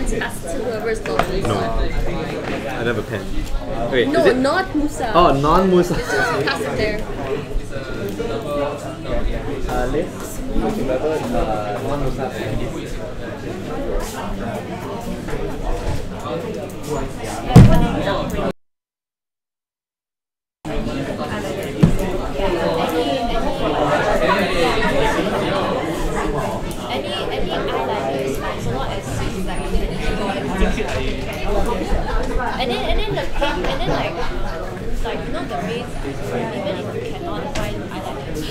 pens pass to whoever's lost. No. I don't have a pen. Wait, No, is it? not MUSA. Oh, non-MUSA. Just pass it there. Let's whoever non-MUSA. And then the paint, and then like you know the rays, even if you cannot find eyeliner, just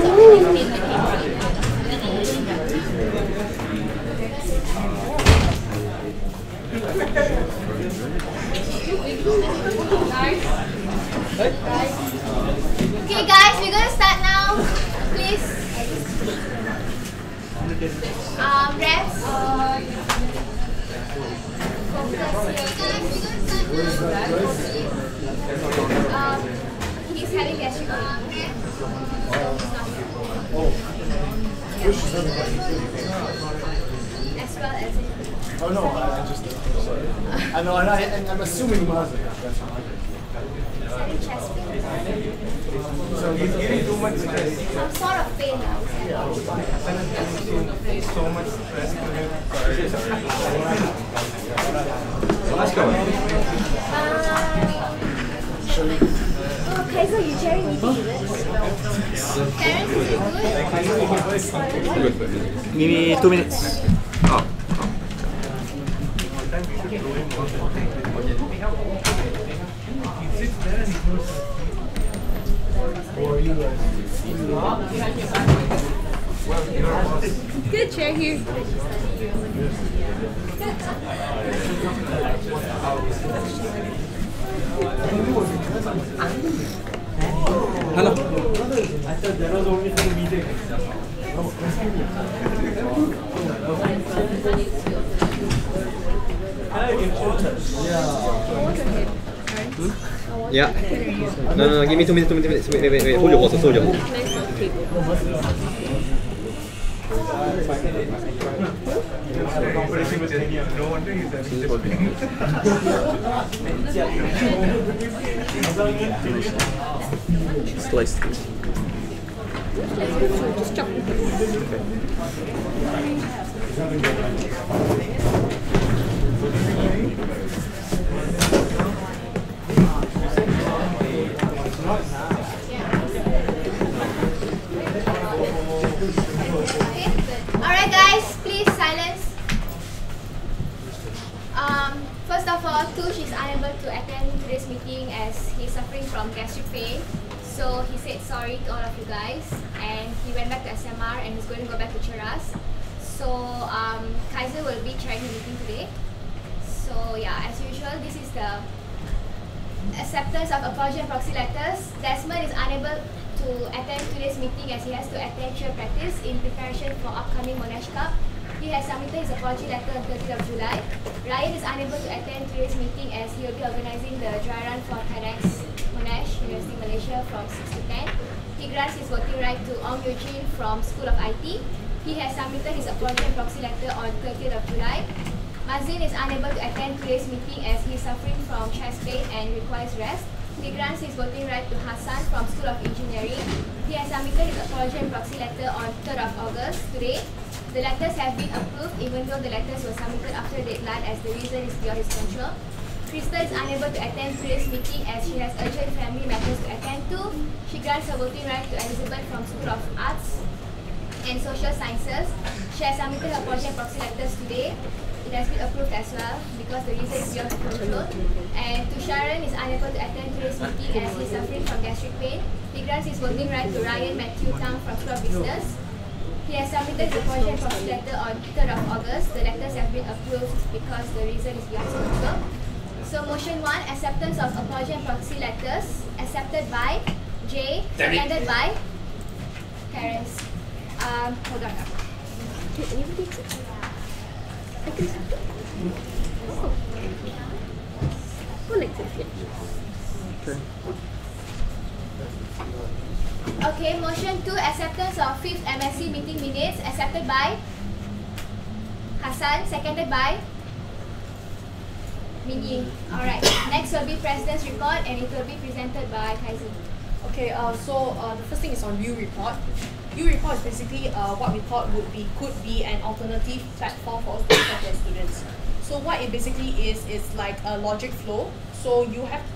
only paint the paint. Okay guys, we're gonna start now. Please. Reps. He's having gastric pain. As well as Oh no, I know, I'm assuming MUSA. having chest pain. So he's getting too much stress. Some sort of pain now. So much stress to him. Let's go. Oh, Kaiser, you chairing meeting, is it? Karen, is it good? Give me 2 minutes. Oh. Good chair here. Hello. I thought there was only for meeting. Yeah. No, give me 2 minutes. Wait. Hold your horses, hold your horses. Competition with Kenya. No wonder he's having Slice these. Just chop it. Alright guys, please silence. First of all, Tush is unable to attend today's meeting as he's suffering from gastric pain. So he said sorry to all of you guys, and he went back to SMR and he's going to go back to Cheras. So Kaiser will be chairing the meeting today. So yeah, as usual, this is the acceptance of apology and proxy letters. Desmond is unable to attend today's meeting as he has to attend cheer practice in preparation for upcoming Monash Cup. He has submitted his apology letter on 30th of July. Ryan is unable to attend today's meeting as he will be organizing the dry run for TEDx Monash, University Malaysia from 6 to 10. He grants his voting right to Ong Eugene from School of IT. He has submitted his apology and proxy letter on 30th of July. Mazin is unable to attend today's meeting as he is suffering from chest pain and requires rest. He grants his voting right to Hassan from School of Engineering. He has submitted his apology and proxy letter on 3rd of August, today. The letters have been approved even though the letters were submitted after deadline as the reason is beyond his control. Krista is unable to attend today's meeting as she has urgent family matters to attend to. She grants her voting right to Elizabeth from School of Arts and Social Sciences. She has submitted her apology and proxy letters today. It has been approved as well because the reason is beyond her control. And to Sharon is unable to attend today's meeting as he is suffering from gastric pain. He grants his voting right to Ryan Matthew Tang from School of Business. He has submitted the apology and proxy letter on 3rd of August. The letters have been approved because the reason is beyond his control. So motion 1, acceptance of apology and proxy letters, accepted by Jay, seconded by Terence. Hold on. Did anybody accept it? I can accept it. Oh. Who likes it? Okay. Okay, motion 2, acceptance of 5th MSC meeting minutes, accepted by Hassan, seconded by Meeting. Alright, next will be President's Report and it will be presented by Kaizen. Okay, the first thing is on U Report. U Report is basically what we thought could be an alternative platform for us to talk to our students. So what it basically is like a logic flow. So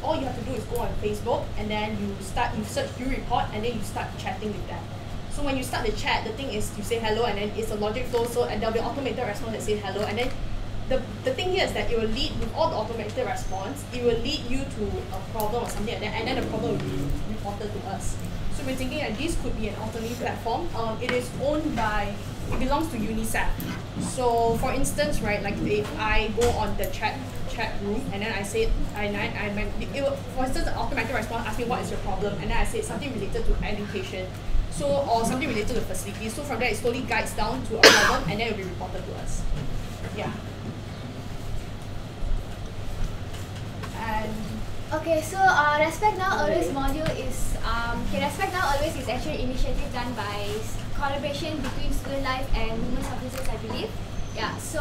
all you have to do is go on Facebook and then you search U Report and then you start chatting with them. So when you start the chat, the thing is you say hello and then it's a logic flow. So and there'll be automated response that says hello, and then the thing here is that it will lead, with all the automated response, it will lead you to a problem or something like that, and then the problem will be reported to us. So we're thinking that this could be an alternative platform. It belongs to UNICEF. So for instance, right, like if I go on the chat room and then I say, for instance, the automatic response asks me what is your problem, and then I say something related to education. Or something related to the facility. So from there, it slowly guides down to a problem and then it will be reported to us. Yeah. Okay, so Respect Now Always module is Respect Now Always is actually an initiative done by collaboration between Student Life and Women's Officers, I believe. Yeah, so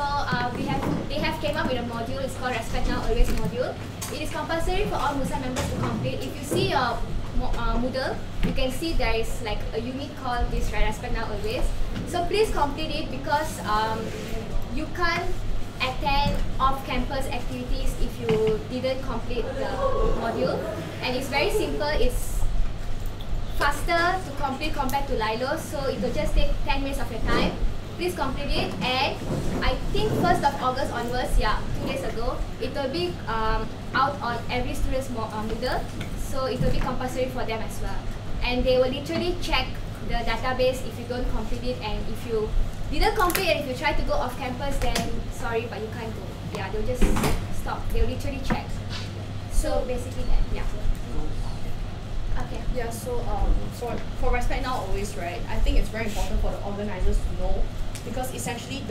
they have came up with a module. It's called Respect Now Always module. It is compulsory for all MUSA members to complete. If you see your Moodle, you can see there is like a unit called this, right, Respect Now Always. So please complete it because you can't attend off-campus activities if you didn't complete the module. And it's very simple. It's faster to complete compared to Lilo, so it will just take 10 minutes of your time. Please complete it, and I think 1st of August onwards, 2 days ago, it will be out on every student's Moodle, so it will be compulsory for them as well. And they will literally check the database if you don't complete it, and if you didn't complete and if you try to go off campus, then sorry, but you can't go. Yeah, they'll just stop. They'll literally check. So basically that, yeah. Okay. Yeah, so for Respect Now Always, right, I think it's very important for the organizers to know, because essentially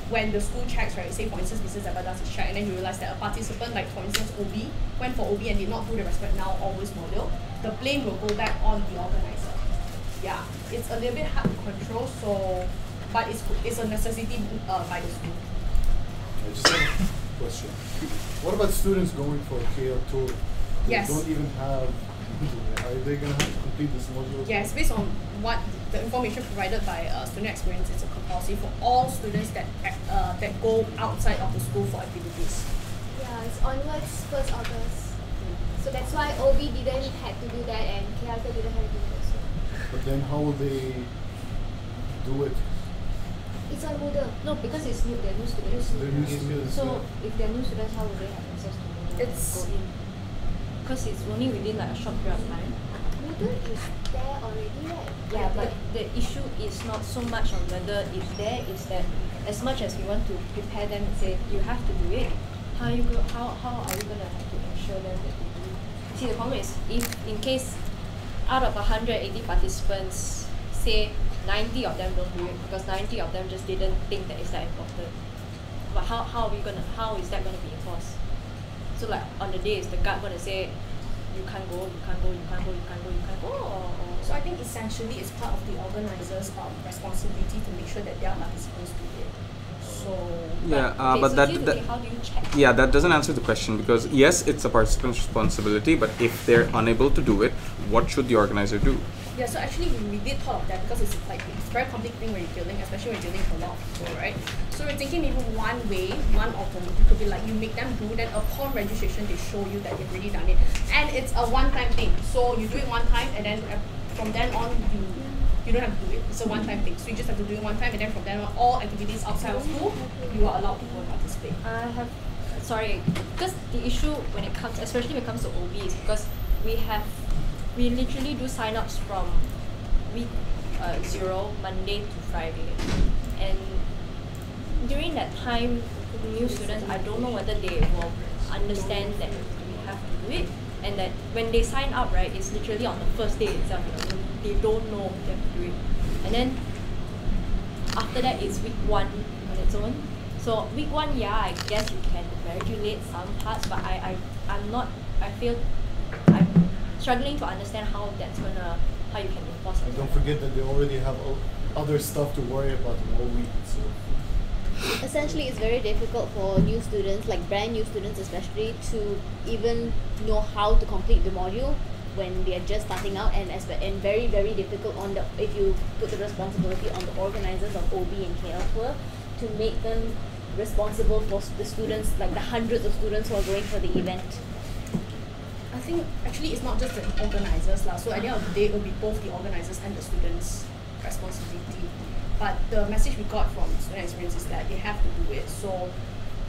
when the school checks, right, say for instance Business Ever does its check and then you realize that a participant, like for instance OB, went for OB and did not do the Respect Now Always module, the blame will go back on the organizer. Yeah, it's a little bit hard to control, but it's a necessity by the school. I just have a question. What about students going for a KL tour? They Yes. don't even have, are they going to have to complete this module? Yes, based on what the information provided by Student Experience, it's a compulsory for all students that go outside of the school for activities. Yeah, it's onwards 1st August. So that's why OB didn't have to do that and KLT didn't have to do it also. But then how will they do it? It's on Moodle. No, because they're new students. They're new students. So yeah. if they're new students, how will they have access to Moodle? It's- go in? Because it's only within like a short period of time. Moodle is there already, right? Yeah, but the issue is not so much on whether it's there, it's that as much as we want to prepare them and say you have to do it, how are you gonna have to ensure them that they do it? See, the problem is if in case out of 180 participants, say 90 of them don't do it because 90 of them just didn't think that it's that important. But how is that gonna be enforced? So like on the day is the guard gonna say you can't go, you can't go, you can't go, you can't go, you can't go, or So I think essentially it's part of the organizer's responsibility to make sure that their participants do it. So Yeah, okay, but so that how do you check? yeah, that doesn't answer the question, because yes, it's a participant's responsibility, but if they're unable to do it, what should the organizer do? yeah, so actually we did thought of that because it's a very complex thing when you're dealing, especially when you're dealing with a lot of people, right? So we're thinking maybe one alternative could be like you make them do, then upon registration they show you that they've already done it, and it's a one-time thing. So you do it one time, and then from then on you don't have to do it. It's a one-time thing. So you just have to do it one time, and then from then on all activities outside of school you are allowed to go and participate. Because the issue when it comes, especially when it comes to OB, is because we literally do sign-ups from week 0, Monday to Friday, and during that time, new students, I don't know whether they will understand that we have to do it, and that when they sign up, right, it's literally on the first day itself, they don't know they have to do it, and then after that it's week 1 on its own. So week 1, yeah, I guess you can regulate some parts, but I feel I'm struggling to understand how you can enforce it. And don't forget that they already have other stuff to worry about all week. So Essentially, it's very difficult for new students, like brand new students especially, to even know how to complete the module when they are just starting out, and very very difficult on the if you put the responsibility on the organizers of OB and KL tour to make them responsible for the students, like the hundreds of students who are going for the event. I think actually it's not just the organizers lah. So at the end of the day, it will be both the organizers and the students' responsibility. But the message we got from student experience is that they have to do it. So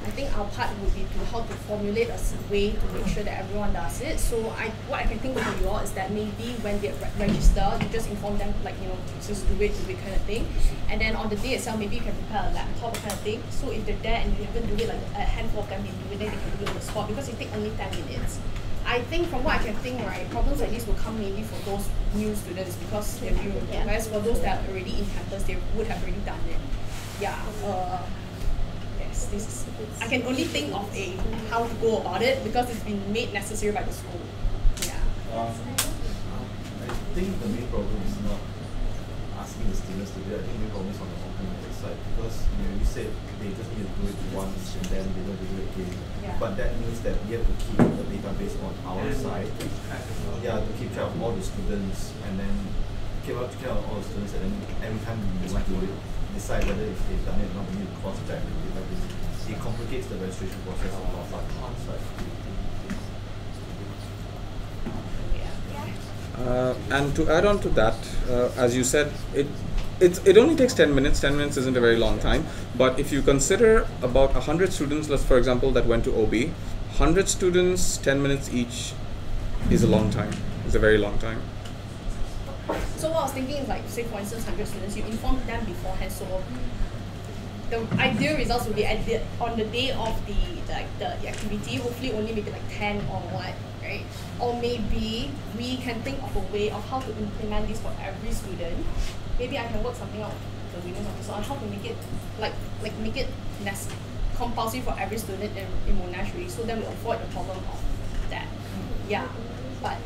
I think our part would be to how to formulate a way to make sure that everyone does it. So what I can think for you all is that maybe when they register, you just inform them, like, you know, just do it kind of thing. And then on the day itself, maybe you can prepare a laptop kind of thing. So if they're there and you haven't do it, like a handful of them they do it, then they can do it on the spot, because it takes only 10 minutes. I think from what I can think, right, problems like this will come mainly for those new students because they're new. Whereas for those that are already in campus, they would have already done it. Yeah. Yes, this is. I can only think of how to go about it because it's been made necessary by the school. Yeah. I think the main problem is not asking the students to do it. I think the main problem is on the organizer side, because you said they just need to do it once and then they don't do it again. Yeah. But that means that we have to keep the database on our side. Yeah, to keep track of all the students, and then keep track of all the students, and then every time we want to decide whether if they've done it or not, we need to cross-check the database. It complicates the registration process a lot on our side. And to add on to that, as you said, it only takes 10 minutes. 10 minutes isn't a very long time. But if you consider about 100 students, let's for example, that went to OB, 100 students, 10 minutes each is a long time. It's a very long time. So what I was thinking is, like, say for instance 100 students, you inform them beforehand, so the ideal results will be on the day of the activity, hopefully only maybe like 10 or what, right? Or maybe we can think of a way of how to implement this for every student. Maybe I can work something out with the winners officer on how to make it make it compulsory for every student in Monash, really, so then we avoid the problem of that. Yeah, but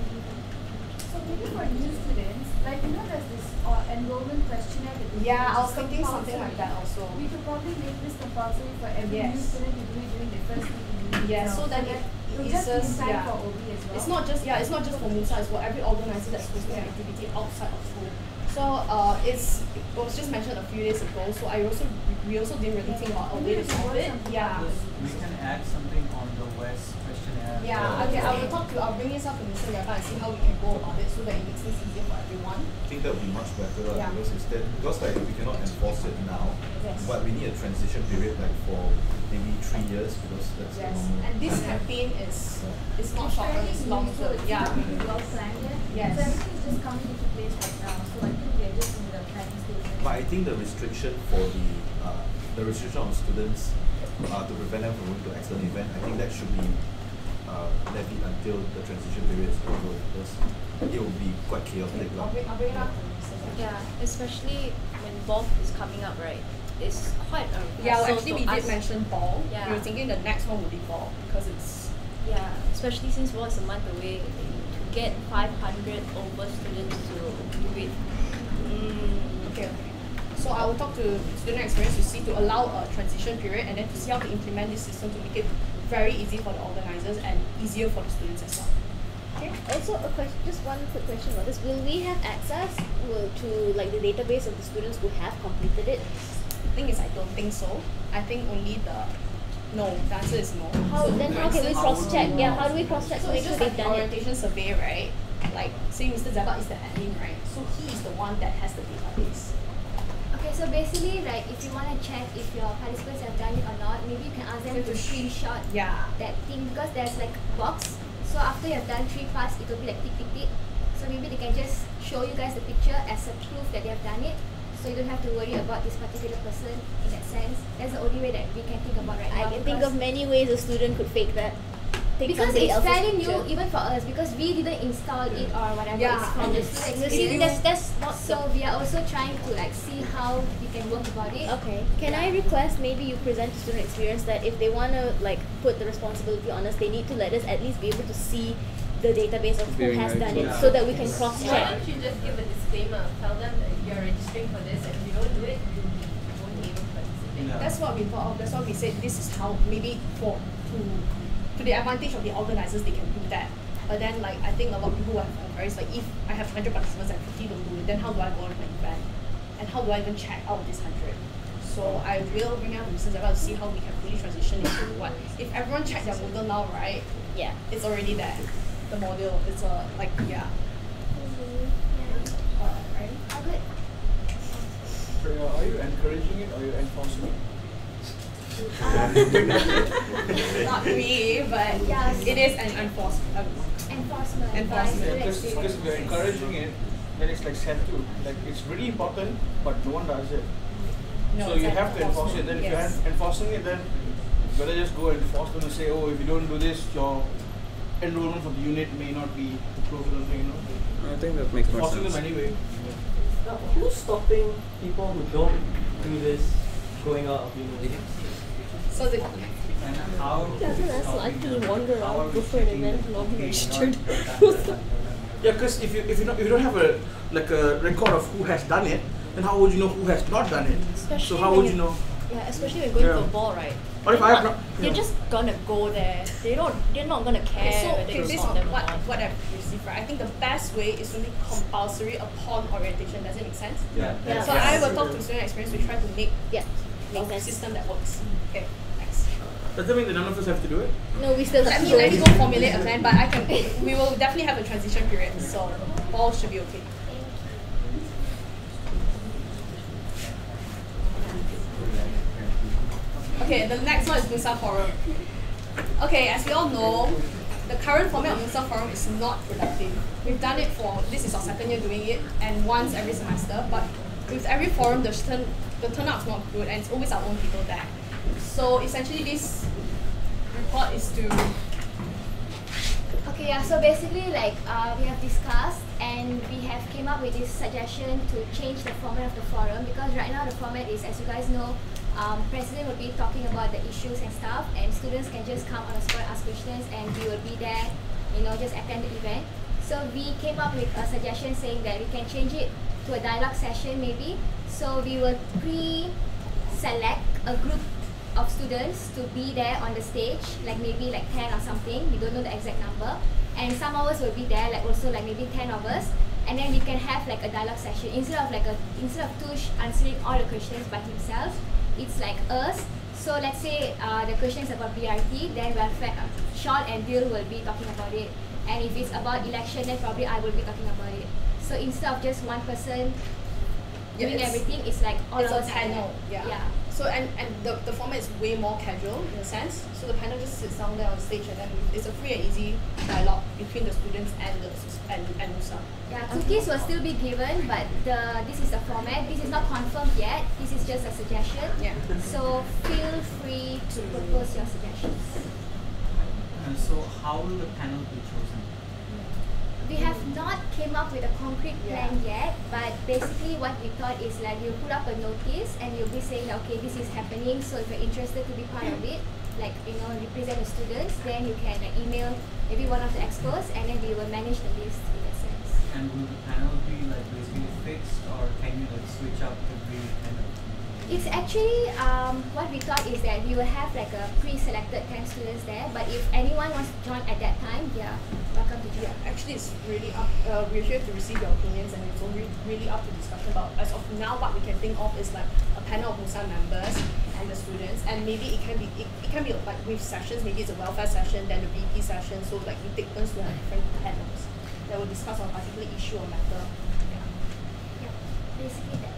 so maybe for new students, like, you know, there's this enrollment questionnaire that we yeah, do, I was which is thinking something compulsory. like that also. We could probably make this compulsory for every new Yes. student to do it during the first week in the Yeah, so that it will it just be eases, time yeah. for OB as well. It's not just for MUSA, it's for every organizer that's hosting an activity outside of school. So it was just mentioned a few days ago. So we also didn't really think about a way to solve it. Yeah. We can add something on the West questionnaire. Yeah. Okay. I'll bring this up to Mr. Yaba and see how we can go about it so that it makes things easier for everyone. I think that would be much better, Yeah. because like we cannot enforce it now, Yes. but we need a transition period like for maybe 3 years, because that's Yes. the normal. And this campaign is not short term, it's long term. Yeah. Really well planned yet. Yes. So everything is just coming into place right now. So I think we are just in the planning stage. But I think the restriction for the restriction on students to prevent them from going to external event, I think that should be levied until the transition period is over, because it will be quite chaotic. I'll bring it up to Mr. Yaba. Yeah, especially when ball is coming up, right? It's quite a Yeah, well, hassle actually to we did us. mention ball. Yeah. We were thinking the next one would be ball because it's Yeah, especially since ball is a month away, to get 500 over students to do it. okay. So I will talk to student experience to see to allow a transition period and then to see how to implement this system to make it very easy for the organizers and easier for the students as well. Okay. Also, a question, just one quick question about this. Will we have access to like the database of the students who have completed it? The thing is, I don't think so. I think only the answer is no. How So, then? for How can we instance, cross check? Yeah, how do we cross check So to make it's sure just they've like the done it? orientation survey, right? Like, say Mr. Zabat is the admin, right? So he is the one that has the database. Okay, so basically, like, if you want to check if your participants have done it or not, maybe you can ask them to screenshot Yeah. that thing, because there's like a box. So after you have done 3 parts, it will be like tick tick tick. So maybe they can just show you guys the picture as a proof that they have done it. So you don't have to worry about this particular person in that sense. That's the only way that we can think about right now. I can think of many ways a student could fake that. Take because somebody it's else's fairly picture. new even for us, because we didn't install it or whatever. Yeah, It's from and the it's- student See, experience. that's not So we are also trying to like see how we can work about it. Okay. Can I request maybe you present to student experience that if they want to like put the responsibility on us, they need to let us at least be able to see the database of who Viewing has rights, done it yeah. so that we can cross Why check. don't you just give a disclaimer? Tell them that you're registering for this, and if you don't do it, you won't be able to participate. that's what we thought of. That's why we said this is how maybe to the advantage of the organisers they can do that. But then like I think a lot of people have inquiries like if I have 100 participants and 50 don't do it, then how do I go on my event? And how do I even check out this 100? So I will bring out the business about to see how we can fully transition into what. If everyone checks their Moodle now, right? Yeah. It's already there. The module. It's like yeah. Right? All good. So, are you encouraging it or are you enforcing it? Not me, but Yes. it is an enforcement. Enforcement. Enforcement. Because if you're encouraging it, then it's like set to. Like it's really important, but no one does it. No, So it's you an have to enforce it. Then if yes. you're enforcing it, then you better just go and force them to say, oh, if you don't do this, your enrollment for the unit may not be close or something, you know. I think that makes more Forcing sense. them anyway. Now, who's stopping people who don't do this going out of university? So the And how Doesn't us likely wander how are out, we go for an checking event, that not be okay, registered. Yeah, because if you don't have a record of who has done it, then how would you know who has not done it? Especially So how when would you know? Yeah, especially when going Yeah. to a ball, right? What if I have not? You're Yeah. just gonna go there. They're not gonna care okay, so whether okay, you based saw on them or not. what I've received, right? I think the best way is to make compulsory upon orientation. Does it make sense? Yeah. Yeah. So I will talk to student experience. We try to make Yeah. a Makes sense. system that works. Okay, thanks. Does that mean that none of us have to do it? No, we still have to Let me go. go formulate a plan, but I can. We will definitely have a transition period, so all should be okay. Okay, the next one is MUSA Forum. Okay, as we all know, the current format of MUSA Forum is not productive. We've done it this is our second year doing it, and once every semester, but with every forum, the turnout's not good, and it's always our own people there. So essentially, this report is to Okay, yeah, so basically like we have discussed and we have came up with this suggestion to change the format of the forum, because right now the format is, as you guys know, president will be talking about the issues and stuff, and students can just come on the spot, ask questions, and we will be there, just attend the event. So we came up with a suggestion saying that we can change it to a dialogue session maybe. So we will pre-select a group of students to be there on the stage, like maybe like 10 or something, we don't know the exact number, and some of us will be there, like also like maybe 10 of us, and then we can have like a dialogue session instead of Tush answering all the questions by himself. It's like us. So let's say the question is about BRT, then Sean and Bill will be talking about it, and if it's about election, then probably I will be talking about it. So instead of just one person doing everything, it's like all it's of a us are panel. there. Yeah. So and the format is way more casual in a sense. So the panel just sits down there on stage, and then it's a free and easy dialogue between the students and MUSA. Yeah, cookies will still be given, but this is the format. This is not confirmed yet. This is just a suggestion. Yeah. So feel free to propose your suggestions. And so how will the panel be chosen? We have not came up with a concrete plan yet, but basically what we thought is like we'll put up a notice and we'll be saying, okay, this is happening, so if you're interested to be part of it, like represent the students, then you can email maybe one of the expos, and then we will manage the list in that sense. And will the panel be like basically fixed, or can you like switch up every kind of? It's actually what we thought is that we will have like a pre-selected 10 students there, but if anyone wants to join at that time, they are welcome to join. Actually, it's really up. We're here to receive your opinions, and it's really up to discussion about. As of now, what we can think of is like a panel of MUSA members and the students, and maybe it can be like with sessions. Maybe it's a welfare session, then the BP session. So like we take turns to have different panels that will discuss on a particular issue or matter. Yeah, basically that.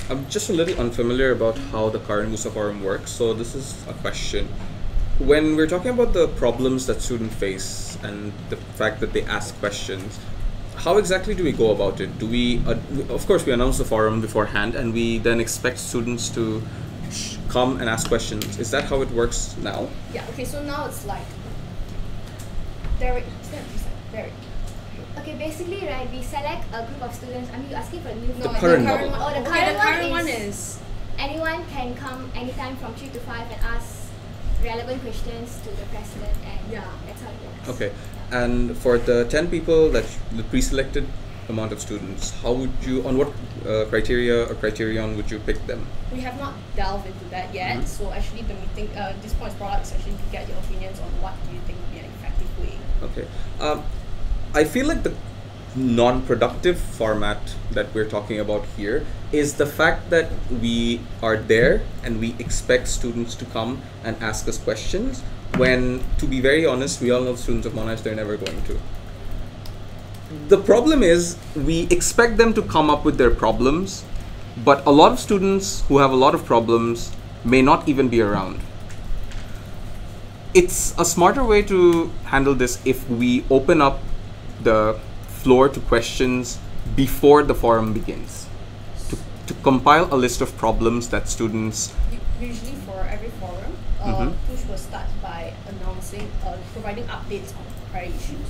I'm just a little unfamiliar about how the current MUSA forum works, so this is a question. When we're talking about the problems that students face and the fact that they ask questions, how exactly do we go about it? Do we, of course, we announce the forum beforehand, and we then expect students to come and ask questions. Is that how it works now? Yeah. Okay. So now it's like Derek. Okay, basically, right, we select a group of students. Are you asking for a new The current one. Oh, the Okay, current, one is is anyone can come anytime from 3 to 5 and ask relevant questions to the president, and Yeah. that's how it works. Okay, and for the 10 people, the pre-selected amount of students, how would you, on what criteria or criterion would you pick them? We have not delved into that yet. So actually, the meeting, this point is brought up is actually to get your opinions on what do you think would be an effective way. Okay. I feel like the non-productive format that we're talking about here is the fact that we are there and we expect students to come and ask us questions when, to be very honest, we all know the students of Monash, they're never going to. The problem is we expect them to come up with their problems, but a lot of students who have a lot of problems may not even be around. It's a smarter way to handle this if we open up the floor to questions before the forum begins. To compile a list of problems that students... Usually for every forum, Tush will start by announcing, providing updates on prior issues.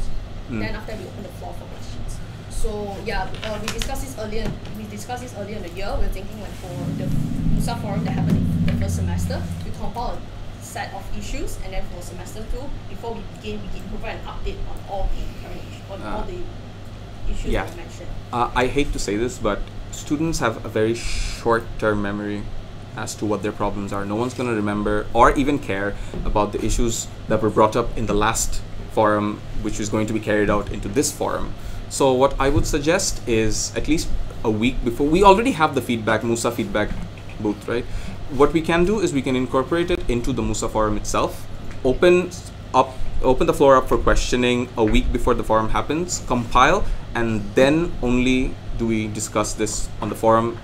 Then after we open the floor for questions. So yeah, we discussed this earlier. In the year. We're thinking like for the MUSA forum that happened in the first semester, we compile a set of issues, and then for semester 2, before we begin, we can provide an update on all the current issues, on all the issues that I mentioned. I hate to say this, but students have a very short-term memory as to what their problems are. No one's going to remember or even care about the issues that were brought up in the last forum, which is going to be carried out into this forum. So what I would suggest is at least a week before. We already have the feedback, MUSA feedback booth, right? What we can do is we can incorporate it into the MUSA forum itself, open the floor up for questioning a week before the forum happens, compile, and then only do we discuss this on the forum,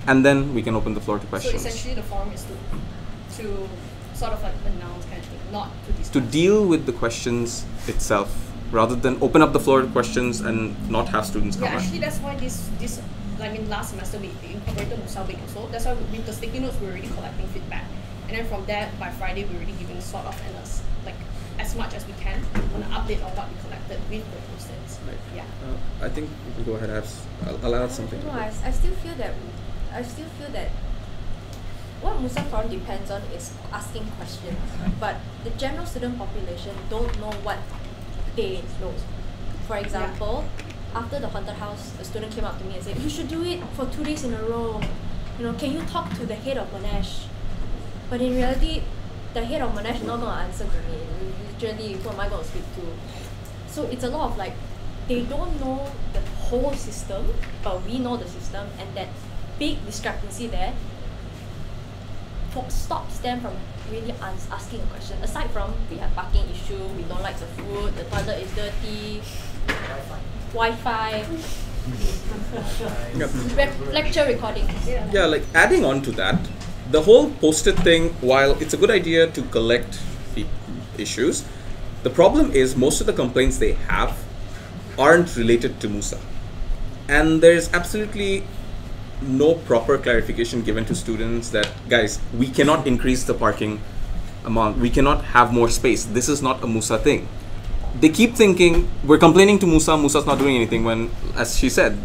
and then we can open the floor to questions. So essentially the forum is to sort of like announce kind of thing, not to discuss. To deal with the questions itself, rather than open up the floor to questions and not have students come. Yeah, actually that's why this last semester we incorporated MUSA week also. That's why with the sticky notes we're already collecting feedback. And then from there, by Friday we're already giving sort of as much as we can on an update on what we collected with the post-its. Right. Yeah. I think you can go ahead. I'll add something. No, I still feel that what MUSA forum depends on is asking questions, but the general student population don't know what they know. For example, after the haunted house, a student came up to me and said, "You should do it for 2 days in a row. Can you talk to the head of Monash?" But in reality, the head of Monash is not going to answer to me. Literally, who am I going to speak to? So it's a lot of they don't know the whole system, but we know the system, and that big discrepancy there stops them from really asking a question. Aside from we have parking issue, we don't like the food, the toilet is dirty, Wi-Fi, lecture recordings. Yeah, like adding on to that, the whole post-it thing, while it's a good idea to collect issues, the problem is most of the complaints they have aren't related to MUSA. And there's absolutely no proper clarification given to students that, guys, we cannot increase the parking amount, we cannot have more space, this is not a MUSA thing. They keep thinking we're complaining to MUSA, MUSA's not doing anything, when, as she said,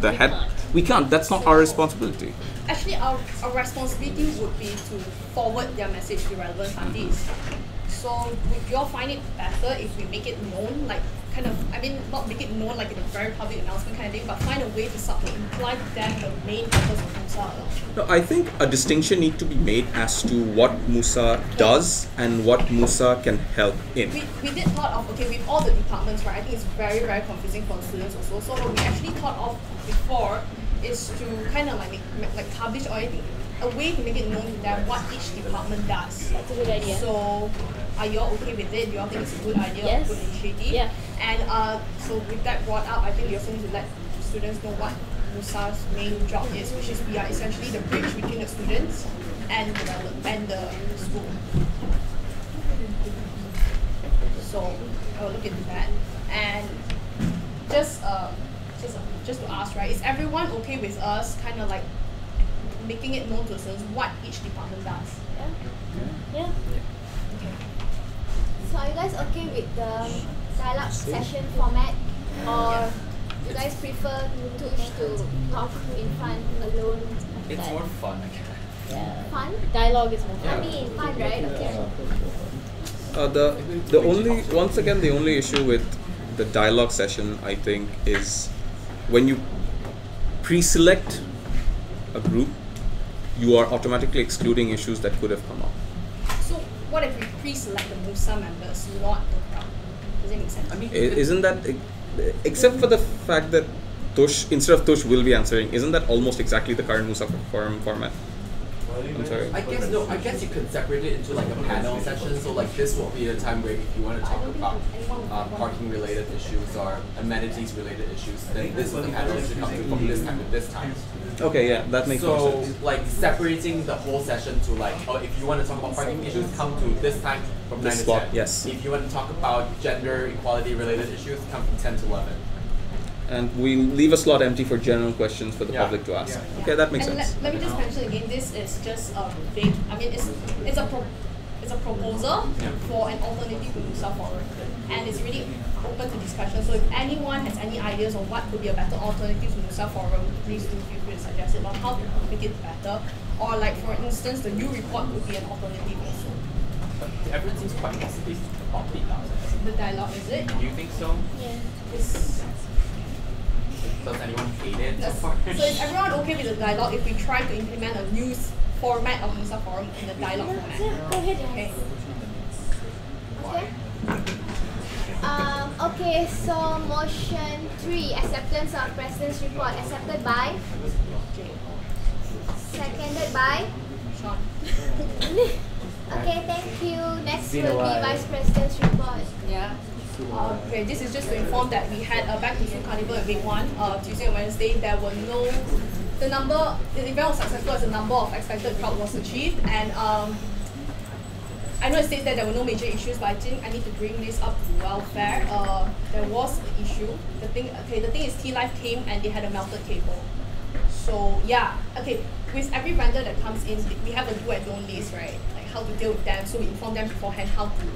we can't, that's not our responsibility. Actually, our responsibility would be to forward their message to relevant parties. So would you all find it better if we make it known, not make it known like in a very public announcement kind of thing, but find a way to sort of imply to them the main purpose of MUSA? No, I think a distinction needs to be made as to what MUSA does and what MUSA can help in. We did thought of, with all the departments, right, I think it's very, very confusing for students also. So what we actually thought of before is to kind of like publish or anything, a way to make it known to them what each department does. That's a good idea. So are you all okay with it? Do you all think it's a good idea Yes. or a good initiative? Yeah. And so with that brought up, I think we also need to let students know what MUSA's main job is, which is we are essentially the bridge between the students and the school. So I will look into that. And just to ask, right, is everyone okay with us kind of like making it known to students what each department does? Yeah. Okay. So are you guys okay with the dialogue session format, or you guys prefer Tush to talk in front alone? It's more fun, I guess. Yeah. Fun? Dialogue is more fun. I mean, fun, right? Okay. The only issue with the dialogue session, I think, is when you pre-select a group, you are automatically excluding issues that could have come up. So what if we pre-select the MUSA members, not the crowd? Does it make sense? I mean, Isn't that, except for the fact that Tush, instead of Tush, will be answering, isn't that almost exactly the current MUSA forum format? I'm sorry. I guess you could separate it into like a panel session. So like this will be a time where if you want to talk about parking related issues or amenities related issues, then this is the panel that should come from this time to this time. Okay, yeah, that makes more sense. So like separating the whole session to like, oh, if you want to talk about parking issues, come to this time from 9 to 10. Yes. If you want to talk about gender equality related issues, come from 10 to 11. And we leave a slot empty for general questions for the public to ask. Yeah. Okay, that makes and sense. Let me just mention again, this is just a vague, I mean, it's a proposal for an alternative to MUSA forum. And it's really open to discussion. So if anyone has any ideas on what could be a better alternative to MUSA forum, please do feel free to suggest it on how to make it better. Or like for instance, the U report would be an alternative also. But everyone seems quite pessimistic about the The dialogue, is it? Do you think so? Yeah. Does anyone hate it so So far? is everyone okay with the dialogue if we try to implement a new format of MUSA forum in the dialogue format? Go ahead. Okay. Okay, so motion 3, acceptance of President's report, accepted by? Seconded by? Sean. Okay, thank you. Next will be Vice President's report. Yeah. Okay, this is just to inform that we had a back to school carnival in week 1, Tuesday and Wednesday. There were the event was successful as the number of expected crowd was achieved, and I know it states that there were no major issues, but I think I need to bring this up to welfare. There was an issue. The thing is T-Life came and they had a melted cable. So yeah, okay, with every vendor that comes in, we have a do and don't list, right? Like how to deal with them, so we inform them beforehand how to,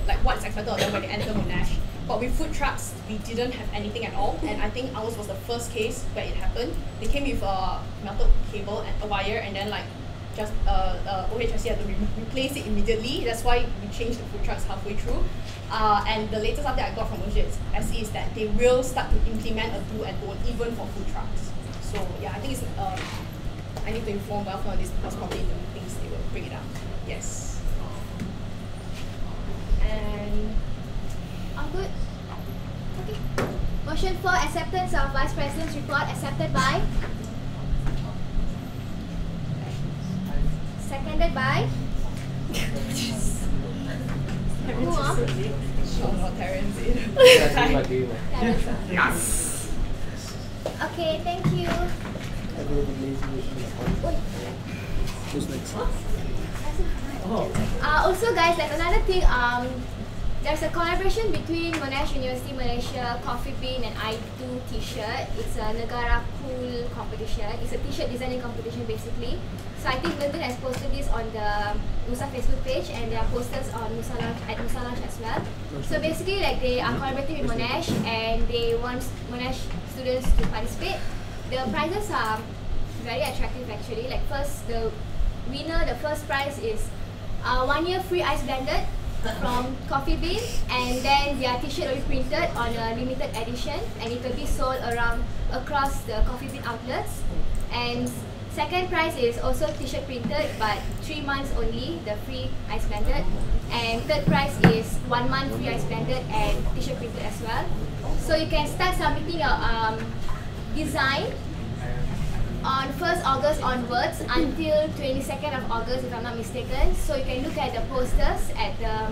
like what's expected of them when they enter Monash. But with food trucks, we didn't have anything at all, and I think ours was the first case where it happened. They came with a melted cable and a wire, and then like just OHSC had to replace it immediately. That's why we changed the food trucks halfway through. And the latest update I got from OHSC is that they will start to implement a do and don't even for food trucks. So yeah, I think it's I need to inform welfare on this because probably in the meetings they will bring it up. Yes. And All good? Okay. Motion 4, acceptance of Vice President's report, accepted by? Seconded by? Who are? Sean or Terrence. Yes. Okay, thank you. Who's next? Also guys, there's another thing, there's a collaboration between Monash University Malaysia, Coffee Bean and I2 t-shirt. It's a Negara Cool competition. It's a t-shirt designing competition basically. So I think Milton has posted this on the MUSA Facebook page, and there are posters on MUSA Lounge as well. So basically like they are collaborating with Monash and they want Monash students to participate. The prizes are very attractive actually. Like first, the winner, the first prize is 1 year free ice blended from Coffee Bean, and then their t-shirt will be printed on a limited edition and it will be sold around across the Coffee Bean outlets. And second prize is also t-shirt printed but 3 months only, the free ice blended. And third prize is 1 month free ice blended and t-shirt printed as well. So you can start submitting your design on 1st August onwards until 22nd of August if I'm not mistaken. So you can look at the posters at the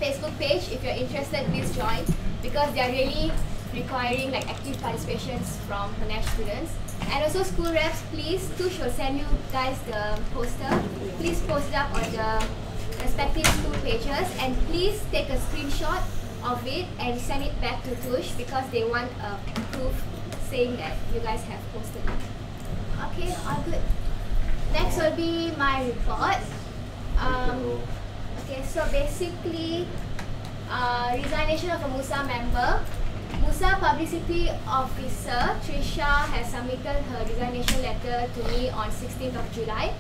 Facebook page. If you're interested, please join because they are really requiring like active participations from Monash students. And also school reps, please, Tush will send you guys the poster. Please post it up on the respective school pages and please take a screenshot of it and send it back to Tush because they want a proof saying that you guys have posted it. Okay, all good. Next will be my report. Okay, so basically, resignation of a MUSA member. MUSA publicity officer Trisha has submitted her resignation letter to me on 16th of July.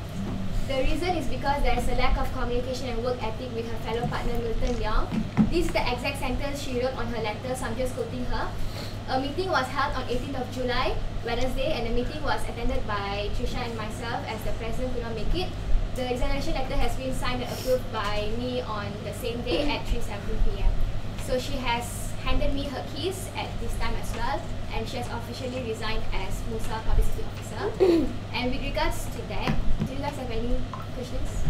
The reason is because there is a lack of communication and work ethic with her fellow partner Milton Leong. This is the exact sentence she wrote on her letter, so I'm just quoting her. A meeting was held on 18th of July Wednesday, and the meeting was attended by Trisha and myself, as the president could not make it. The resignation letter has been signed and approved by me on the same day at 3:17 p.m. So she has handed me her keys at this time as well, and she has officially resigned as MUSA Publicity Officer. And with regards to that, do you guys have any questions?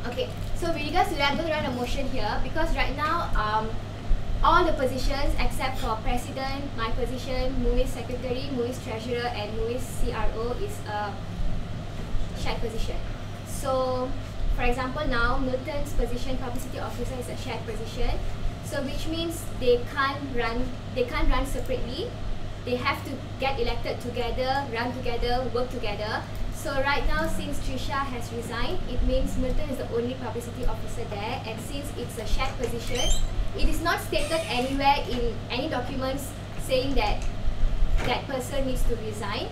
Okay, so with regards to that, I'm going to run a motion here, because right now, all the positions except for president, my position, MUIS secretary, MUIS treasurer, and MUIS CRO is a shared position. So, for example, now Milton's position, publicity officer, is a shared position. So, which means they can't run separately. They have to get elected together, run together, work together. So right now, since Trisha has resigned, it means Milton is the only publicity officer there, and since it's a shared position, it is not stated anywhere in any documents saying that that person needs to resign,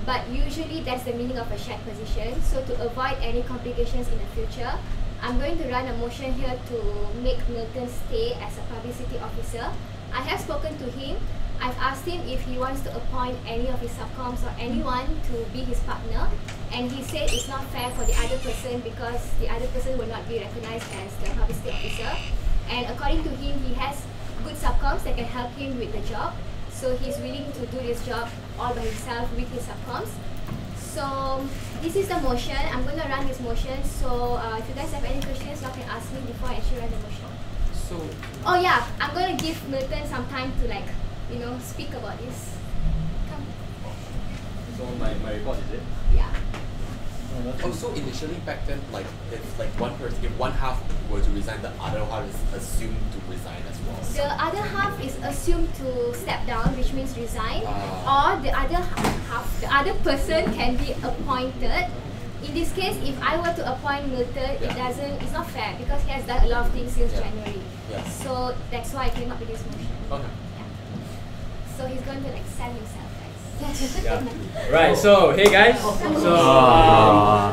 but usually that's the meaning of a shared position. So to avoid any complications in the future, I'm going to run a motion here to make Milton stay as a publicity officer. I have spoken to him. I've asked him if he wants to appoint any of his subcoms or anyone to be his partner, and he said it's not fair for the other person because the other person will not be recognized as the publicity officer. And according to him, he has good subcoms that can help him with the job. So he's willing to do this job all by himself with his subcoms. So this is the motion. I'm going to run this motion. So if you guys have any questions, you can ask me before I actually run the motion. So. Oh yeah, I'm going to give Milton some time to speak about this. Come. So my report is it? Yeah. Oh, so initially back then, if one half were to resign, the other half is assumed to resign as well. The other half is assumed to step down, which means resign, or the other half, the other person can be appointed. In this case, if I were to appoint Milton, it's not fair because he has done a lot of things since January. Yeah. So that's why I came up with this motion. Okay. Yeah. So he's going to sell himself. Yeah. Right, so hey guys, so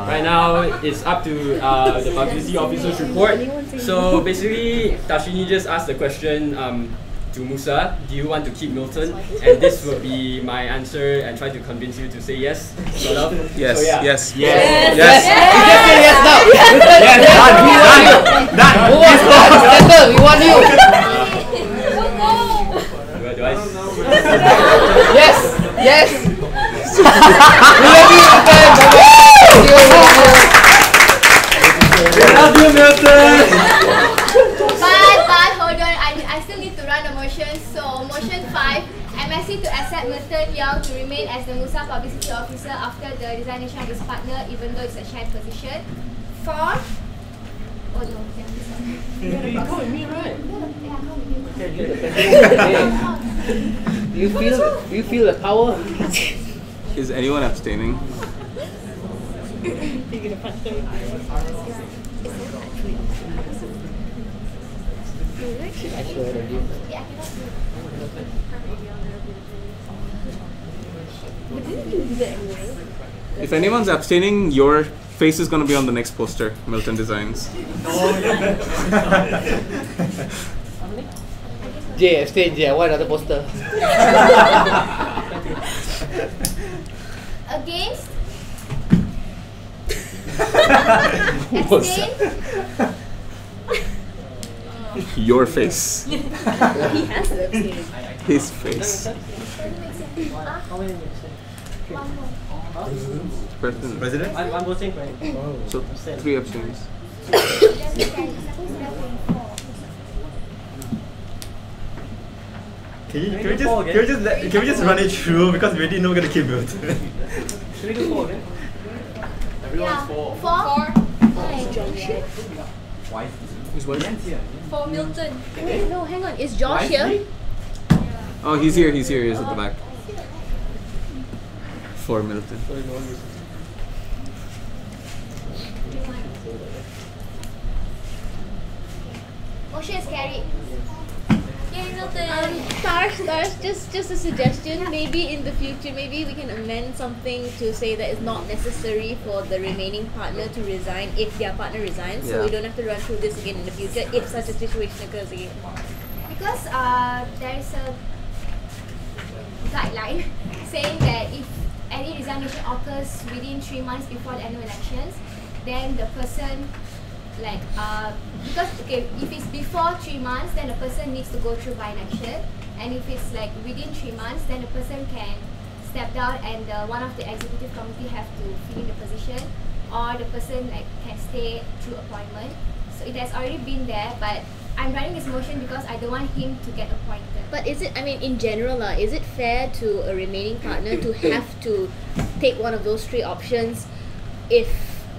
right now it's up to the publicity officer's report. So basically, Tashini just asked the question to MUSA, do you want to keep Milton? And this will be my answer and try to convince you to say yes, sort of. Yes, so, yeah. yes, yes, yes, yes, yes, yes, done, done, we want you. Do I? Yes. Yes! We love you, Milton! But hold on, I still need to run a motion. So motion 5, MSC to accept Milton Young to remain as the MUSA Publicity Officer after the resignation of his partner, even though it's a shared position. 4. Oh no, You're gonna come with me, right? Yeah, come with you. Do you feel the power? Is anyone abstaining? If anyone's abstaining, your face is going to be on the next poster, Milton Designs. Jay, abstain, Jay. One other poster. Against? Abstain? Your face. He has to abstain. His face. President. President? I'm voting for him. Oh. So 3 abstains. Can we just run it through because we already know we're gonna keep Milton. Should we do 4 again? Everyone's 4. 4? Why? Who's what? For Milton. Wait, no, hang on. Is Josh here? Oh, he's here, he's at the back. For Milton. Motion is carried. Yay, Milton! Stars, just a suggestion. Maybe in the future, maybe we can amend something to say that it's not necessary for the remaining partner to resign if their partner resigns. So we don't have to run through this again in the future if such a situation occurs again. Because there is a guideline saying that if any resignation occurs within 3 months before the annual elections, then the person because if it's before 3 months, then the person needs to go through by-election, and if it's like within 3 months, then the person can step down and one of the executive committee have to fill in the position, or the person can stay through appointment. So it has already been there, but I'm running this motion because I don't want him to get appointed. But is it, I mean, in general, is it fair to a remaining partner to have to take one of those 3 options if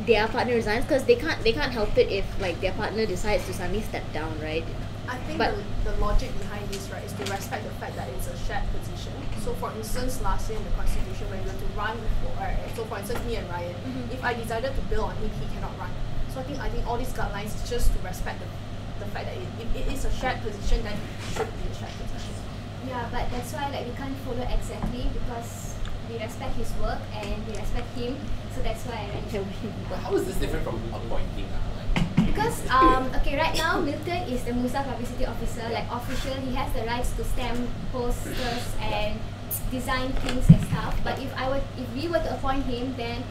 their partner resigns? Because they can't help it if their partner decides to suddenly step down, right? I think But the logic behind this, right, is to respect the fact that it's a shared position. So for instance, last year in the constitution, when we were to run for, so for instance, me and Ryan, if I decided to build on him, he cannot run. So I think all these guidelines is just to respect the fact that if it is a shared position, then it should be a shared position. Yeah, but that's why we can't follow exactly, because we respect his work and we respect him. So that's why I ran it. But how is this different from appointing? Because right now Milton is the MUSA publicity officer, official. He has the rights to stamp posters and design things and stuff. But if we were to appoint him, then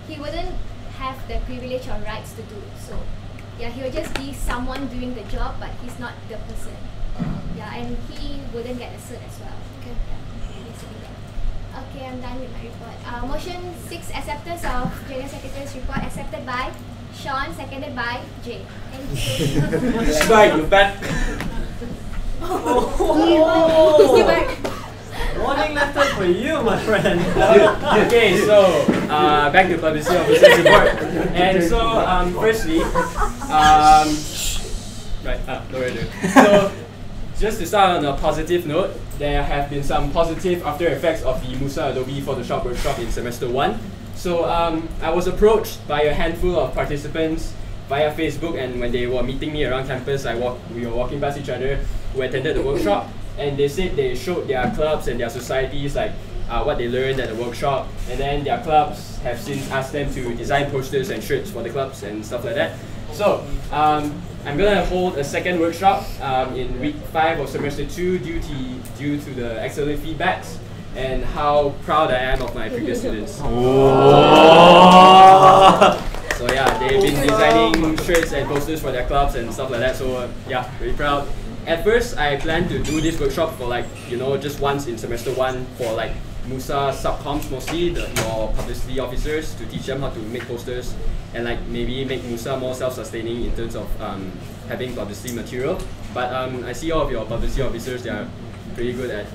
he wouldn't have the privilege or rights to do it. So yeah, he will just be someone doing the job, but he's not the person. Yeah, and he wouldn't get a cert as well. Okay. Yeah, basically that. Okay, I'm done with my report. Motion 6, acceptance of General Secretary's report, accepted by Sean, seconded by Jay. Thank you. Right, you bet. Oh, back. Warning letter for you, my friend. Okay, so back to publicity officer's report. And so firstly, no worries. So just to start on a positive note, there have been some positive after effects of the MUSA Adobe Photoshop workshop in semester 1. So I was approached by a handful of participants via Facebook, and when they were meeting me around campus, we were walking past each other who attended the workshop, and they said they showed their clubs and their societies what they learned at the workshop, and then their clubs have since asked them to design posters and shirts for the clubs and stuff like that. So I'm gonna hold a second workshop in week 5 of semester 2 due to the excellent feedbacks and how proud I am of my previous students. So yeah, they've been designing shirts and posters for their clubs and stuff like that, so yeah, really proud. At first, I planned to do this workshop for just once in semester 1 for MUSA subcoms mostly, your publicity officers, to teach them how to make posters and maybe make MUSA more self-sustaining in terms of having publicity material. But I see all of your publicity officers, they are pretty good at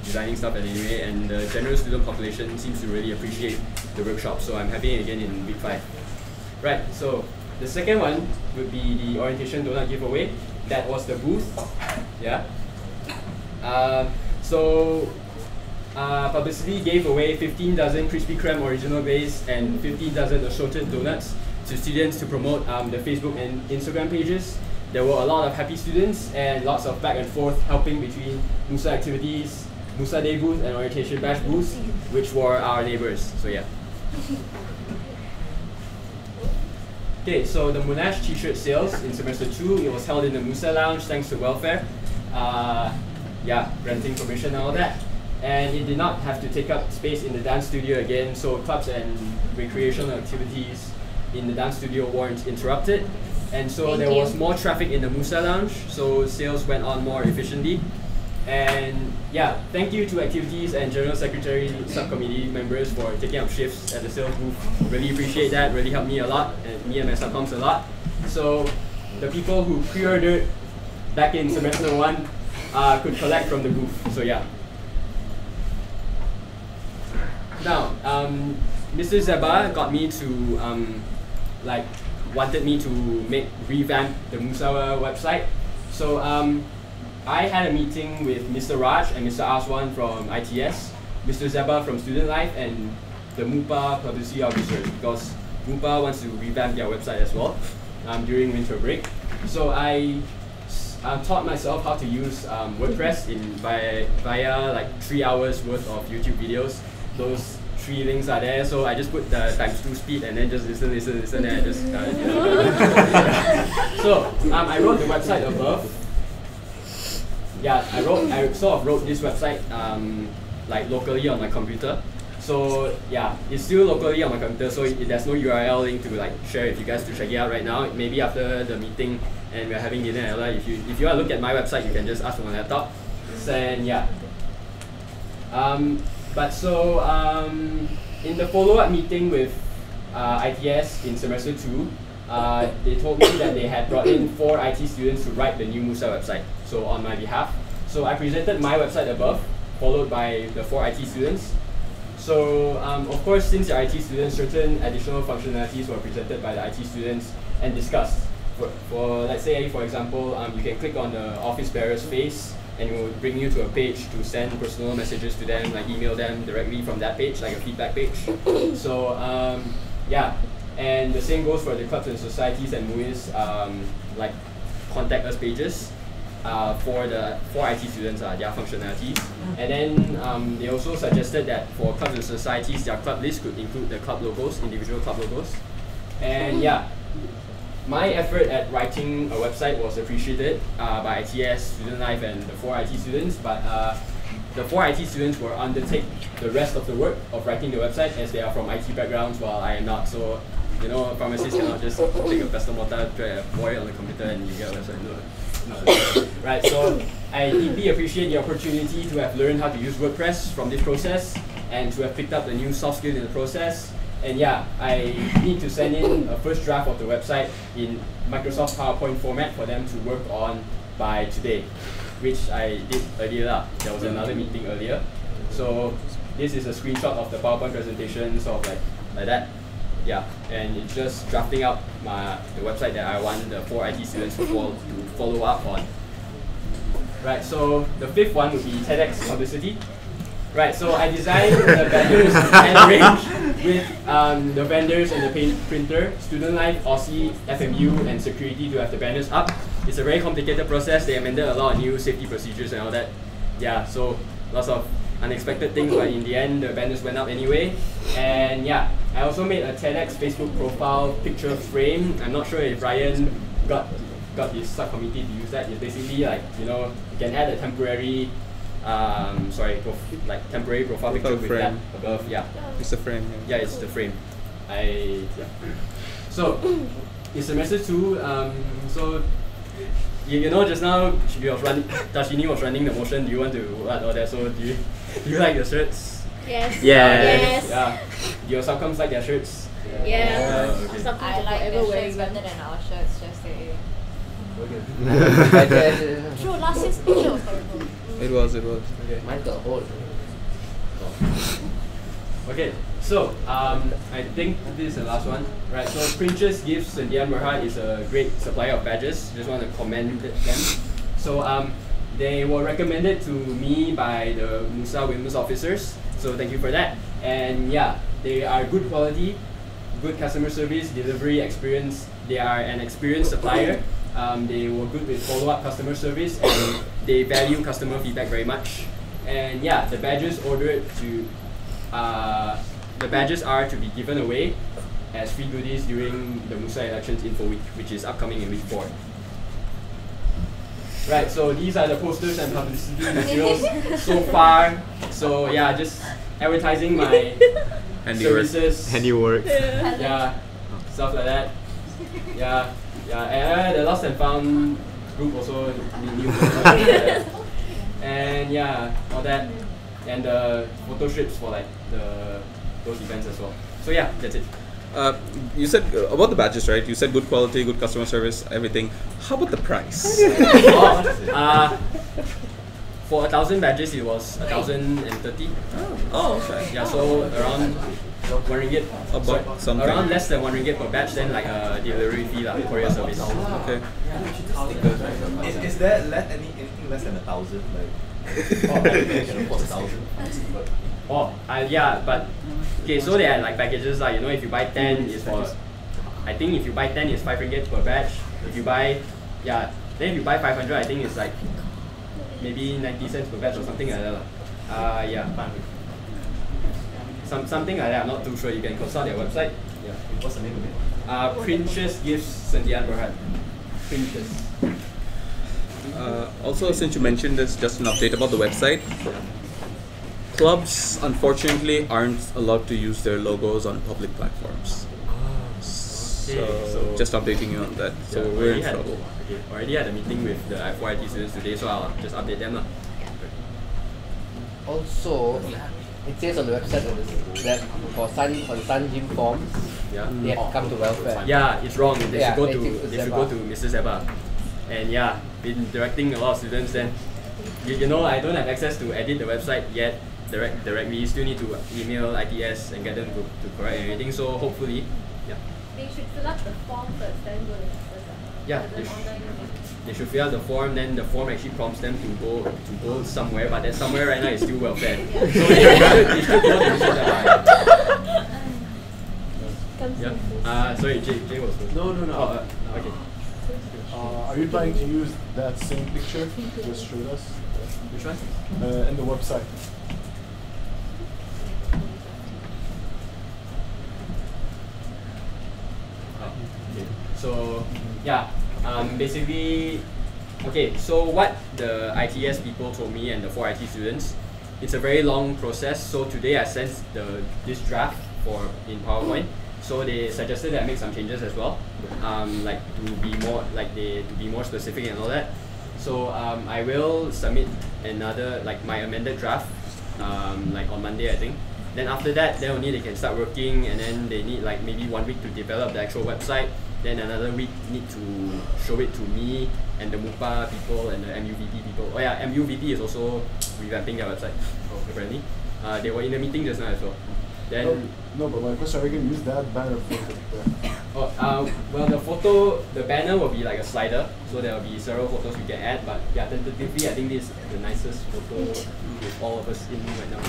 designing stuff anyway, and the general student population seems to really appreciate the workshop, so I'm having it again in week 5. Right, so the second one would be the orientation donut giveaway. That was the booth, yeah. Publicity gave away 15 dozen Krispy Kreme original base and 15 dozen assorted donuts to students to promote the Facebook and Instagram pages. There were a lot of happy students and lots of back and forth helping between MUSA activities, MUSA Day booth and orientation bash booths, which were our neighbors, so yeah. Okay, so the Monash t-shirt sales in semester 2, it was held in the MUSA lounge thanks to welfare. Granting permission and all that. And it did not have to take up space in the dance studio again, so clubs and recreational activities in the dance studio weren't interrupted. And so there was more traffic in the MUSA lounge, so sales went on more efficiently. And yeah, thank you to activities and General Secretary subcommittee members for taking up shifts at the sales booth. Really appreciate that, really helped me a lot, and me and my subcoms a lot. So the people who pre-ordered back in semester 1 could collect from the booth, so yeah. Now, Mr. Zeba got me to, wanted me to revamp the MUSA website. So I had a meeting with Mr. Raj and Mr. Aswan from ITS, Mr. Zeba from Student Life, and the MUPA publicity officer, because MUPA wants to revamp their website as well during winter break. So I taught myself how to use WordPress via 3 hours worth of YouTube videos. Those 3 links are there, so I just put the ×2 speed and then just listen, and just So I wrote the website above. Yeah, I sort of wrote this website like locally on my computer. So yeah, it's still locally on my computer, so there's no URL link to like share with you guys to check it out right now. Maybe after the meeting and we're having dinner, if you want to look at my website, you can just ask for my laptop. And yeah. In the follow-up meeting with ITS in semester 2, they told me that they had brought in 4 IT students to write the new MUSA website, so on my behalf. So I presented my website above, followed by the 4 IT students. So of course, since you're IT students, certain additional functionalities were presented by the IT students and discussed. For let's say, for example, you can click on the office bearer's face and it will bring you to a page to send personal messages to them, like email them directly from that page, like a feedback page. So yeah, and the same goes for the clubs and societies and MUIS, like contact us pages. For the 4 IT students, their functionalities. And then they also suggested that for clubs and societies, their club list could include the club logos, individual club logos. And yeah, my effort at writing a website was appreciated by ITS, Student Life, and the 4 IT students, but the 4 IT students will undertake the rest of the work of writing the website as they are from IT backgrounds while I am not. So, you know, pharmacists cannot just take a pastel mortar, try to pour it on the computer and you get a website. No. Right, so I deeply appreciate the opportunity to have learned how to use WordPress from this process and to have picked up the new soft skills in the process. And yeah, I need to send in a first draft of the website in Microsoft PowerPoint format for them to work on by today, which I did earlier. There was another meeting earlier. So this is a screenshot of the PowerPoint presentation, sort of like that. Yeah, and it's just drafting up the website that I want the 4 IT students to follow up on. Right, so the 5th one would be TEDx publicity. Right, so I designed the banners and arranged with the vendors and the printer, Student Life, Aussie, FMU, and security to have the banners up. It's a very complicated process. They amended a lot of new safety procedures and all that. Yeah, so lots of unexpected things, but in the end, the banners went up anyway. And yeah, I also made a TEDx Facebook profile picture frame. I'm not sure if Ryan got his subcommittee to use that. It's basically like, you know, you can add a temporary temporary profile picture with that above. Yeah, it's the frame. Yeah, it's the frame. So in semester 2, so you know, just now Tashini was running the motion. Do you want to what all that? So do you like the shirts? Yes. Yes. Yeah. Your subcoms like their shirts? Yeah. Okay. I like the shirts better than our shirts, just say. True, last year's picture was terrible. It was. Okay. Mine got a hole. Okay, so I think this is the last one, right? So Princess Gifts Sendian Berhad is a great supplier of badges. Just want to commend them. So they were recommended to me by the MUSA women's officers. So thank you for that. And yeah, they are good quality, good customer service, delivery experience. They are an experienced supplier. They were good with follow-up customer service, and they value customer feedback very much. And yeah, the badges are to be given away as free goodies during the MUSA Elections Info Week, which is upcoming in week 4. Right, so these are the posters and publicity materials so far. So yeah, just advertising my services. Handiwork. Yeah, stuff like that. Yeah, and the Lost and Found group also new posters. And yeah, all that. And the photo strips for like those events as well. So yeah, that's it. You said about the badges, right? You said good quality, good customer service, everything. How about the price? For 1,000 badges, it was 1,030. Oh, okay. Yeah, so around 1 ringgit. About something. Around less than 1 ringgit per batch, then like a delivery fee, courier service. Okay. Is there anything less than 1,000? Yeah, but okay, so there are like packages like, you know, if you buy 10 is for, I think if you buy 10 is 5 ringgit per batch. If you buy, then if you buy 500, I think it's like maybe 90 cents per batch or something like that. Yeah. Something like that, I'm not too sure. You can consult their website. Yeah. What's the name of it? Princess Gifts Sendian Berhad. Princess. Also, since you mentioned this, just an update about the website. clubs, unfortunately, aren't allowed to use their logos on public platforms. So just updating you on that. So Yeah, we're in trouble. Okay, already had a meeting with the I4IT students today, so I'll just update them. Also, it says on the website that for Sun Gym forms, they have to come to welfare. Yeah, it's wrong. They should go they to Mrs. Eba. And yeah, been directing a lot of students then. You know, I don't have access to edit the website yet directly. Still need to email ITS and get them to correct everything. So hopefully, yeah. They should fill out the form first, then go to Yeah, they should fill out the form, then the form actually prompts them to go somewhere, but that somewhere right now is still welfare. So they should go to Mrs. Eba. Yeah. Sorry, Jay was first. No. Oh, okay. Are you planning to use that same picture you just showed us? Which one? In the website. Okay. So yeah, basically, okay. So what the ITS people told me and the 4 IT students, it's a very long process. So today I sent this draft in PowerPoint. So they suggested that I make some changes as well, like to be more specific and all that. So I will submit another my amended draft like on Monday, I think. Then after that, then only they can start working, and then they need like maybe 1 week to develop the actual website. Then another week need to show it to me and the MUPA people and the MUVP people. Oh yeah, MUVP is also revamping their website apparently. They were in the meeting just now as well. Then no, but my question: are you gonna use that banner photo there? Well, the banner will be like a slider, so there will be several photos we can add. But yeah, tentatively, I think this is the nicest photo with all of us in right now.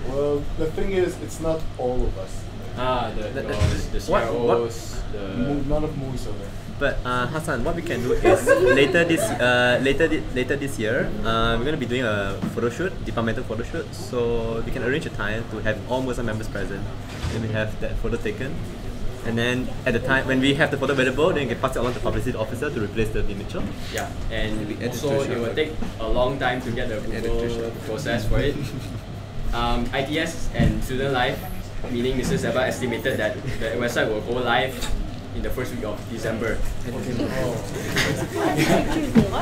Well, the thing is, it's not all of us. The CROs, none of MUSA there. But Hassan, what we can do is later this year, we're going to be doing a photo shoot, departmental photo shoot. So we can arrange a time to have all MUSA members present, and we have that photo taken. And then at the time when we have the photo available, then you can pass it on to the publicity officer to replace the image. Yeah, and also it will take a long time to get the approval process for it. ITS and Student Life, meaning Mrs. Eba, estimated that the website will go live in the first week of December.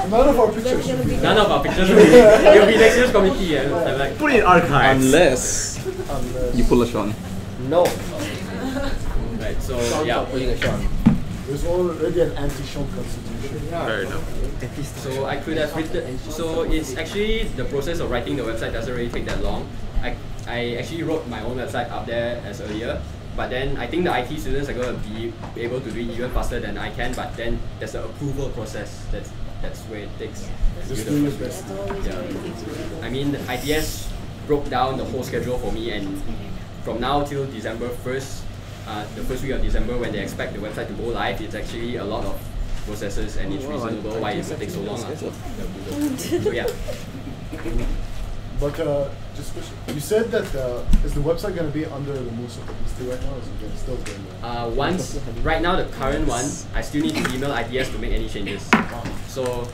None of our pictures. None of our pictures will be. It will be next year's committee. Like, put it in archives. Unless you pull a Sean. No. Right. So yeah. There's already an anti-Sean constitution. Fair enough. So I could have written. So it's actually the process of writing the website doesn't really take that long. I actually wrote my own website up there as earlier. But then I think the IT students are going to be able to do it even faster than I can. But then there's an approval process. That's where it takes. Just do your best. Yeah. I mean, ITS broke down the whole schedule for me, and from now till December 1st, the first week of December when they expect the website to go live, it's actually a lot of processes, and it's reasonable why it takes so long. So yeah. But just a question. You said that is the website going to be under the MUSA publicity right now, or is it still going right now the current one, I still need to email ITS to make any changes. So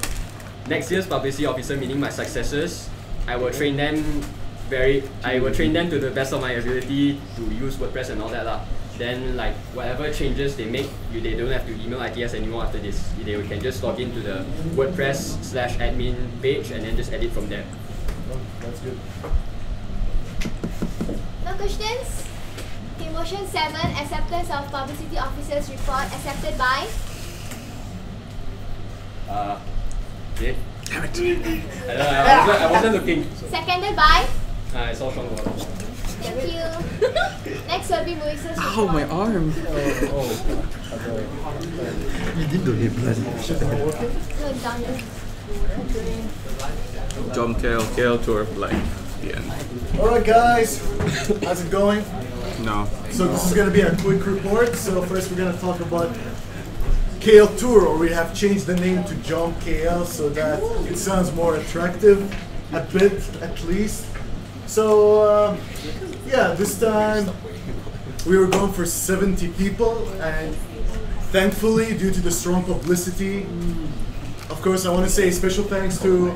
next year's publicity officer, meaning my successors, I will train them to the best of my ability to use WordPress and all that lah. Then like whatever changes they make, they don't have to email ITS anymore after this. They can just log into the WordPress/admin page and then just edit from there. That's good. No questions? Okay, motion 7, acceptance of publicity officer's report, accepted by? Okay. Damn it. I wasn't looking. Seconded by? I saw Sean. Thank you. Next will be Moises' report. Ow, my arm. You didn't do it, bloody. No, it's down there. John KL tour of life. The end. Alright guys, how's it going? No. So this is going to be a quick report. So first we're going to talk about KL Tour, or we have changed the name to Jom KL so that it sounds more attractive, a bit at least. So yeah, this time we were going for 70 people, and thankfully due to the strong publicity, of course I want to say special thanks to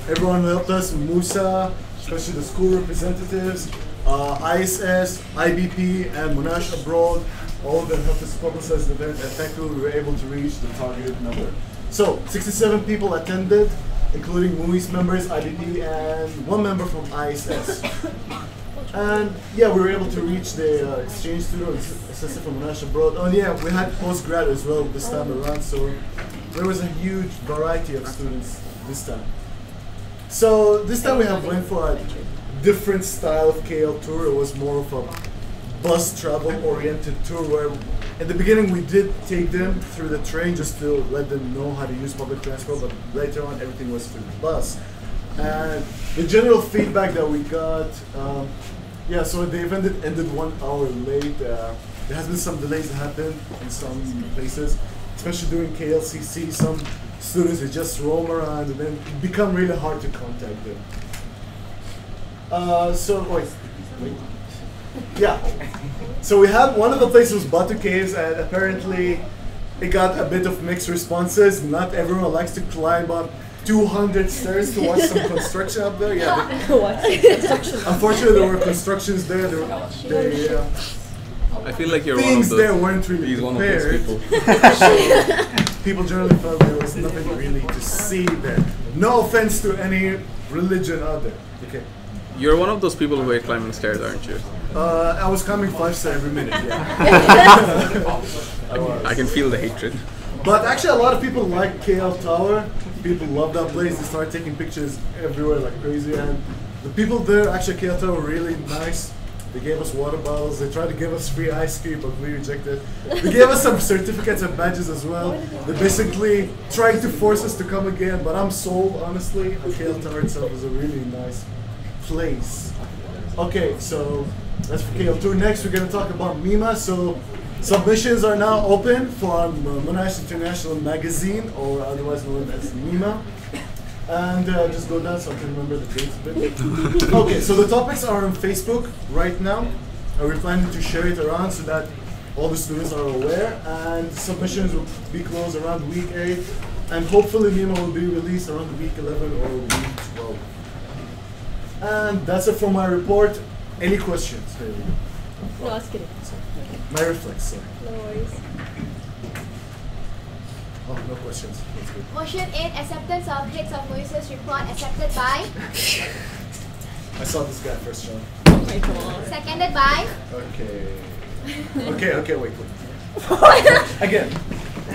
everyone who helped us, MUSA, especially the school representatives, ISS, IBP, and Monash Abroad. All of them helped us publicize the event, and thankfully we were able to reach the targeted number. So, 67 people attended, including MUI's members, IBP, and 1 member from ISS. And yeah, we were able to reach the exchange students, especially from Monash Abroad. Oh yeah, we had postgrad as well this time around, so there was a huge variety of students this time. So this time we have went for a different style of KL tour. It was more of a bus travel oriented tour where in the beginning we did take them through the train just to let them know how to use public transport, but later on everything was through the bus. And the general feedback that we got, yeah, so the event ended 1 hour late. There has been some delays that happened in some places, especially during KLCC. Some students, they just roam around and then it become really hard to contact them. Yeah. So we had one of the places was Batu Caves, and apparently it got a bit of mixed responses. Not everyone likes to climb up 200 stairs to watch some construction up there. Yeah. Unfortunately, there were constructions there. I feel like you're things one of those. there weren't really prepared. People. People generally felt there was nothing really to see there. No offense to any religion out there. Okay. You're one of those people who hate climbing stairs, aren't you? I was climbing 5 stairs every minute. Yeah. I can feel the hatred. But actually, a lot of people like KL Tower. People love that place. They started taking pictures everywhere like crazy. And the people there, actually, KL Tower, were really nice. They gave us water bottles. They tried to give us free ice cream, but we rejected. They gave us some certificates and badges as well. They're basically trying to force us to come again. But I'm sold, honestly. KL Tower itself is a really nice place. Okay, so that's for KL Tour. Next, we're going to talk about MIMA. So submissions are now open for Monash International Magazine, or otherwise known as MIMA. And just go down so I can remember the dates a bit. Okay, so the topics are on Facebook right now. And we're planning to share it around so that all the students are aware. And submissions will be closed around week 8. And hopefully MIMA will be released around week 11 or week 12. And that's it for my report. Any questions? No, I was kidding. My reflex, sorry. No worries. Oh, no questions. That's good. Motion 8, acceptance of heads of MUSA's report accepted by. I saw this guy first, Sean. Okay, come on. Seconded by. Okay. Okay, wait. Again.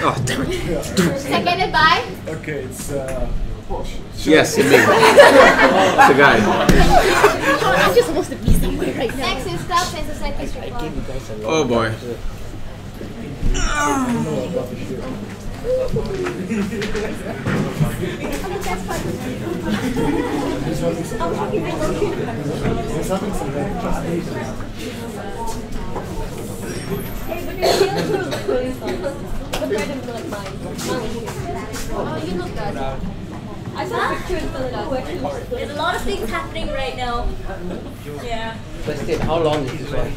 Oh, damn it. Yeah. Seconded by. Okay, it's Yes, me. It's a guy. I'm just supposed to be somewhere right now. Next is Clubs and Societies report. Oh boy. Oh, you look good. I saw a picture in Philadelphia. There's a lot of things happening right now. Yeah. Question, how long is this one?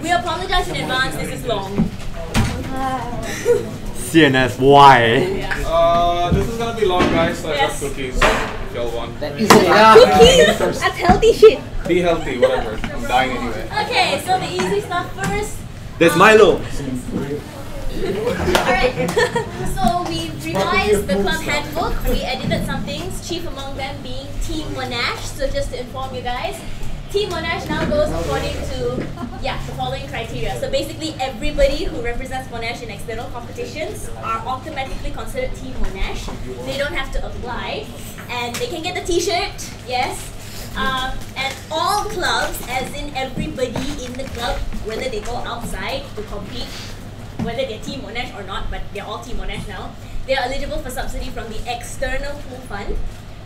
We apologize in advance, this is long. CNS, why? This is gonna be long, guys, so I got cookies. If y'all want. Cookies? That's healthy shit. Be healthy, whatever. I'm dying anyway. Okay, so the easy stuff first. There's Milo. Alright, so we revised the club handbook. We edited some things, chief among them being Team Monash. So just to inform you guys, Team Monash now goes according to the following criteria. So basically everybody who represents Monash in external competitions are automatically considered Team Monash. They don't have to apply and they can get the t-shirt, yes. And all clubs, as in everybody in the club, whether they go outside to compete, whether they're Team Monash or not, but they're all Team Monash now, they are eligible for subsidy from the external pool fund,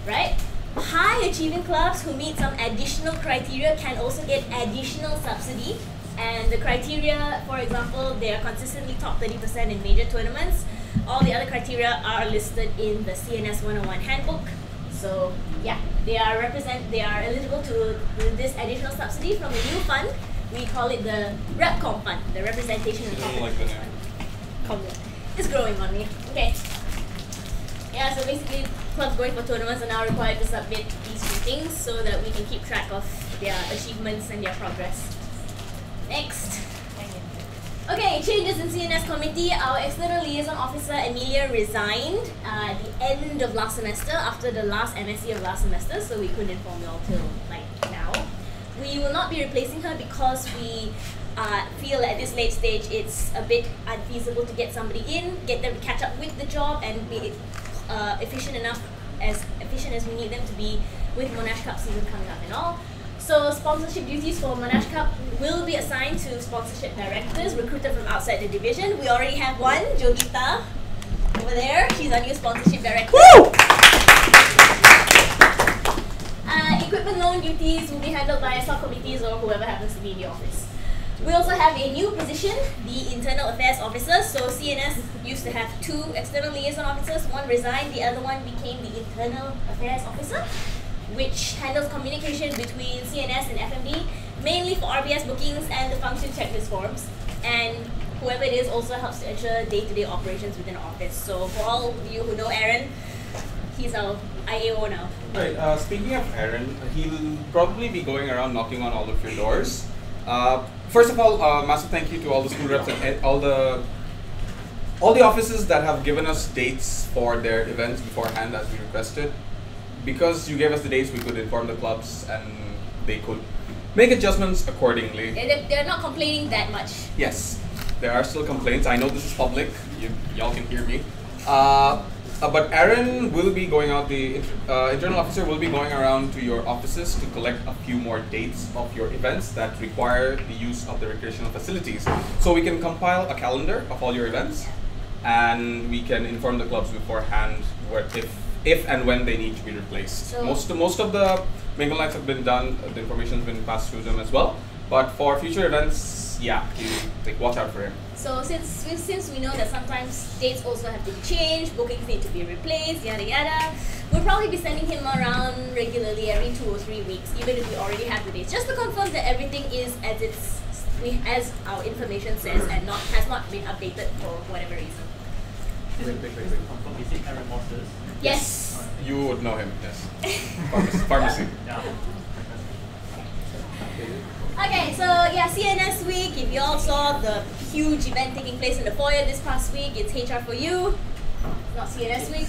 right? High achieving clubs who meet some additional criteria can also get additional subsidy. And the criteria, for example, they are consistently top 30% in major tournaments. All the other criteria are listed in the CNS 101 handbook. So yeah, they are eligible to this additional subsidy from a new fund. We call it the RepCom fund, the Representation and Competition Fund. It's growing on me. Okay. Yeah, so basically clubs going for tournaments are now required to submit these 3 meetings so that we can keep track of their achievements and their progress. Next. Okay, changes in CNS committee. Our external liaison officer Amelia resigned at the end of last semester after the last MSC of last semester, so we couldn't inform you all till like now. We will not be replacing her because we feel at this late stage it's a bit unfeasible to get somebody in, get them to catch up with the job and be efficient as we need them to be with Monash Cup season coming up and all. So sponsorship duties for Monash Cup will be assigned to sponsorship directors recruited from outside the division. We already have one, Jogita, over there. She's our new sponsorship director. Equipment loan duties will be handled by subcommittees or whoever happens to be in the office. We also have a new position, the Internal Affairs Officer. So CNS used to have 2 external liaison officers. One resigned, the other one became the Internal Affairs Officer, which handles communication between CNS and FMD, mainly for RBS bookings and the function checklist forms. And whoever it is also helps to ensure day-to-day operations within the office. So for all of you who know Aaron, he's our IAO now. Right, speaking of Aaron, he'll probably be going around knocking on all of your doors. First of all, massive thank you to all the school reps and all the offices that have given us dates for their events beforehand as we requested. Because you gave us the dates, we could inform the clubs and they could make adjustments accordingly. They're not complaining that much. Yes, there are still complaints. I know this is public, y'all can hear me. But Aaron will be going out, the internal officer will be going around to your offices to collect a few more dates of your events that require the use of the recreational facilities. So we can compile a calendar of all your events and we can inform the clubs beforehand where if and when they need to be replaced. So most of the mingle nights have been done, the information has been passed through them as well. But for future events, yeah, watch out for him. So since we know that sometimes dates also have to be changed, bookings need to be replaced, yada yada, we'll probably be sending him around regularly every 2 or 3 weeks, even if we already have the dates, just to confirm that everything is as our information says and has not been updated for whatever reason. Is it Aaron Moses? Yes. You would know him, yes. Pharmacy. Yeah. Okay, so yeah, CNS week. If you all saw the huge event taking place in the foyer this past week, it's HR for you. Not CNS week,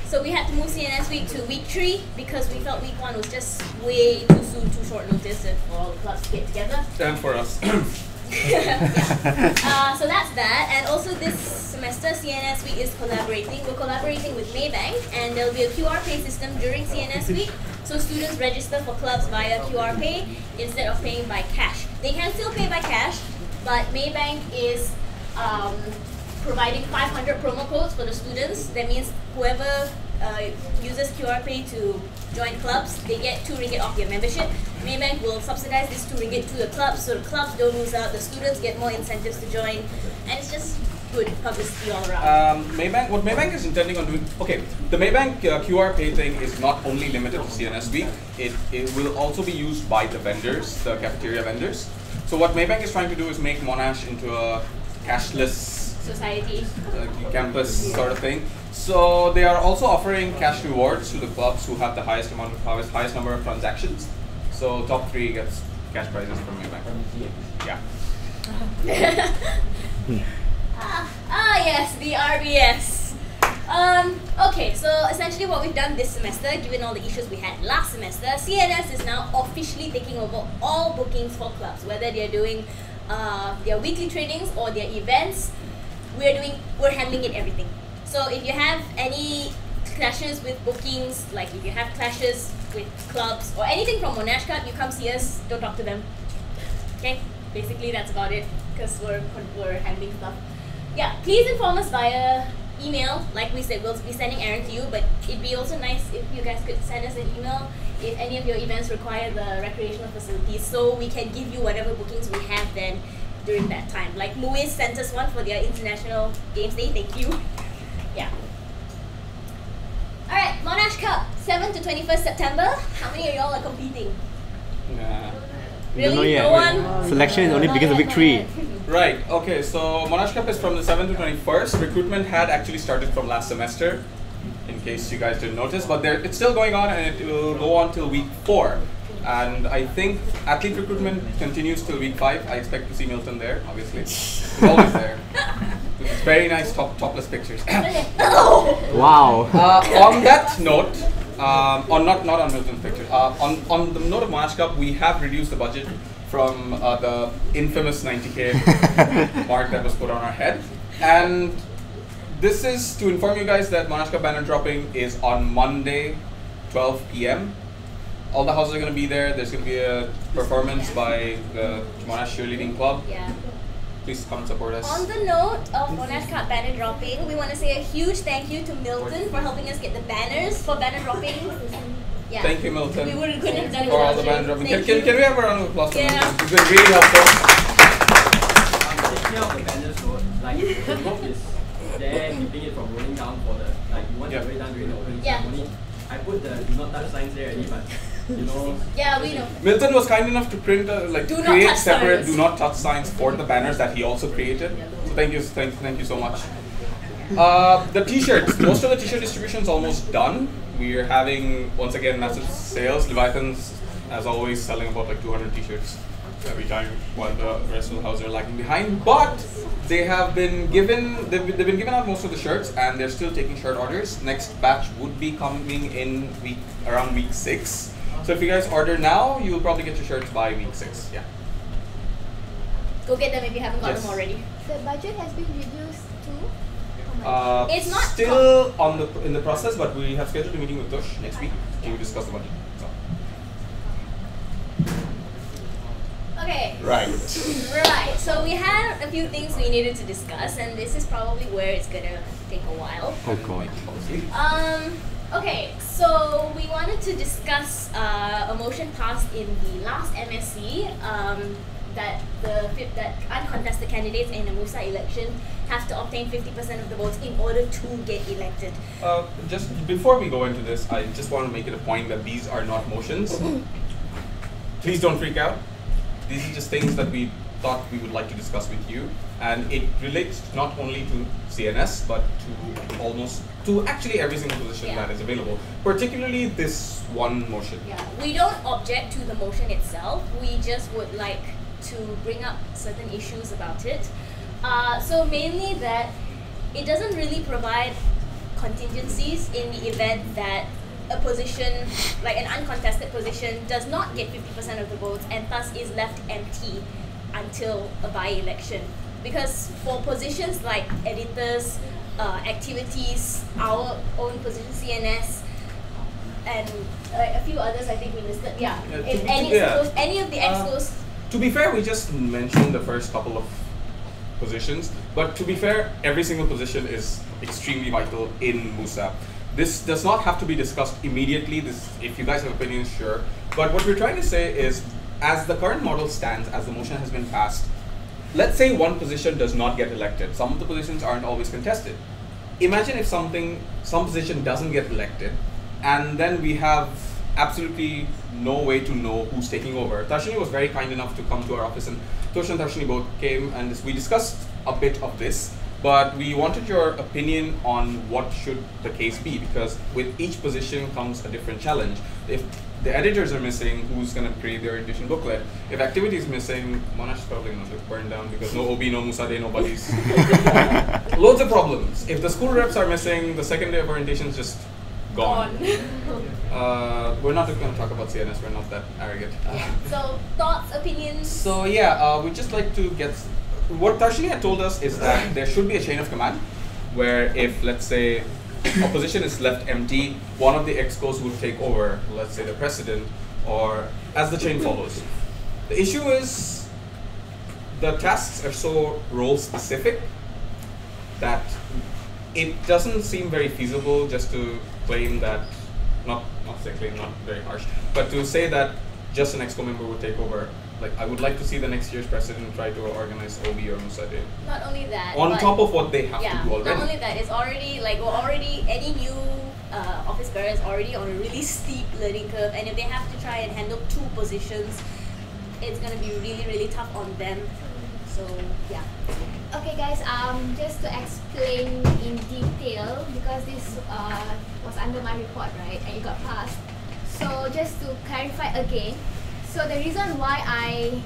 so we had to move CNS week to week 3 because we felt week 1 was just way too soon, too short notice for all the clubs to get together. And for us. So that's that, and also this semester CNS week is collaborating. We're collaborating with Maybank, and there'll be a QR pay system during CNS week. So students register for clubs via QR pay instead of paying by cash. They can still pay by cash, but Maybank is providing 500 promo codes for the students. That means whoever uses QR pay to join clubs, they get 2 ringgit off their membership. Maybank will subsidize this 2 ringgit to the clubs, so the clubs don't lose out, the students get more incentives to join, and it's just good publicity all around. What Maybank is intending on doing, okay, the Maybank QR pay thing is not only limited to CNS week, it will also be used by the vendors, the cafeteria vendors. So what Maybank is trying to do is make Monash into a cashless society, campus sort of thing. So they are also offering cash rewards to the clubs who have the highest number of transactions. So top 3 gets cash prizes from Maybank. Yeah. Yes, the RBS. Okay, so essentially what we've done this semester, given all the issues we had last semester, CNS is now officially taking over all bookings for clubs, whether they're doing their weekly trainings or their events. We're handling it everything. So if you have any clashes with bookings, like if you have clashes with clubs or anything from Monash Cup, you come see us, don't talk to them. Okay, basically that's about it, because we're handling stuff. Yeah, please inform us via email. Like we said, we'll be sending Aaron to you, but it'd be also nice if you guys could send us an email if any of your events require the recreational facilities, so we can give you whatever bookings we have then during that time. Like Louis sent us one for their International Games Day, thank you. Yeah. Alright, Monash Cup, 7th to 21st September. How many of y'all are competing? Nah. Really? No one? Selection only begins in week 3. Right, okay, so Monash Cup is from the 7th to 21st. Recruitment had actually started from last semester. in case you guys didn't notice. But it's still going on, and it will go on till week 4. And I think athlete recruitment continues till week 5. I expect to see Milton there, obviously. He's always there. With his very nice topless pictures. Wow. On that note, not on Milton's picture. On the note of Monash Cup, we have reduced the budget from the infamous 90K mark that was put on our head. And this is to inform you guys that Monash Cup banner dropping is on Monday, 12 p.m. All the houses are going to be there. There's going to be a performance by the Monash Cheerleading Club. Yeah. Please come support us. On the note of Monash Cup banner dropping, we want to say a huge thank you to Milton for helping us get the banners for banner dropping. Yeah. Thank you, Milton, couldn't have done it for all without the you. banner dropping. Thank Can you. we have a round of applause for Yeah. Milton? It's been really helpful. Taking out the banners, so like the rope is there, keeping it from rolling down for the you want to roll it down during the opening ceremony. I put the do not touch signs there already, but you know. Yeah, we know. Milton was kind enough to print Do not create touch separate signs. do not touch signs for the banners that he also created. So thank you so much. The t-shirts, most of the t-shirt distribution is almost done. We are having once again massive sales. Leviathan's, as always, selling about like 200 t-shirts every time, while the rest of the house are lagging behind. But they have been given they've been given out most of the shirts, and they're still taking shirt orders. Next batch would be coming in around week 6. So if you guys order now, you will probably get your shirts by week 6. Yeah. Go get them if you haven't got Yes. them already. The budget has been reduced too. It's not still in the process, but we have scheduled a meeting with Tush next week to discuss the budget. So. Okay. Right. Right. So we had a few things we needed to discuss, and this is probably where it's gonna take a while. Oh god. Okay, so we wanted to discuss a motion passed in the last MSC that uncontested candidates in the MUSA election have to obtain 50% of the votes in order to get elected. Just before we go into this, I just want to make it a point that these are not motions. Please don't freak out. These are just things that we thought we would like to discuss with you, and it relates not only to CNS but to actually every single position that is available, particularly this one motion. Yeah, we don't object to the motion itself. We just would like to bring up certain issues about it. So mainly that it doesn't really provide contingencies in the event that a position, like an uncontested position, does not get 50% of the votes and thus is left empty until a by-election. Because for positions like editors, activities, our own position CNS, and a few others I think we listed. Yeah, if any of the excos. To be fair, we just mentioned the first couple of positions, but to be fair, every single position is extremely vital in MUSA. This does not have to be discussed immediately. If you guys have opinions, sure. But what we're trying to say is, as the current model stands, as the motion has been passed, let's say one position does not get elected. Some of the positions aren't always contested. Imagine if some position doesn't get elected, and then we have absolutely no way to know who's taking over. Tarshini was very kind enough to come to our office, and Tosh and Tarshini both came, and we discussed a bit of this. But we wanted your opinion on what should the case be, because with each position comes a different challenge. If the editors are missing, who's going to create the orientation booklet? If activity is missing, Monash is probably going to get burned down because no OB, no MUSA day, no buddies. Loads of problems. If the school reps are missing, the second day of orientation is just gone. We're not going to talk about CNS, we're not that arrogant. So, thoughts, opinions? So yeah, we'd just like to get... What Tarshini had told us is that there should be a chain of command where if, let's say, a position is left empty, one of the excos will take over, let's say the president, or as the chain follows. The issue is the tasks are so role specific that it doesn't seem very feasible just to claim that, not very harsh, but to say that just an exco member would take over. Like, I would like to see the next year's president try to organize OB or MUSA Day. Not only that, on top of what they have to do already. Not only that, it's already any new office bearer is already on a really steep learning curve, and if they have to try and handle 2 positions, it's gonna be really, really tough on them. So yeah. Okay guys, just to explain in detail, because this under my report, right? And it got passed. So just to clarify again, so the reason why I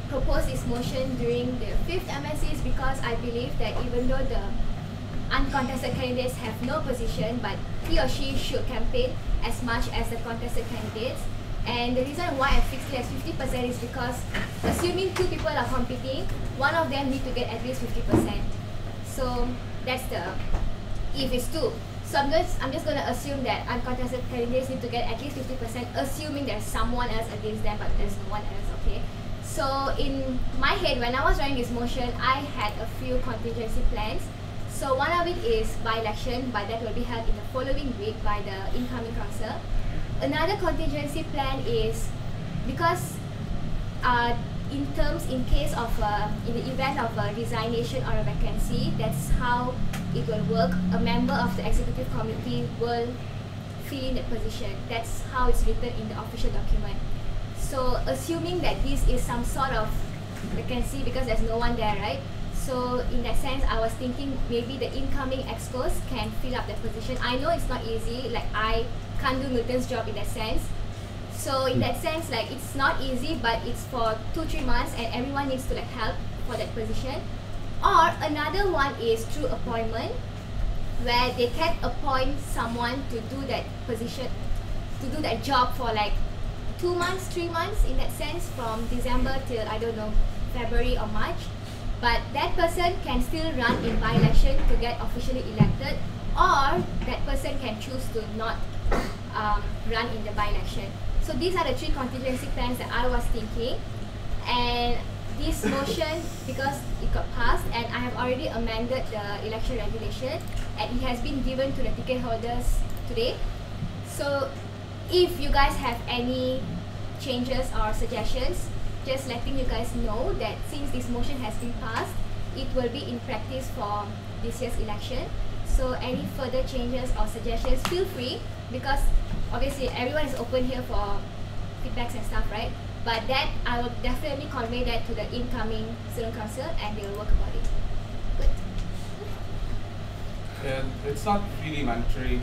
proposed this motion during the 5th MSC is because I believe that even though the uncontested candidates have no position, but he or she should campaign as much as the contested candidates. And the reason why I fixed it as 50% is because assuming 2 people are competing, one of them need to get at least 50%. So that's the, if it's 2. So I'm just going to assume that uncontested candidates need to get at least 50%, assuming there's someone else against them, but there's no one else, okay? So in my head, when I was writing this motion, I had a few contingency plans. So one of it is by-election, but that will be held in the following week by the incoming council. Another contingency plan is because in case of in the event of a resignation or a vacancy, that's how it will work. A member of the executive committee will fill in that position. That's how it's written in the official document. So assuming that this is some sort of vacancy because there's no one there, right? So in that sense, I was thinking maybe the incoming excos can fill up that position. I know it's not easy, like I can't do Milton's job in that sense. So in that sense, like it's not easy, but it's for 2-3 months and everyone needs to like help for that position. Or another one is through appointment, where they can appoint someone to do that position, to do that job for like 2 months, 3 months in that sense, from December till, I don't know, February or March. But that person can still run in by-election to get officially elected, or that person can choose to not run in the by-election. So these are the 3 contingency plans that I was thinking. And this motion, because it got passed, and I have already amended the election regulation, and it has been given to the ticket holders today. So if you guys have any changes or suggestions, just letting you guys know that since this motion has been passed, it will be in practice for this year's election. So any further changes or suggestions, feel free, because obviously everyone is open here for feedbacks and stuff, right? But that I will definitely convey that to the incoming student council and they will work about it. Good. And it's not really mandatory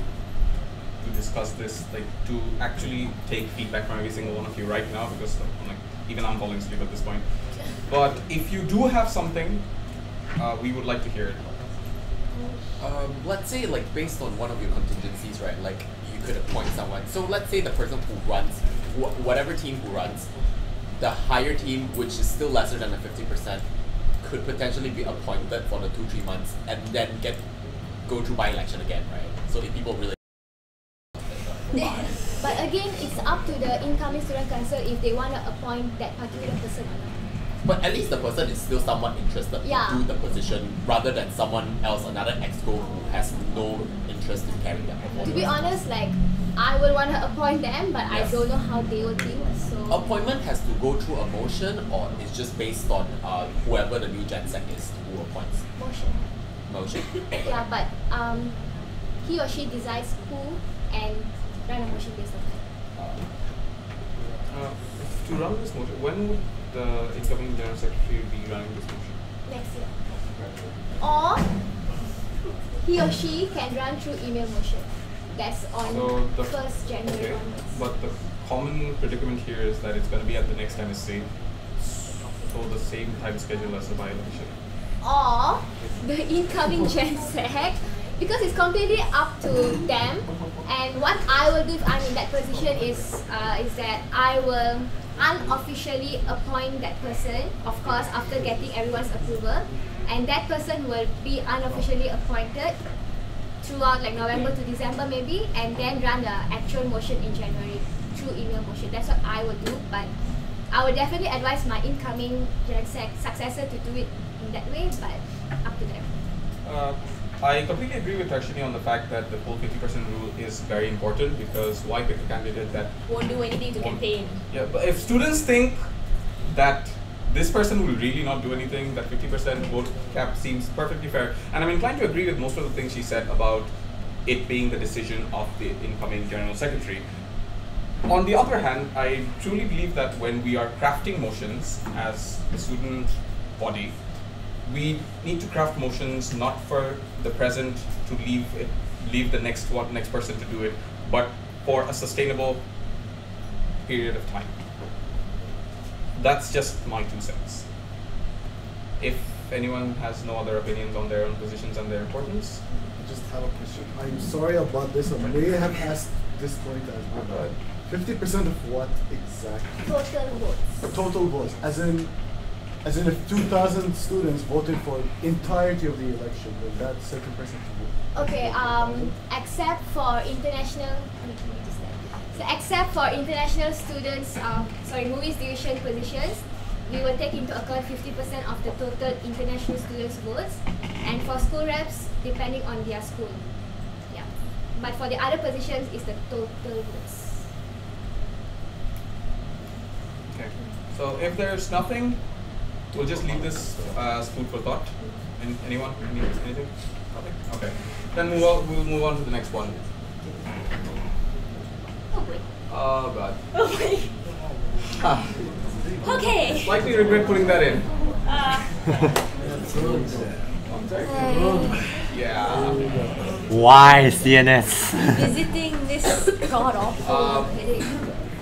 to discuss this, like to actually take feedback from every single one of you right now, because like even I'm falling asleep at this point. But if you do have something, we would like to hear it. Let's say like based on one of your contingencies, right? Like you could appoint someone. So let's say the person who runs, whatever team who runs, the higher team, which is still lesser than the 50%, could potentially be appointed for the 2-3 months and then go through by-election again, right? So if people really. But again, it's up to the incoming student council if they want to appoint that particular person or not. But at least the person is still someone interested to do the position rather than someone else, another exco who has no interest in carrying that performance. To be honest, like I will want to appoint them, but I don't know how they will think. So appointment has to go through a motion, or it's just based on whoever the new Gen Sec is who appoints. Motion. Motion. Yeah, but he or she decides who and run a motion based on that. To run this motion, when would the incoming General Secretary be running this motion? Next year. Or he or she can run through email motion. That's on So the 1st January onwards. But the common predicament here is that it's going to be at the next MSC, so the same time schedule as the by-election. Or the incoming Gen Sec, because it's completely up to them. And what I will do if I'm in that position is that I will unofficially appoint that person, of course after getting everyone's approval, and that person will be unofficially appointed throughout like November to December maybe, and then run the actual motion in January through email motion. That's what I would do, but I would definitely advise my incoming Gen Sec successor to do it in that way, but up to them. I completely agree with Darshini on the fact that the full 50% rule is very important, because why pick a candidate that won't do anything to campaign? Yeah, but if students think that this person will really not do anything, that 50% vote cap seems perfectly fair. And I'm inclined to agree with most of the things she said about it being the decision of the incoming General Secretary. On the other hand, I truly believe that when we are crafting motions as a student body, we need to craft motions not for the present to leave it leave the next person to do it, but for a sustainable period of time. That's just my 2 cents. If anyone has no other opinions on their own positions and their importance. I just have a question. I'm sorry about this. I may have asked this point as well. 50% of what exactly? Total votes. Total votes. As in if 2,000 students voted for entirety of the election, then that certain percent vote. Okay, except for international, students, movies division positions, we will take into account 50% of the total international students' votes, and for school reps, depending on their school. Yeah, but for the other positions, it's the total votes. Okay, so if there's nothing, we'll just leave this as food for thought. Anyone? Anything? Nothing? Okay. Then we'll move on to the next one. Oh boy. Oh god. Oh wait. Okay. Slightly regret putting that in. Yeah. Why CNS? Visiting this god awful headache.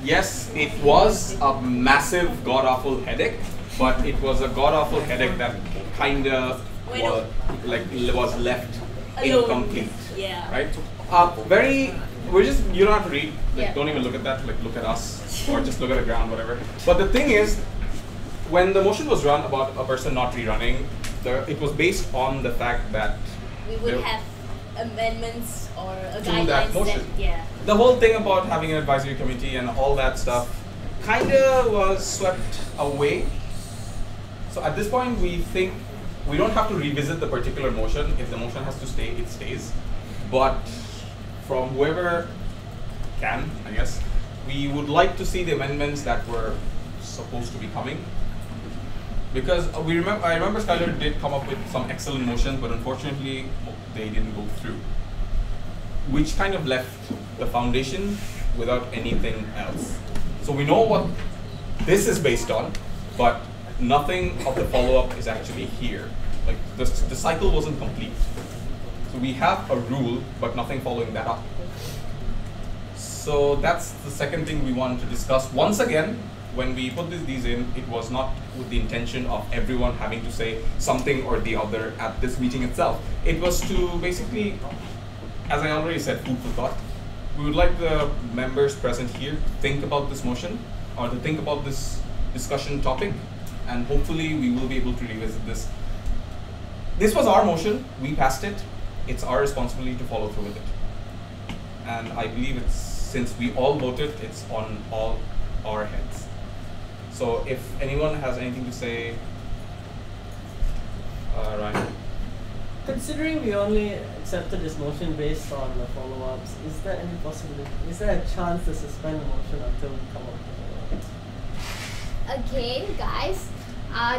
Yes, it was a massive god awful headache, but it was a god awful headache that kinda was left incomplete. Yeah. Right? You don't have to read, don't even look at that, look at us, or just look at the ground, whatever. But the thing is, when the motion was run about a person not rerunning, it was based on the fact that we would have amendments or a to guidelines that motion. yeah. The whole thing about having an advisory committee and all that stuff kinda was swept away. So at this point, we think we don't have to revisit the particular motion. If the motion has to stay, it stays. But from whoever can, I guess, we would like to see the amendments that were supposed to be coming. Because I remember Skylar did come up with some excellent motions, but unfortunately they didn't go through, which kind of left the foundation without anything else. So we know what this is based on, but nothing of the follow-up is actually here. Like the cycle wasn't complete. So we have a rule, but nothing following that up. So that's the second thing we wanted to discuss. Once again, when we put these in, it was not with the intention of everyone having to say something or the other at this meeting itself. It was to basically, as I already said, food for thought. We would like the members present here to think about this motion or to think about this discussion topic, and hopefully we will be able to revisit this. This was our motion, we passed it. It's our responsibility to follow through with it. And I believe since we all voted, it's on all our heads. So if anyone has anything to say, Ryan. Considering we only accepted this motion based on the follow-ups, is there any possibility, is there a chance to suspend the motion until we come up with follow-ups? Again, guys,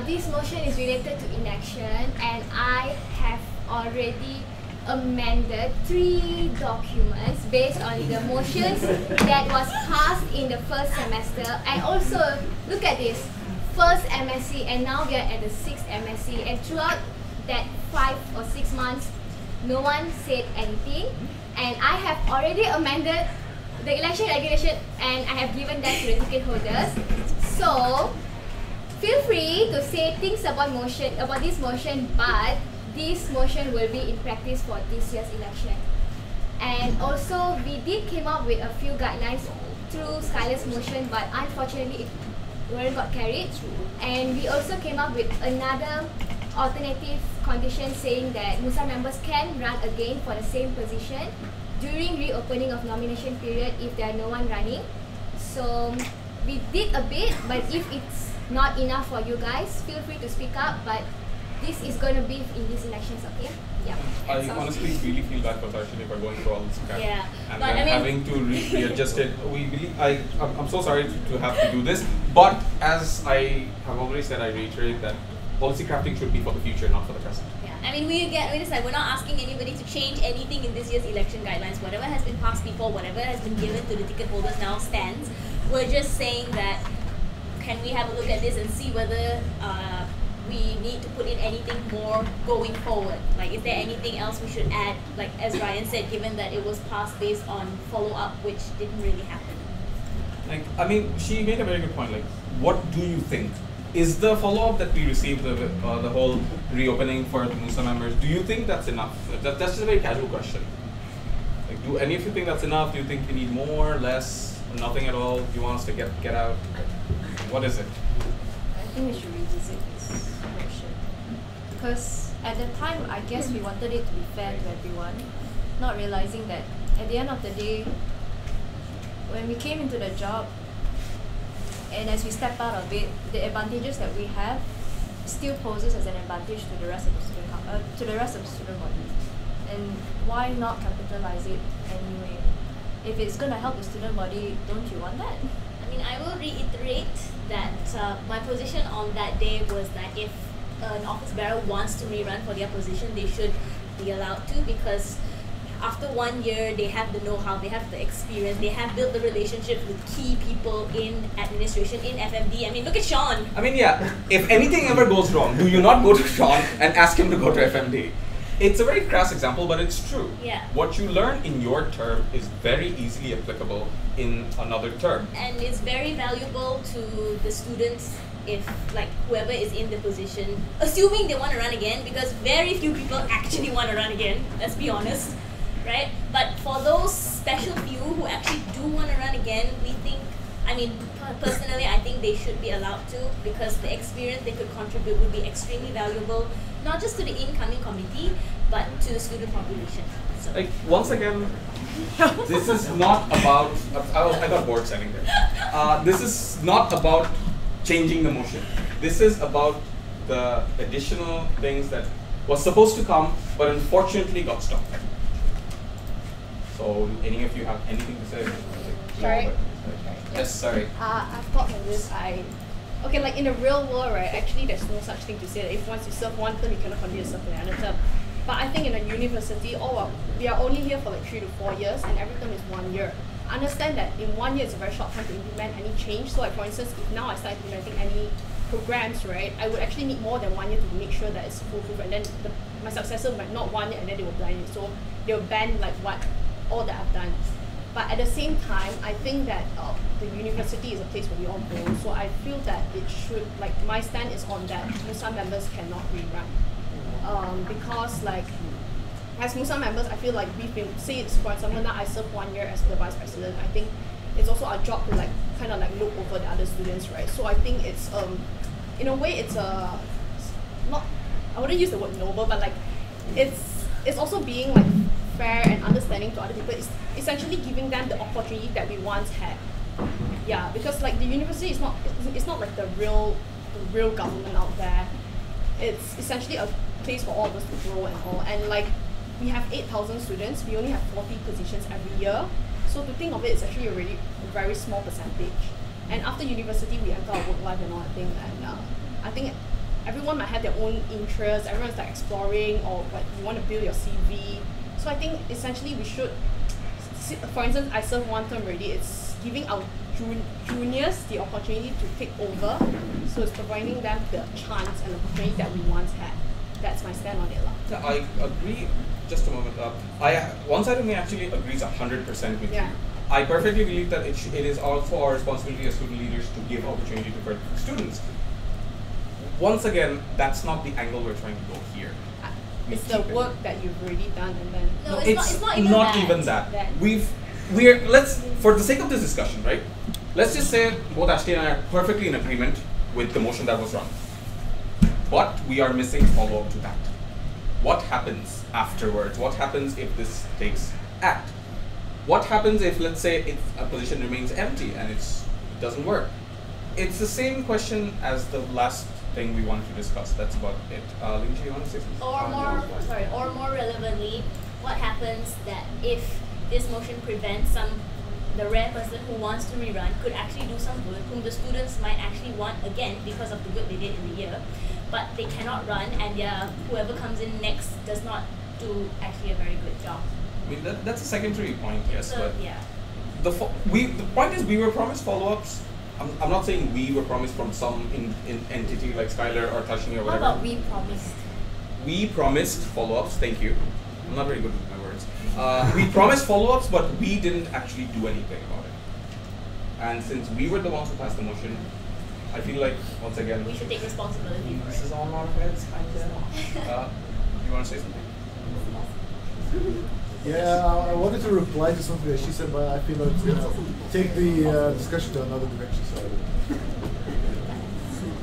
this motion is related to inaction, and I have already amended 3 documents based on the motions that was passed in the first semester. And also, look at this, first MSC, and now we are at the 6th MSC, and throughout that 5 or 6 months, no one said anything, and I have already amended the election regulation and I have given that to the ticket holders. So feel free to say things about this motion, but this motion will be in practice for this year's election. And also, we did came up with a few guidelines through Skylar's motion, but unfortunately it weren't got carried. And we also came up with another alternative condition saying that MUSA members can run again for the same position during reopening of nomination period if there are no one running. So we did a bit, but if it's not enough for you guys, feel free to speak up, but this is going to be in these elections, okay? Yeah. I honestly really feel bad for Darshini for going through all this crap. Yeah. And But then having to readjust it. I'm so sorry to have to do this, but as I have already said, I reiterate that policy crafting should be for the future, not for the present. Yeah. I mean, we're not asking anybody to change anything in this year's election guidelines. Whatever has been passed before, whatever has been given to the ticket holders now stands. We're just saying that, can we have a look at this and see whether we need to put in anything more going forward. Like, is there anything else we should add? Like, as Ryan said, given that it was passed based on follow-up, which didn't really happen. Like, I mean, she made a very good point. Like, what do you think? Is the follow-up that we received, the whole reopening for the MUSA members, do you think that's enough? That's just a very casual question. Like, do any of you think that's enough? Do you think we need more, less, nothing at all? Do you want us to get out? What is it? I think we should revisit this motion. Because at the time, I guess we wanted it to be fair to everyone, not realizing that at the end of the day, when we came into the job, and as we step out of it, the advantages that we have still poses as an advantage to the rest of the student body. And why not capitalize it anyway? If it's gonna help the student body, don't you want that? I mean, I will reiterate that my position on that day was that if an office bearer wants to rerun for their position, they should be allowed to, because after 1 year, they have the know-how, they have the experience, they have built the relationships with key people in administration, in FMD. I mean, look at Sean. I mean, yeah, if anything ever goes wrong, do you not go to Sean and ask him to go to FMD? It's a very crass example, but it's true. Yeah. What you learn in your term is very easily applicable in another term. And it's very valuable to the students if, like, whoever is in the position, assuming they want to run again, because very few people actually want to run again, let's be honest. Right? But for those special few who actually do want to run again, we think, I mean, personally, I think they should be allowed to, because the experience they could contribute would be extremely valuable, not just to the incoming committee, but to the student population. So. Like, once again, this is not about, I got bored standing there. This is not about changing the motion. This is about the additional things that was supposed to come, but unfortunately got stopped. So, any of you have anything to say? Sorry. Yes, sorry. I've thought on this. Okay, like in the real world, right? Actually, there's no such thing to say that if once you serve one term, you cannot continue to serve another term. But I think in a university, we are only here for like 3 to 4 years, and every term is 1 year. I understand that in 1 year it's a very short time to implement any change. So, like for instance, if now I start implementing any programs, right, I would actually need more than 1 year to make sure that it's foolproof, and then my successor might not want it, and then they will blind it. So they will ban like all that I've done. But at the same time, I think that the university is a place where we all go. So I feel that it should, like, my stand is on that MUSA members cannot rerun. Because, like, as MUSA members, I feel like we've been, say it's for example, now I serve 1 year as the vice president. I think it's also our job to, like, kind of like look over the other students, right? So I think it's, in a way, it's not, I wouldn't use the word noble, but like, it's also being like fair and understanding to other people. It's essentially giving them the opportunity that we once had. Yeah, because like the university is not, it's not like the real government out there. It's essentially a place for all of us to grow and all. And like, we have 8,000 students, we only have 40 positions every year. So to think of it, it's actually already a very small percentage. And after university, we enter our work life and all that thing. And I think everyone might have their own interests. Everyone's like exploring, or like you want to build your CV. So I think essentially we should, for instance, I served one term already. It's giving our juniors the opportunity to take over. So it's providing them the chance and opportunity that we once had. That's my stand on it. Yeah, I agree. Just a moment. One side of me actually agrees 100% with you. I perfectly believe that it is also our responsibility as student leaders to give opportunity to students. Once again, that's not the angle we're trying to go here. It's the work that you've already done, and then no, it's not even that. We're let's, for the sake of this discussion, right? Let's just say both Ashley and I are perfectly in agreement with the motion that was run, but we are missing follow-up to that. What happens afterwards? What happens if this takes act? What happens if, let's say, if a position remains empty and it doesn't work? It's the same question as the last thing we wanted to discuss. That's about it. Lindsay, you want to say something? Or more relevantly, what happens that if this motion prevents the rare person who wants to rerun could actually do some good, whom the students might actually want again because of the good they did in the year, but they cannot run, and whoever comes in next does not do actually a very good job. I mean, that's a secondary point, yes, so, but yeah. The point is we were promised follow-ups I'm not saying we were promised from some entity like Skylar or Tashini or How whatever. about we promised? We promised follow-ups. Thank you. I'm not very good with my words. We promised follow-ups, but we didn't actually do anything about it. And since we were the ones who passed the motion, I feel like once again We should take responsibility for this it. is on our heads, kind of. You want to say something? Yeah, I wanted to reply to something that she said, but I feel like it's gonna take the discussion to another direction. So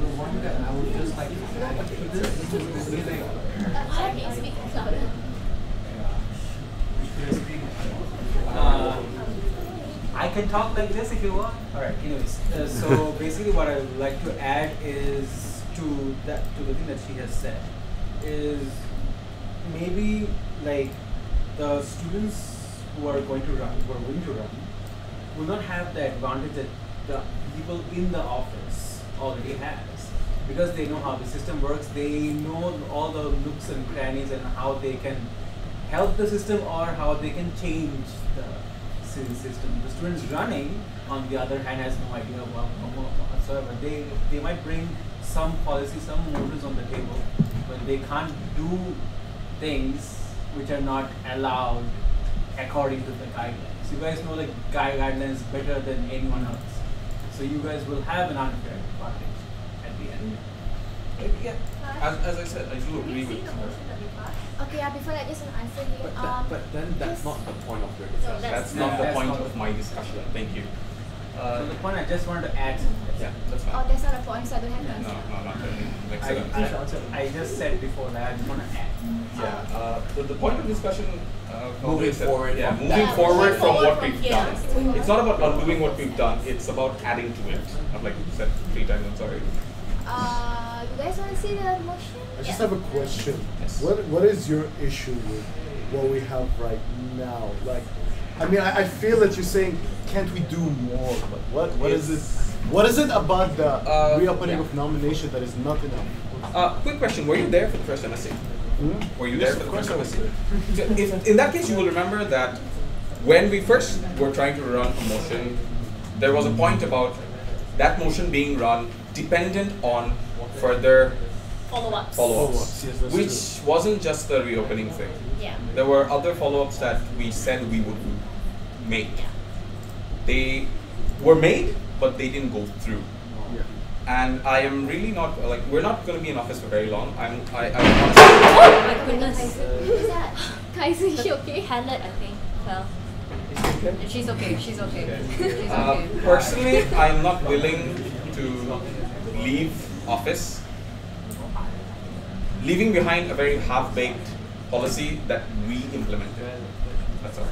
The one that I would just like to add to this is really Sorry, can you speak louder? I can talk like this if you want. Alright, anyways. So basically what I would like to add is to the thing that she has said is maybe like the students who are going to run, will not have the advantage that the people in the office already has. Because they know how the system works, they know all the nooks and crannies and how they can help the system or how they can change the system. The students running, on the other hand, has no idea whatsoever. They might bring some policy, some motives on the table, but they can't do things which are not allowed according to the guidelines. You guys know the guidelines better than anyone else. So you guys will have an unfair advantage at the end. Yeah. As I said, I do agree with her. Okay, before that, just an answer here. But then that's not the point of your discussion. That's not the point of my discussion. Thank you. So the point I just wanted to add. Yeah, that's fine. Oh, that's not a point, so I don't have to No, answer. not really. Excellent. I just said before that I just want to add. Yeah. The point of discussion. Moving forward. Yeah, from moving that. forward from what from we've here. done. It's not about undoing what we've done. It's about adding to it. I've like said 3 times. I'm sorry. You guys want to see the motion? I just have a question. Yes. What is your issue with what we have right now? Like, I mean, I feel that you're saying, can't we do more? But what is it? What is it about the reopening of nomination that is not enough? Quick question. Were you there for the first MSC? Were you there for the first MSC? So if, in that case, you will remember that when we first were trying to run a motion, there was a point about that motion being run dependent on further Follow-ups. Follow-ups, yes, that's which wasn't just the reopening thing. Yeah. There were other follow-ups that we said we would make. They were made, but they didn't go through. And I am really not like, we're not going to be in office for very long. I Oh my goodness. Who's that? Kaiser, is she okay? Hamlet, I think. Well, she's okay. She's okay. She's okay. Personally, I'm not willing to leave office, leaving behind a very half-baked policy that we implemented. That's all.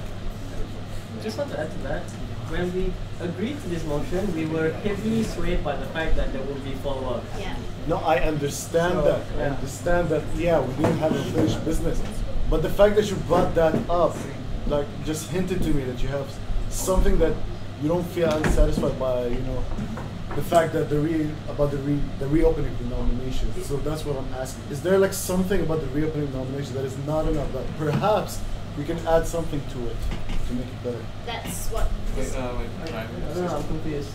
Just want to add to that. When we agreed to this motion, we were heavily swayed by the fact that there would be follow-up. Yeah. No, I understand So, that. I yeah. understand that, yeah, we didn't have unfinished business. But the fact that you brought that up, like, just hinted to me that you have something that you don't feel unsatisfied by, you know, the fact that the reopening of the nominations. So that's what I'm asking. Is there like something about the reopening nomination that is not enough, that perhaps we can add something to it to make it better? That's what. Wait, I don't know, I'm confused.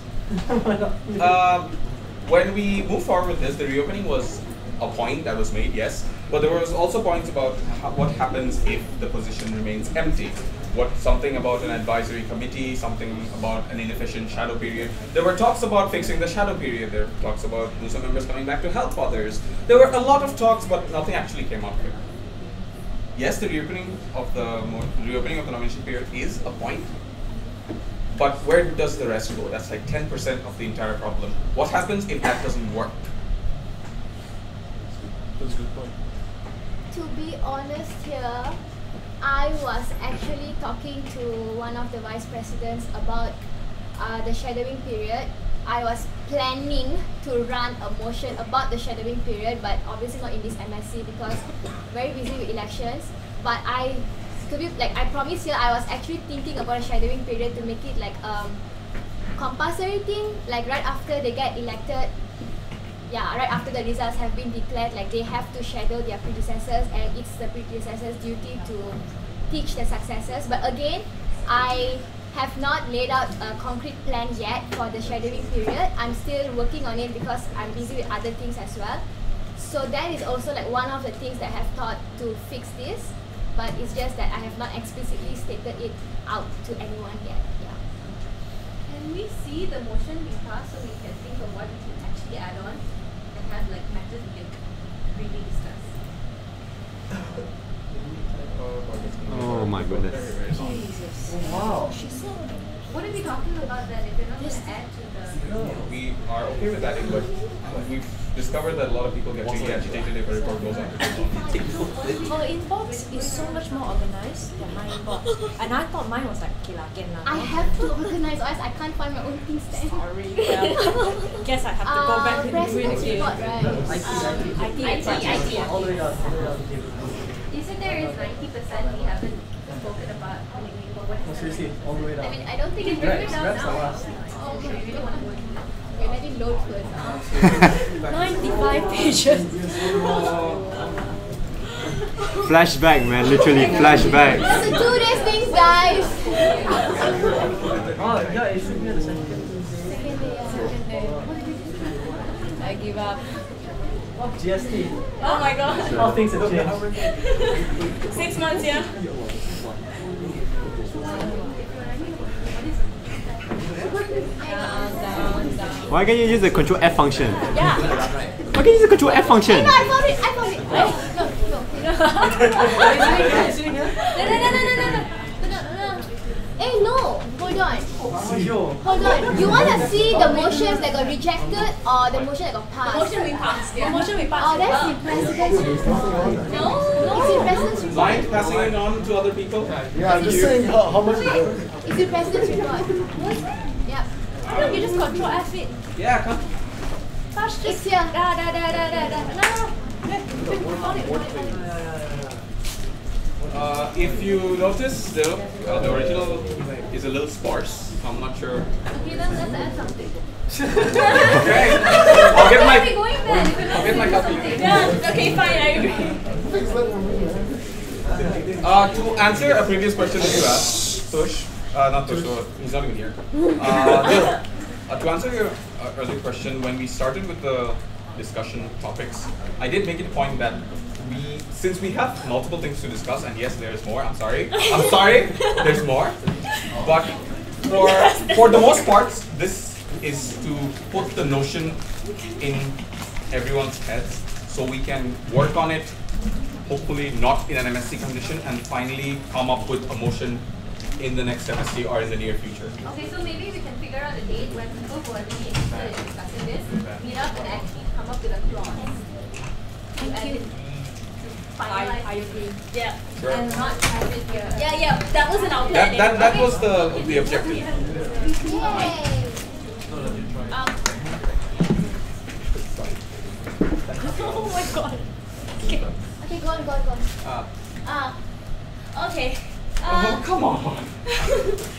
When we move forward with this, the reopening was a point that was made, yes, but there was also points about what happens if the position remains empty. Something about an advisory committee, something about an inefficient shadow period. There were talks about fixing the shadow period. There were talks about MUSA members coming back to help others. There were a lot of talks, but nothing actually came out of it. Yes, the reopening of the nomination period is a point, but where does the rest go? That's like 10% of the entire problem. What happens if that doesn't work? That's a good point. To be honest here, I was actually talking to one of the vice presidents about the shadowing period. I was planning to run a motion about the shadowing period, but obviously not in this MSC because very busy with elections. But I promise here, I was actually thinking about a shadowing period to make it like compulsory thing, like right after they get elected. Yeah, right after the results have been declared, like they have to shadow their predecessors, and it's the predecessors' duty to teach the successors. But again, I have not laid out a concrete plan yet for the shadowing period. I'm still working on it because I'm busy with other things as well. So that is also like one of the things that I have thought to fix this, but it's just that I have not explicitly stated it out to anyone yet. Yeah. Can we see the motion we pass so we can think of what we can actually add on and have like matters we can really discuss? Oh my goodness. Jesus. Wow. What are we talking about then if we're not going to add to the... We are okay with adding, but we've discovered that a lot of people get really agitated if a report goes on. Her inbox is so much more organized than my inbox. And I thought mine was like, okay lah, can lah. I have to organize, or else I can't find my own things there. Sorry. Well, guess I have to go back and do it again. Report, right? IT. All the way down, all the way down the table. Isn't there is 90% we haven't spoken about? No, seriously, all the way down. I mean, I don't think it's Reps, down reps now. are last. Oh, okay. We don't want to go. We're letting load first. 95 pages. Flashback, man, literally flashback. Let's do these things, guys. Oh, yeah, it should be on the second day. Second day. I give up. Oh, GST. Oh my god. All things have changed. 6 months, yeah? Why can't you use the Control F function? Yeah. Why can't you use the Control F function? Hey, no, I found it. No. Hey, no. Hold on. Hold on. You want to see the motions that got rejected or the motion that got passed? The motion we passed. Yeah. The motion we passed. Oh, that's in precedence report. No, it's in precedence report. Mind passing it on to other people? Yeah, I'm just saying how much is it? It's in precedence report. Yep. Why don't you just control F it? Yeah, come. Touch just It's here. No. If you notice, the original is a little sparse. I'm not sure. Okay, then let's add something. Okay. I'll get Where are we going then? If we're not I'll get my doing copy. something? Yeah, okay, fine, I agree. To answer a previous question that you asked, Tush, not Tush, he's not even here. To answer your earlier question, when we started with the discussion topics, I did make it a point that since we have multiple things to discuss, and yes, there's more, I'm sorry, there's more, but for the most part, this is to put the notion in everyone's heads so we can work on it, hopefully not in an MSc condition, and finally come up with a motion in the next MSc or in the near future. Okay, so maybe we can figure out a date when people who are really interested in discussing this meet up and actually come up with a clause. Thank you. I agree. Yeah. Sure. And not have it here. Yeah, that wasn't our plan. That was the objective. Yay. Oh my god. Okay, go on. Okay. Oh, come on.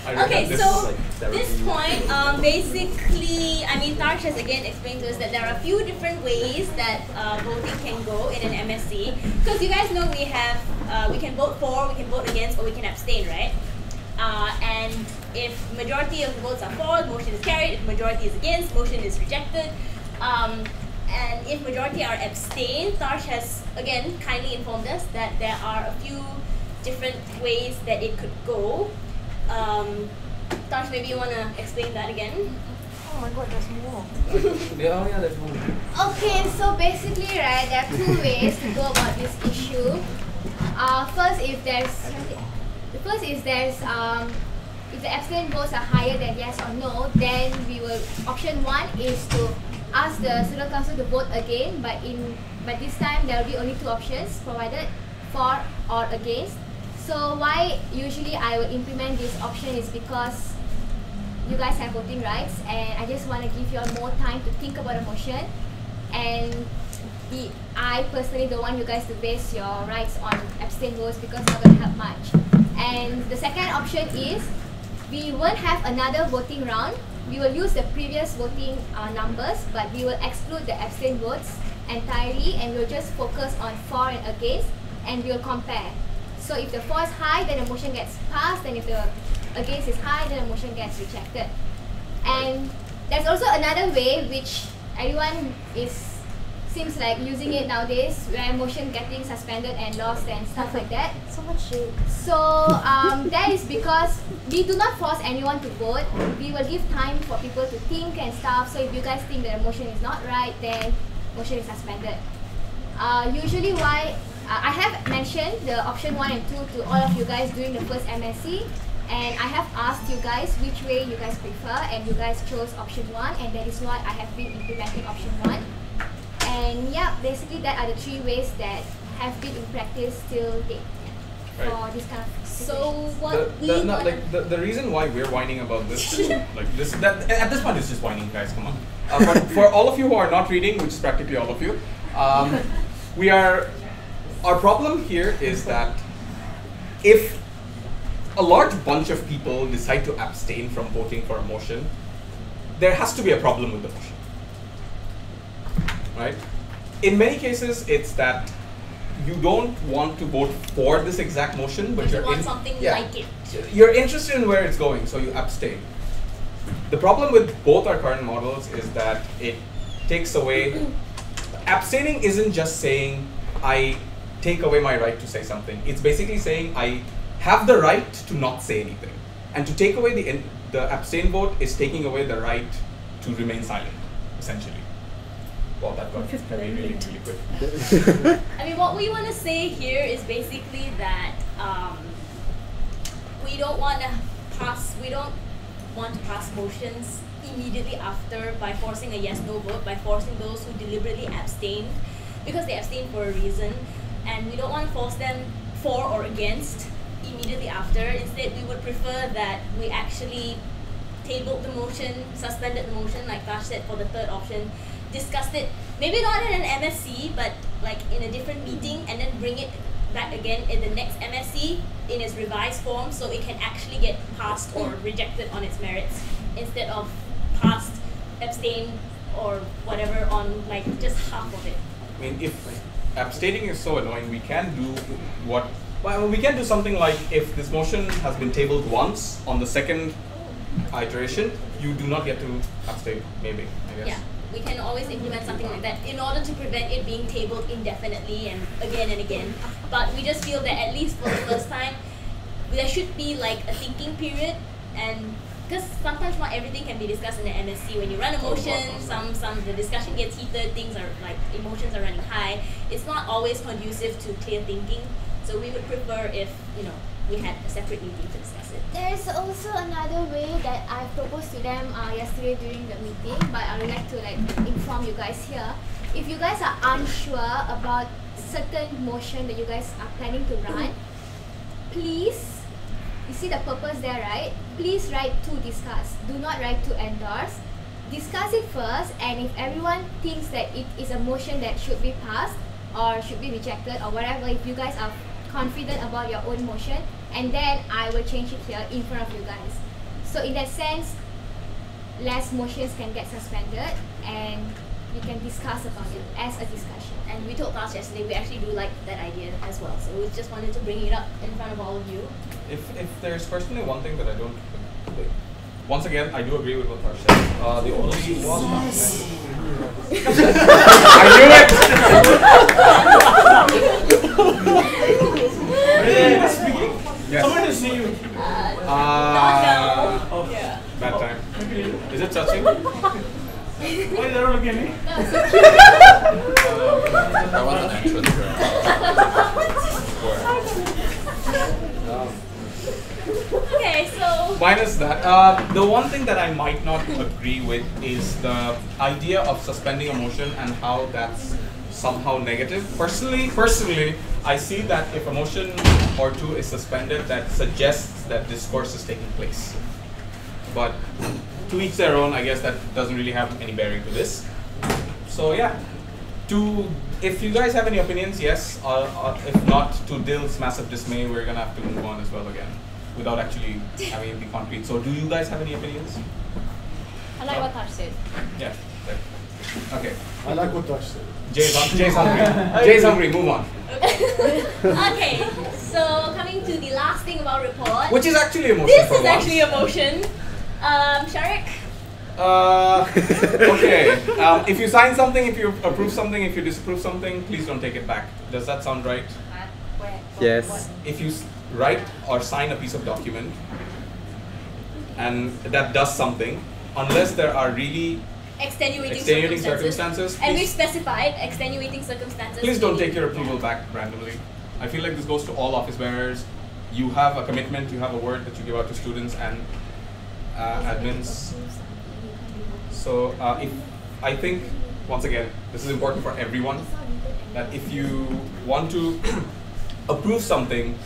Okay, so this point, basically, I mean, Tarsh has again explained to us that there are a few different ways that voting can go in an MSc. Because you guys know we have, we can vote for, we can vote against, or we can abstain, right? And if majority of the votes are for, the motion is carried. If majority is against, motion is rejected. And if majority are abstain, Tarsh has again kindly informed us that there are a few different ways that it could go. Tarsh, maybe you want to explain that again? Oh my god, there's more. Yeah, there's more. Okay, so basically, right, there are two ways to go about this issue. First, if the abstain votes are higher than yes or no, then we will, option one is to ask the student council to vote again, but this time there will be only two options provided, for or against. So why usually I will implement this option is because you guys have voting rights, and I just want to give you all more time to think about a motion, and I personally don't want you guys to base your rights on abstain votes because it's not going to help much. And the second option is we won't have another voting round. We will use the previous voting numbers, but we will exclude the abstain votes entirely, and we'll just focus on for and against, and we'll compare. So if the for is high, then the motion gets passed, and if the against is high, then the motion gets rejected. And there's also another way which everyone seems like using it nowadays, where motion getting suspended and lost and stuff like that. So much shit. So that is because we do not force anyone to vote. We will give time for people to think and stuff. So if you guys think that a motion is not right, then motion is suspended. Usually why I have mentioned the option 1 and 2 to all of you guys during the first MSC, and I have asked you guys which way you guys prefer, and you guys chose option 1, and that is why I have been implementing option 1. And yeah, basically that are the 3 ways that have been in practice till date for this kind of So the reason why we're whining about this is like this that at this point it's just whining, guys. Come on. But for all of you who are not reading, which is practically all of you, our problem here is that if a large bunch of people decide to abstain from voting for a motion, there has to be a problem with the motion. Right? In many cases, it's that you don't want to vote for this exact motion, but you want something like it. You're interested in where it's going, so you abstain. The problem with both our current models is that it takes away. Abstaining isn't just saying I take away my right to say something. It's basically saying I have the right to not say anything, and to take away the abstain vote is taking away the right to remain silent, essentially. Well, that got really, really quick. I mean, what we want to say here is basically that we don't want to pass motions immediately after by forcing a yes/no vote, by forcing those who deliberately abstained because they abstained for a reason, and we don't want to force them for or against immediately after. Instead, we would prefer that we actually tabled the motion, suspended the motion, like Tash said, for the third option, discussed it, maybe not in an MSC, but like in a different meeting, and then bring it back again in the next MSC in its revised form, so it can actually get passed or rejected on its merits, instead of passed, abstain, or whatever on like just half of it. I mean, if abstaining is so annoying, we can do we can do something like, if this motion has been tabled once, on the second iteration, you do not get to abstain, maybe, I guess. Yeah, we can always implement something like that in order to prevent it being tabled indefinitely and again. But we just feel that at least for the first time, there should be like a thinking period, and because sometimes not everything can be discussed in the MSC. When you run a motion, the discussion gets heated, things are like, emotions are running high. It's not always conducive to clear thinking. So we would prefer if, we had a separate meeting to discuss it. There's also another way that I proposed to them yesterday during the meeting, but I would like to inform you guys here. If you guys are unsure about certain motion that you guys are planning to run, please, you see the purpose there, right? Please write to discuss. Do not write to endorse. Discuss it first, and if everyone thinks that it is a motion that should be passed or should be rejected or whatever, if you guys are confident about your own motion, and then I will change it here in front of you guys. So in that sense, less motions can get suspended, and we can discuss about it as a discussion. And we told Tash yesterday we actually do like that idea as well. So we just wanted to bring it up in front of all of you. If there's personally one thing that I don't, once again, I do agree with what Tash said. The only I knew it. Yes. Someone to see you. Bad time. Is it touching? Why is that looking at me? I want an entrance. Okay, so minus that, the one thing that I might not agree with is the idea of suspending a motion and how that's somehow negative. Personally, I see that if a motion or two is suspended, that suggests that discourse is taking place. But to each their own, I guess that doesn't really have any bearing to this. So yeah, if you guys have any opinions, yes. If not, to Dil's massive dismay, we're gonna have to move on as well again, without actually having it be concrete. So do you guys have any opinions? I like what Tash said. Yeah. Okay. I like what Tash said. Jay's hungry. Jay's hungry. Move on. Okay, So coming to the last thing about report. Which is actually a motion. This for is once. actually a motion. Sharik? Okay. If you sign something, if you approve something, if you disapprove something, please don't take it back. Does that sound right? Yes. If you write or sign a piece of document and that does something, unless there are really Extenuating circumstances, and we've please, specified extenuating circumstances. please don't take your approval back randomly. I feel like this goes to all office bearers. You have a commitment, you have a word that you give out to students and admins. So I think, once again, this is important for everyone, that if you want to approve something,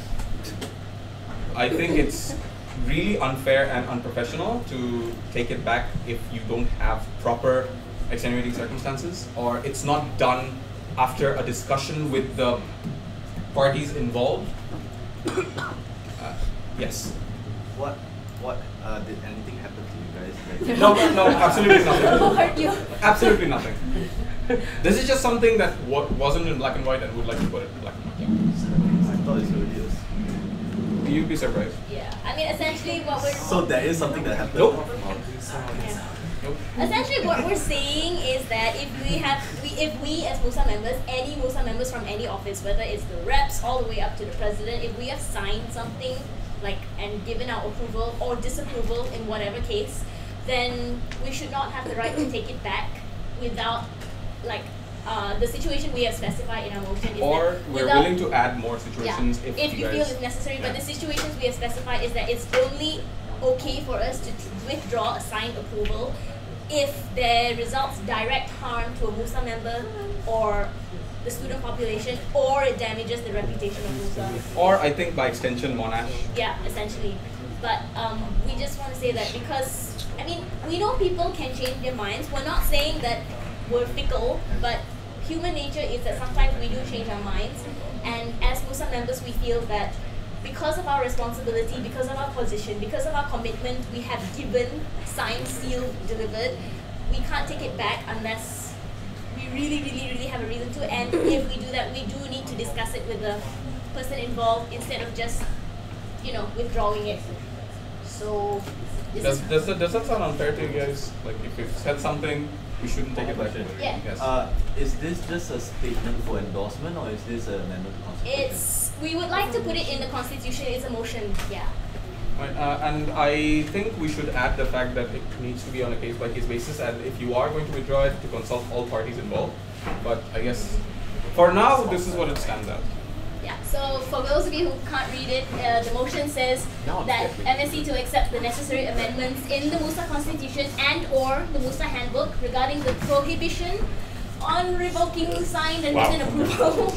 I think it's really unfair and unprofessional to take it back if you don't have proper extenuating circumstances, or it's not done after a discussion with the parties involved. Yes. What did anything happen to you guys? No, absolutely nothing. Who hurt you? Absolutely nothing. This is just something that wasn't in black and white and would like to put it in black and white. I thought it's really is. You'd be surprised. Yeah, I mean essentially what we're So there is something that happened. Nope. Essentially what we're saying is that if we as MUSA members, any MUSA members from any office, whether it's the reps all the way up to the president, if we have signed something and given our approval or disapproval in whatever case, then we should not have the right to take it back without the situation we have specified in our motion is Or that we're without, willing to add more situations if you guys feel it's necessary, but the situations we have specified is that it's only okay for us to withdraw a signed approval if there results direct harm to a MUSA member or the student population, or it damages the reputation of MUSA. Or I think by extension Monash. Yeah, essentially. But we just want to say that because, I mean, we know people can change their minds. We're not saying that we're fickle, but human nature is that sometimes we do change our minds. And as MUSA members, we feel that because of our responsibility, because of our position, because of our commitment, we have given, signed, sealed, delivered. We can't take it back unless we really, really, really have a reason to. And if we do that, we do need to discuss it with the person involved instead of just, withdrawing it. So, Does that sound unfair to you guys? Like if you've said something, we shouldn't take it back. Yeah. Yes. Is this just a statement for endorsement, or is this an amendment to Constitution? we would like to put it in the Constitution. It's a motion. Yeah. Right, and I think we should add the fact that it needs to be on a case-by-case basis, and if you are going to withdraw it, to consult all parties involved. But I guess for now, this is what it stands at. Yeah, so for those of you who can't read it, the motion says that MSC to accept the necessary amendments in the MUSA Constitution and or the MUSA Handbook regarding the prohibition on revoking signed and written approval,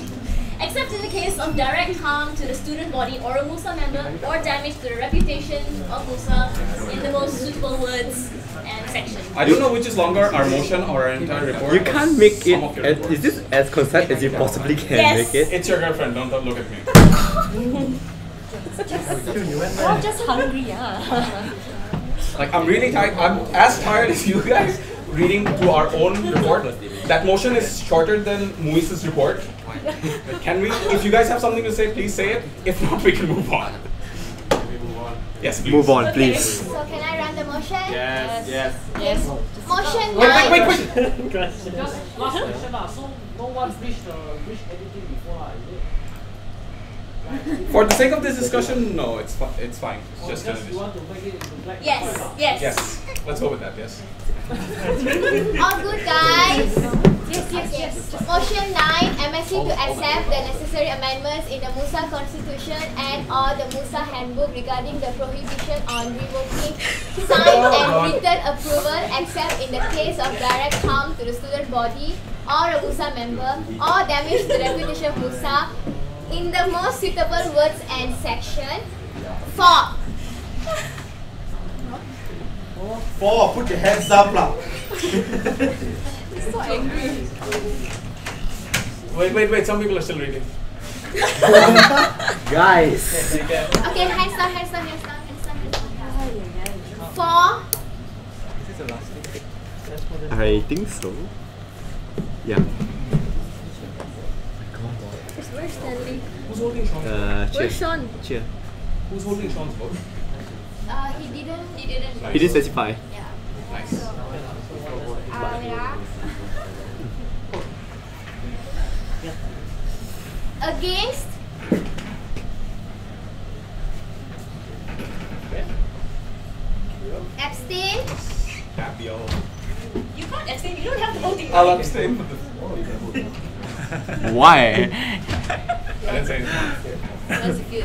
except in the case of direct harm to the student body or a MUSA member or damage to the reputation of MUSA in the most suitable words and sections. I don't know which is longer, our motion or our entire report. You can't make it. Is this as concise as you possibly can make it? It's your girlfriend, don't look at me. We're just hungry, yeah. Like, I'm really tired. I'm as tired as you guys reading through our own report. That motion is shorter than MUSA's report. Can we, if you guys have something to say, please say it. If not, we can move on. Yes, please. Move on, please. So can I run the motion? Yes. Motion Wait. Just last question so no one's reached editing before For the sake of this discussion, no, it's fine. It's just an you addition. want to make it into black and Yes, white? Yes. Let's go with that. Yes. All good, guys? Yes. Motion 9, MSC to accept the necessary amendments in the MUSA Constitution and or the MUSA Handbook regarding the prohibition on revoking signed and written approval except in the case of direct harm to the student body or a MUSA member or damage to the reputation of MUSA in the most suitable words and section. 4. 4, put your hands up lah. So angry. Wait, some people are still reading. Guys. Okay, hands down. 4. I think so. Yeah. Where's Stanley? Who's holding Sean's vote? Where's Sean? Cheer. Who's holding Sean's vote? He didn't. He didn't. Nice. He didn't specify. Yeah. Nice. Against. Abstain. Happy all. You can't abstain. You don't have the voting. I'll right? abstain. Why? I didn't say anything. That's cute.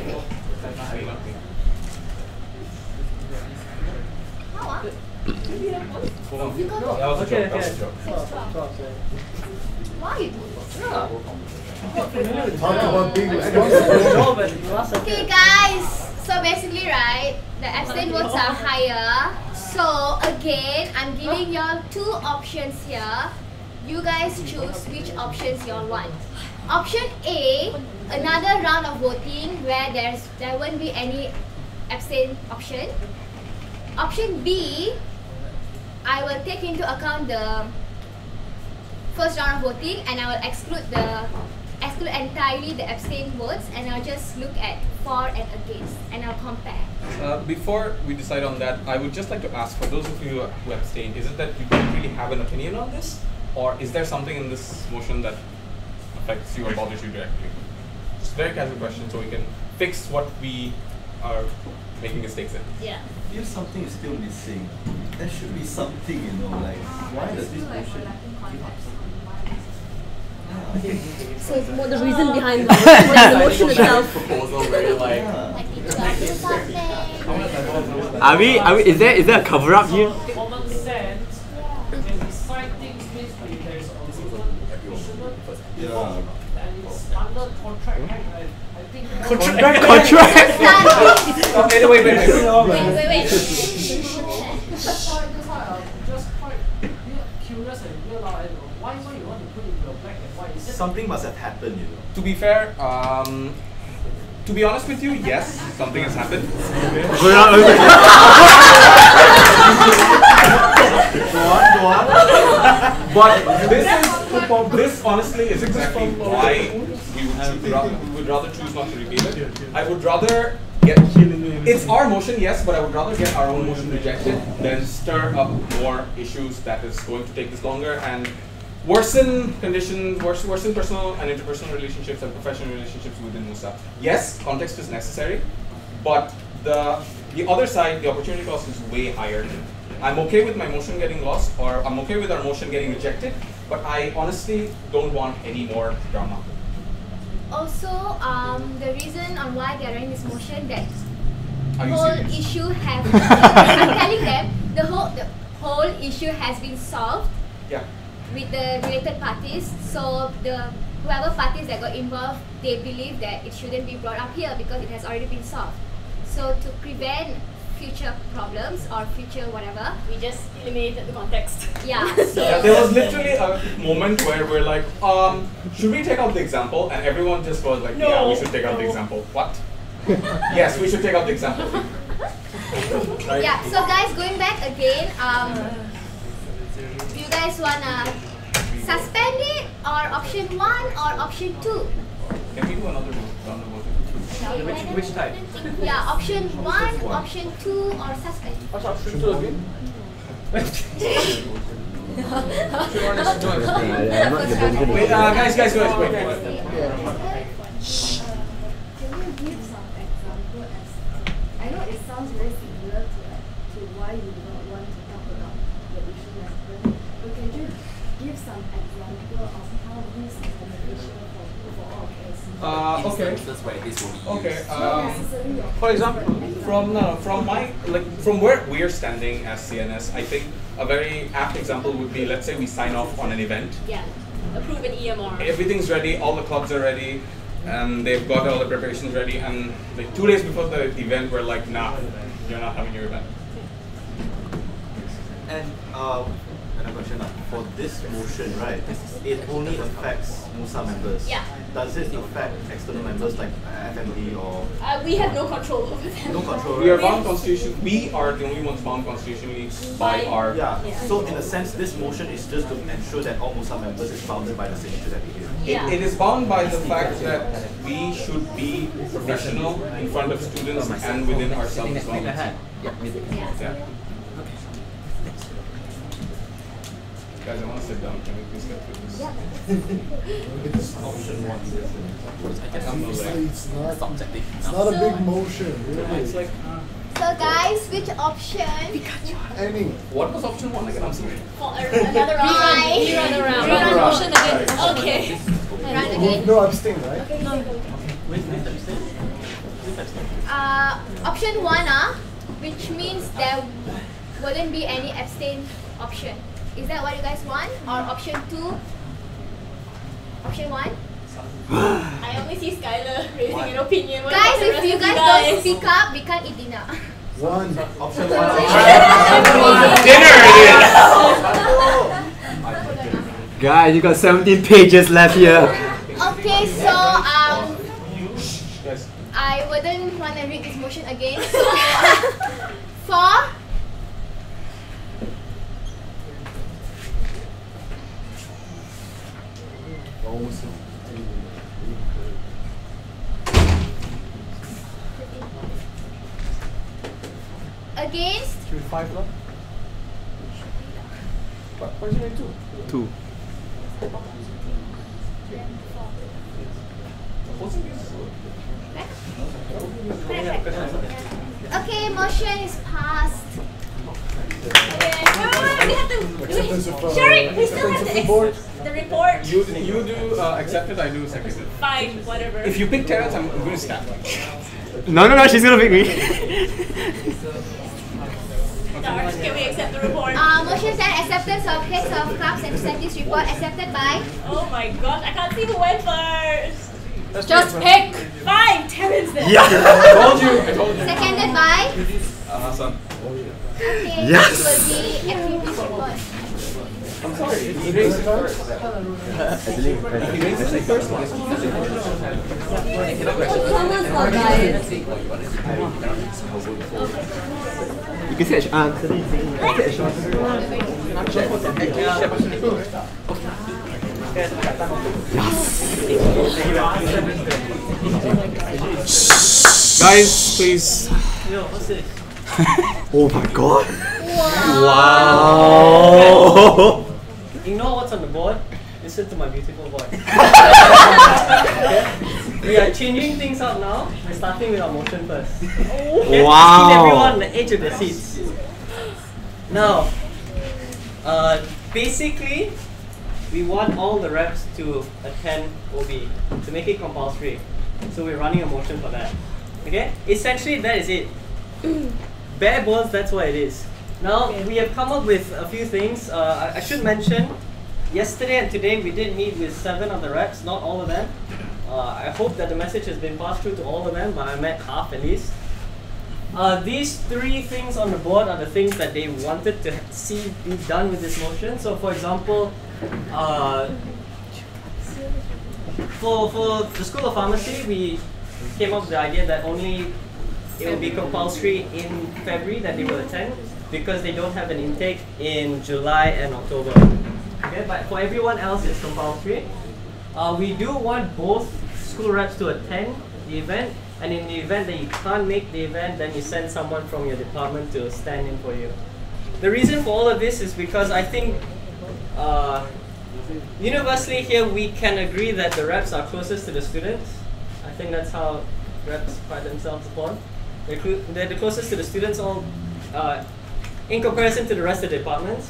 How ah? That was a joke. That was a joke. Why? Talk about being responsible. Okay, guys. So basically, right, the abstain votes are higher. So again, I'm giving y'all two options here. You guys choose which options y'all want. Option A, another round of voting where there won't be any abstain option. Option B, I will take into account the first round of voting and I will exclude entirely the abstain votes and I'll just look at for and against and I'll compare. Before we decide on that, I would just like to ask, for those of you who abstained, is it that you don't really have an opinion on this? Or is there something in this motion that affects you or bothers you directly? Just a very casual question so we can fix what we are making mistakes in. Yeah. If something is still missing, there should be something, like, why does this motion So it's more the reason behind the motion itself. Proposal where you're like, Are we? Is there a cover up here? Common sense. When we cite things basically, there's a Yeah. and it's under contract, right? I think. Contract. Wait. That's why just quite curious and realize why you want to put it in your black and white. Something must have happened, To be fair, to be honest with you, yes, something has happened. Go on. But this honestly is exactly why we would rather choose not to repeat it. I would rather get, it's our motion, yes, but I would rather get our own motion rejected than stir up more issues that is going to take this longer and worsen conditions, worsen personal and interpersonal relationships and professional relationships within MUSA. Yes, context is necessary, but the other side, the opportunity cost is way higher. I'm okay with my motion getting lost, or I'm okay with our motion getting rejected, but I honestly don't want any more drama. Also, the reason on why they're running this motion, that Are you whole serious? issue has I'm telling them the whole issue has been solved Yeah. with the related parties. So whoever parties that got involved, they believe that it shouldn't be brought up here because it has already been solved. So to prevent future problems or future whatever, We just eliminated the context. yeah. So Yeah, there was literally a moment where we're like, should we take out the example? And everyone just was like, yeah, we should take out the example. What? Yes, we should take out the example. Right? yeah. So guys, going back again, do you guys wanna suspend it or option 1 or option 2? Can we do another round of voting? Which type? Yeah, option 1, option 2 or suspend. What's option 2 again? Wait, guys, wait. Can you give some example as I know it sounds very similar to why you do not want to talk about the issue husband, but can you give some example of how this is beneficial for all of us? Okay. That's why this will be used. Okay. Not necessarily your For example, from where we are standing as CNS, I think a very apt example would be, let's say we sign off on an event. Yeah. Approve an EMR. Everything's ready, all the clubs are ready, and they've got all the preparations ready, and like 2 days before the event, we're like, nah, you're not having your event. And another question, for this motion, right, it only affects MUSA members. Yeah. does it affect external members like FMD or? We have no control over them. No control. We are bound constitutionally. We are the only ones bound constitutionally by our. Yeah. So in a sense, this motion is just to ensure that all MUSA members is bounded by the signature that we give. It is bound by the fact that we should be professional in front of students and within ourselves as well. Yeah. Guys, I want to sit down. Can we please get through this? Option 1. It's not a big motion, really. It's like. So guys, which option? Any. What was option 1 again? I'm sorry. For another round. Rerun Rerun round. motion again. Okay. Run again. No abstain, right? Okay. No. Option 1, which means there wouldn't be any abstain option. Is that what you guys want? Or option 2? Option 1? I only see Skylar raising an opinion. What Guys, about the if rest you of guys don't speak up, we can't eat dinner. 1. Option 1. Dinner it is! Guys, you got 17 pages left here. Okay, so I wouldn't want to read this motion again. So for against 5 love? What did I do? 2. Okay, motion is passed. Sherry, we still have the report. You do accept it, I do second it. Fine, whatever. If you pick Terrence, I'm going to snap. No, she's gonna pick me. Can we accept the report? Motion then acceptance of heads of clubs and statistics report accepted by. Oh my gosh, I can't see who went first. Just pick. Fine, Terrence then. Yeah. I told you. Seconded by. Hassan. Okay, Yes. this will be activities report. I'm sorry, he raised it first. He raises it first. You can say Guys, please. Yo, what's this? Oh my god. Wow. Ignore what's on the board. Listen to my beautiful voice. Okay? We are changing things up now. We're starting with our motion first. Okay? Wow. Keep everyone on the edge of their seats. Now, basically, we want all the reps to attend OB to make it compulsory. So we're running a motion for that. Okay? Essentially, that is it. Bare bones, that's what it is. Now, we have come up with a few things. I should mention, yesterday and today we did meet with 7 of the reps, not all of them. I hope that the message has been passed through to all of them, but I met half at least. These 3 things on the board are the things that they wanted to see be done with this motion. So for example, for the School of Pharmacy, we came up with the idea that only it will be compulsory in February that they will attend because they don't have an intake in July and October. Okay, but for everyone else it's compulsory. We do want both school reps to attend the event, and in the event that you can't make the event, then you send someone from your department to stand in for you. The reason for all of this is because I think universally here we can agree that the reps are closest to the students. I think that's how reps pride themselves upon. They're the closest to the students all in comparison to the rest of the departments.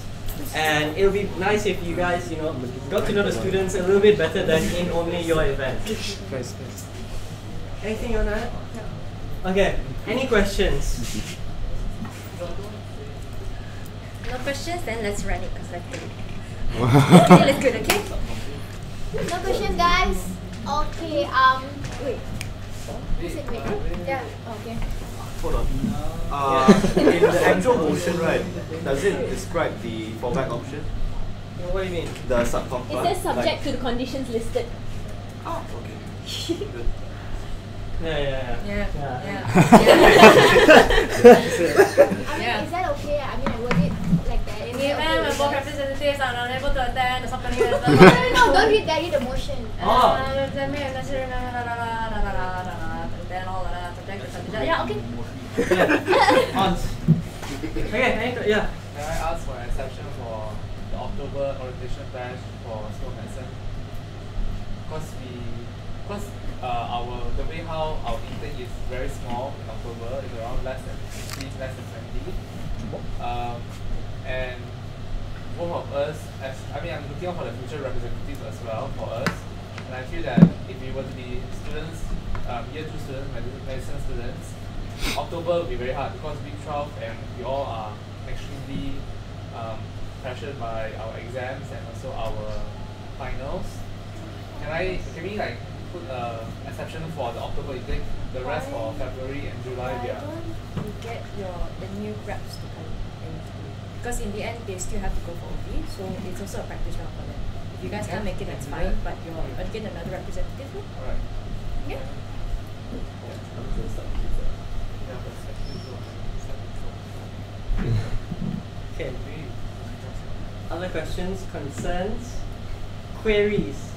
And it'll be nice if you guys, got to know the students a little bit better than in only your event. Anything on that? Okay, any questions? No questions, then let's run it because that's good. Okay, let's good, okay? No questions, guys. Okay, wait. Who said wait? Yeah, okay. Hold on. In the actual motion, right, does it describe the fallback option? What do you mean? The subcom It part? says subject to the conditions listed. Oh, okay. Yeah. I mean, is that okay? I mean, was it like that? In the event when both representatives are unable to attend, the subcommittee has no, don't read that, read the motion. Yeah, okay. Okay, yeah. Can I ask for an exception for the October orientation bash for school medicine? Because the way how our intake is very small in October, it's around less than 50, less than 20. And both of us, I'm looking out for the future representatives as well for us. And I feel that if we were to be students, year 2 students, medicine students, October will be very hard because week 12 and we all are extremely pressured by our exams and also our finals. Can we like put an exception for the October intake? The rest for February and July we are. You get the new reps to come in, because in the end they still have to go for OB, so it's also a practice round for them. If you guys can't make it, that's fine, but you're again another representative. Alright. Yeah. Okay. Other questions, concerns, queries,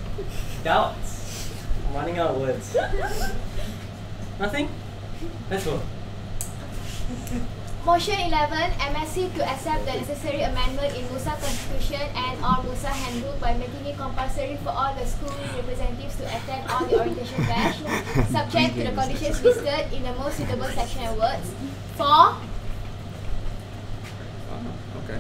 doubts? I'm running out of words. Nothing? Let's go. Motion 11, MSC to accept the necessary amendment in MUSA Constitution and or MUSA Handbook by making it compulsory for all the school representatives to attend all the orientation bash, subject to the conditions listed in the most suitable section and words. For Okay.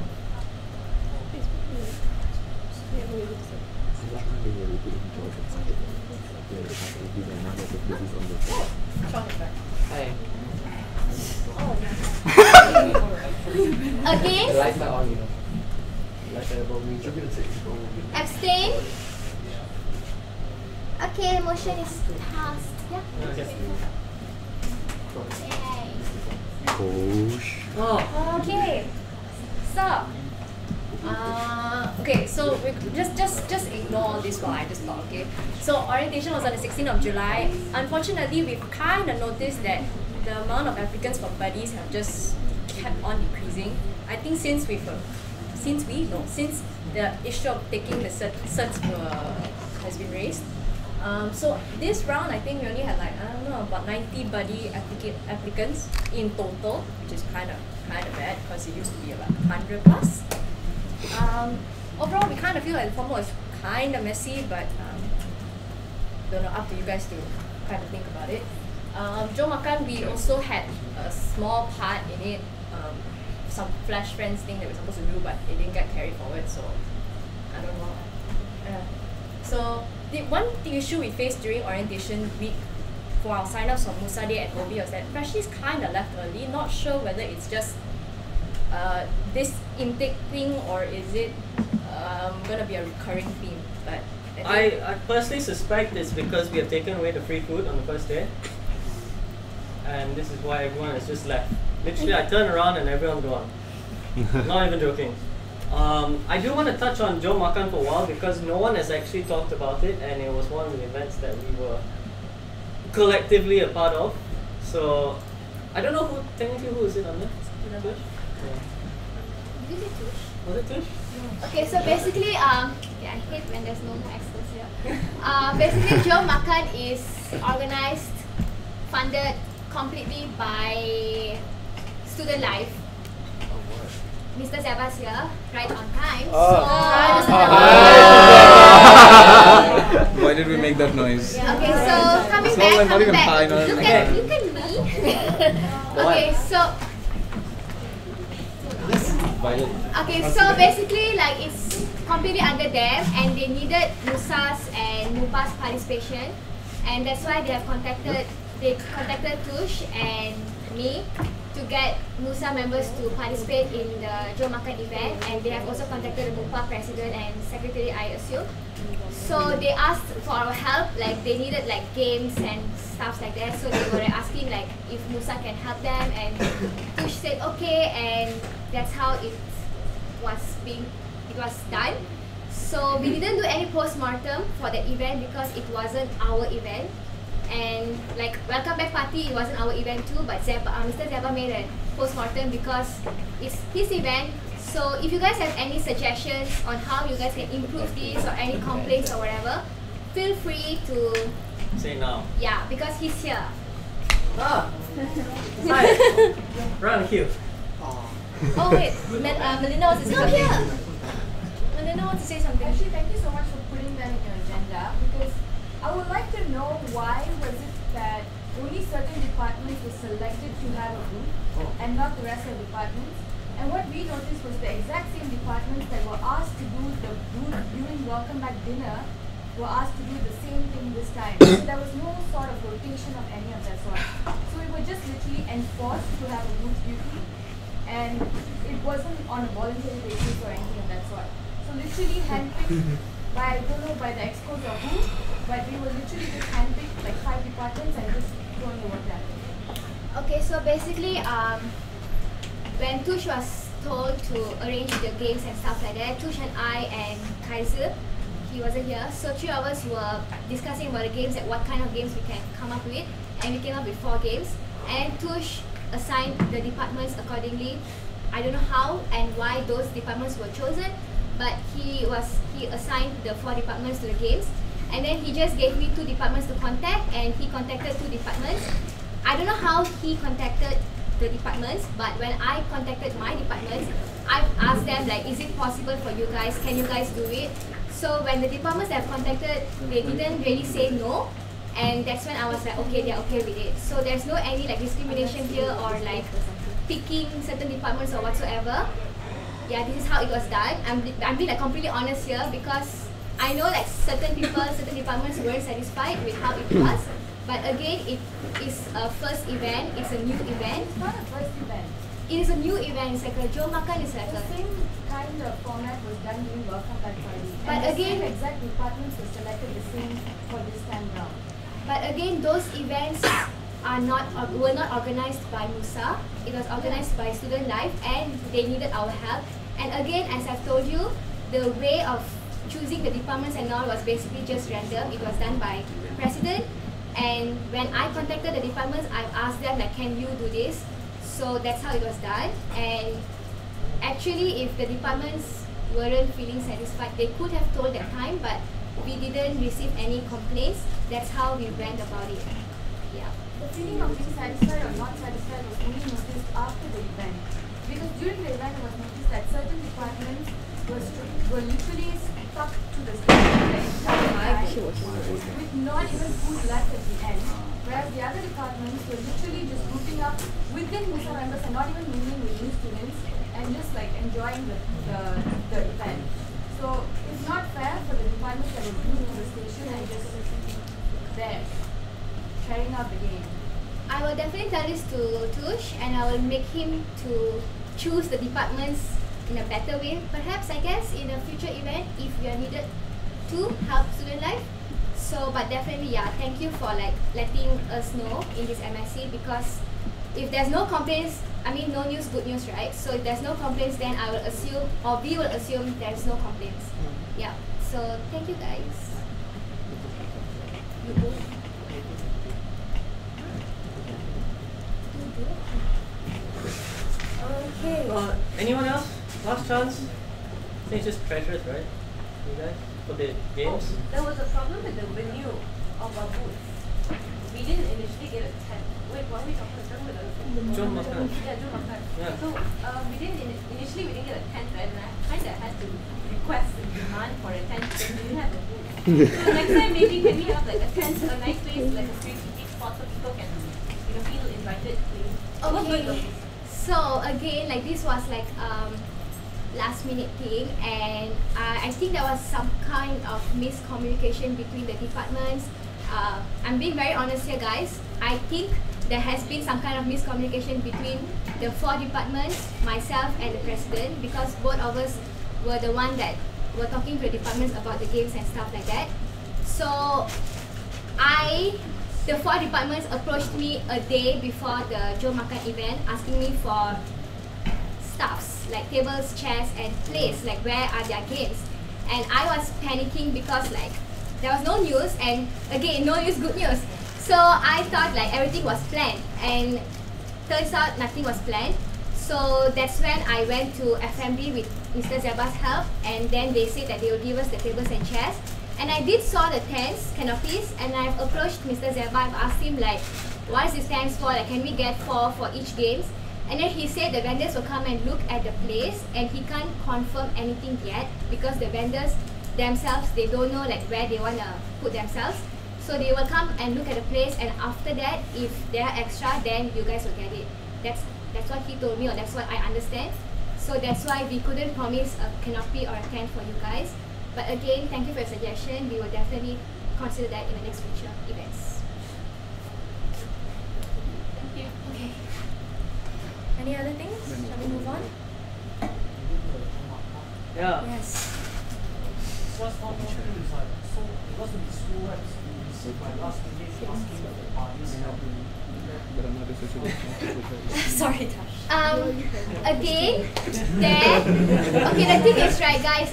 Hi. Against? The lights are on, you know. Abstain? Okay, the motion is passed. Yeah. Okay. So, okay, so we just ignore all this while I just talk, okay? So orientation was on the 16th of July. Unfortunately, we've kind of noticed that the amount of applicants for buddies have just kept on decreasing. I think since the issue of taking the certs has been raised. So this round, I think we only had like, I don't know, about 90 buddy applicants in total, which is kind of bad because it used to be about 100 plus. Overall, we kind of feel like the format was kind of messy, but don't know, up to you guys to kind of think about it. Joe Makan, we also had a small part in it, some Flash Friends thing that we were supposed to do, but it didn't get carried forward, so I don't know. So the issue we faced during orientation week for our sign-ups for MUSA Day at OB was that freshies kind of left early. Not sure whether it's just this intake thing or is it gonna be a recurring theme. But I personally suspect it's because we have taken away the free food on the first day, and this is why everyone has just left. Literally, I turn around and everyone's gone. Not even joking. I do want to touch on Joe Makan for a while because no one has actually talked about it, and it was one of the events that we were collectively a part of. So I don't know who is it under? Tush? Did you say Tush? Was it Tush? Okay, so basically, I hate when there's no more experts here. Basically, Joe Makan is organized, funded completely by Student Life. Mr. Zabas here, right on time. Why did we make that noise? Yeah, okay, so coming back, Look at me. Okay, so basically, like it's completely under them, and they needed MUSA's and MUPA's participation, and that's why they contacted Tush and me to get MUSA members to participate in the Joe Makan event, and they have also contacted the MUPA president and secretary, I assume. So they asked for our help, like they needed like games and stuff like that. So they were asking like if MUSA can help them, and Tush said okay, and that's how it was done. So we didn't do any post-mortem for the event because it wasn't our event. And like welcome back party, it wasn't our event too, but Mr. Zeba made a post-mortem because it's his event. So if you guys have any suggestions on how you guys can improve this or any complaints or whatever, feel free to say now. Yeah, because he's here. Ah! Hi! Run, Hugh. Oh wait, Melinda wants to say something. Melinda wants to say something. Actually, thank you so much for putting that in your agenda, because I would like to know why was it that only certain departments were selected to have a booth and not the rest of the departments. And what we noticed was the exact same departments that were asked to do the booth during Welcome Back dinner were asked to do the same thing this time. So there was no sort of rotation of any of that sort. So we were just literally enforced to have a booth duty, and it wasn't on a voluntary basis or anything of that sort. So literally handpicked by, I don't know, by the excos or who, but we were literally just handpicked like 5 departments and just thrown the work that way. Okay, so basically, when Tush was told to arrange the games and stuff like that, Tush and I and Kaiser, he wasn't here, so 3 of us were discussing about the games, like what kind of games we can come up with, and we came up with 4 games. And Tush assigned the departments accordingly. I don't know how and why those departments were chosen, but he assigned the 4 departments to the games, and then he just gave me 2 departments to contact, and he contacted 2 departments. I don't know how he contacted the departments, but when I contacted my departments, I asked them like, is it possible for you guys? Can you guys do it? So when the departments that I've contacted, they didn't really say no, and that's when I was like, okay, they're okay with it. So there's no any like discrimination here or like picking certain departments or whatsoever. Yeah, this is how it was done. I'm being like completely honest here because I know like certain people, certain departments weren't satisfied with how it was. But again, it is a first event, it's a new event. It's not a first event. It is a new event, it's like a Joe Makan is like the same kind of format was done during Welcome Back Party. But and again, the same exact departments were selected the same for this time round. But again, those events were not organized by MUSA. It was organized by Student Life, and they needed our help. And again, as I've told you, the way of choosing the departments and all was basically just random. It was done by President. And when I contacted the departments, I asked them like, can you do this? So that's how it was done. And actually, if the departments weren't feeling satisfied, they could have told that time, but we didn't receive any complaints. That's how we went about it. Yeah. The feeling of being satisfied or not satisfied was only noticed after the event. Because during the event, it was noticed that certain departments were literally stuck to the stage the entire time with not even food left at the end. Whereas the other departments were literally just grouping up within MUSA members and not even mingling with new students and just like enjoying the event. So it's not fair for the departments that were glued to the station and just there, carrying out the game. I will definitely tell this to Tush, and I will make him to choose the departments in a better way, perhaps, I guess, in a future event if we are needed to help Student Life. So, but definitely, yeah, thank you for like letting us know in this MSC, because if there's no complaints, I mean, no news, good news, right? So if there's no complaints, then I will assume, or we will assume there's no complaints. Yeah, so thank you guys. Okay. Anyone else? Last chance? I think it's just treasures, right? You guys? For the games? There was a problem with the venue of our booth. We didn't initially get a tent. Wait, what are we talking about? John Makan. Yeah, John Makan. Yeah. So initially we didn't get a tent, right? And I kind of had to request and demand for a tent because we didn't have a booth. So next time maybe can we have like a tent, a nice place, like a street spot so people can feel invited to. Okay. So again, like this was like last minute thing, and I think there was some kind of miscommunication between the departments. I'm being very honest here, guys. I think there has been some kind of miscommunication between the 4 departments, myself and the president, because both of us were the one that were talking to the departments about the games and stuff like that. So the 4 departments approached me a day before the Joe Makan event, asking me for stuffs like tables, chairs, and plates, like where are their games. and I was panicking because like there was no news, and again no news, good news. So I thought like everything was planned, and turns out nothing was planned. So that's when I went to FMB with Mr. Zeba's help, and then they said that they will give us the tables and chairs. And I did saw the tents, canopies, and I've approached Mr. Zeba. I've asked him like, what is this tents for? Like, can we get 4 for each games? And then he said the vendors will come and look at the place, and he can't confirm anything yet because the vendors themselves, they don't know like where they wanna put themselves. So they will come and look at the place, and after that, if they are extra, then you guys will get it. That's what he told me, or that's what I understand. So that's why we couldn't promise a canopy or a tent for you guys. But again, thank you for your suggestion. We will definitely consider that in the next future events. Thank you. Okay. Any other things? Shall we move on? Yeah. Yes. What's not more thing is like, so because of the school reps, my last meeting asking for the parties Sorry, Tash. Again, okay, the thing is, right, guys,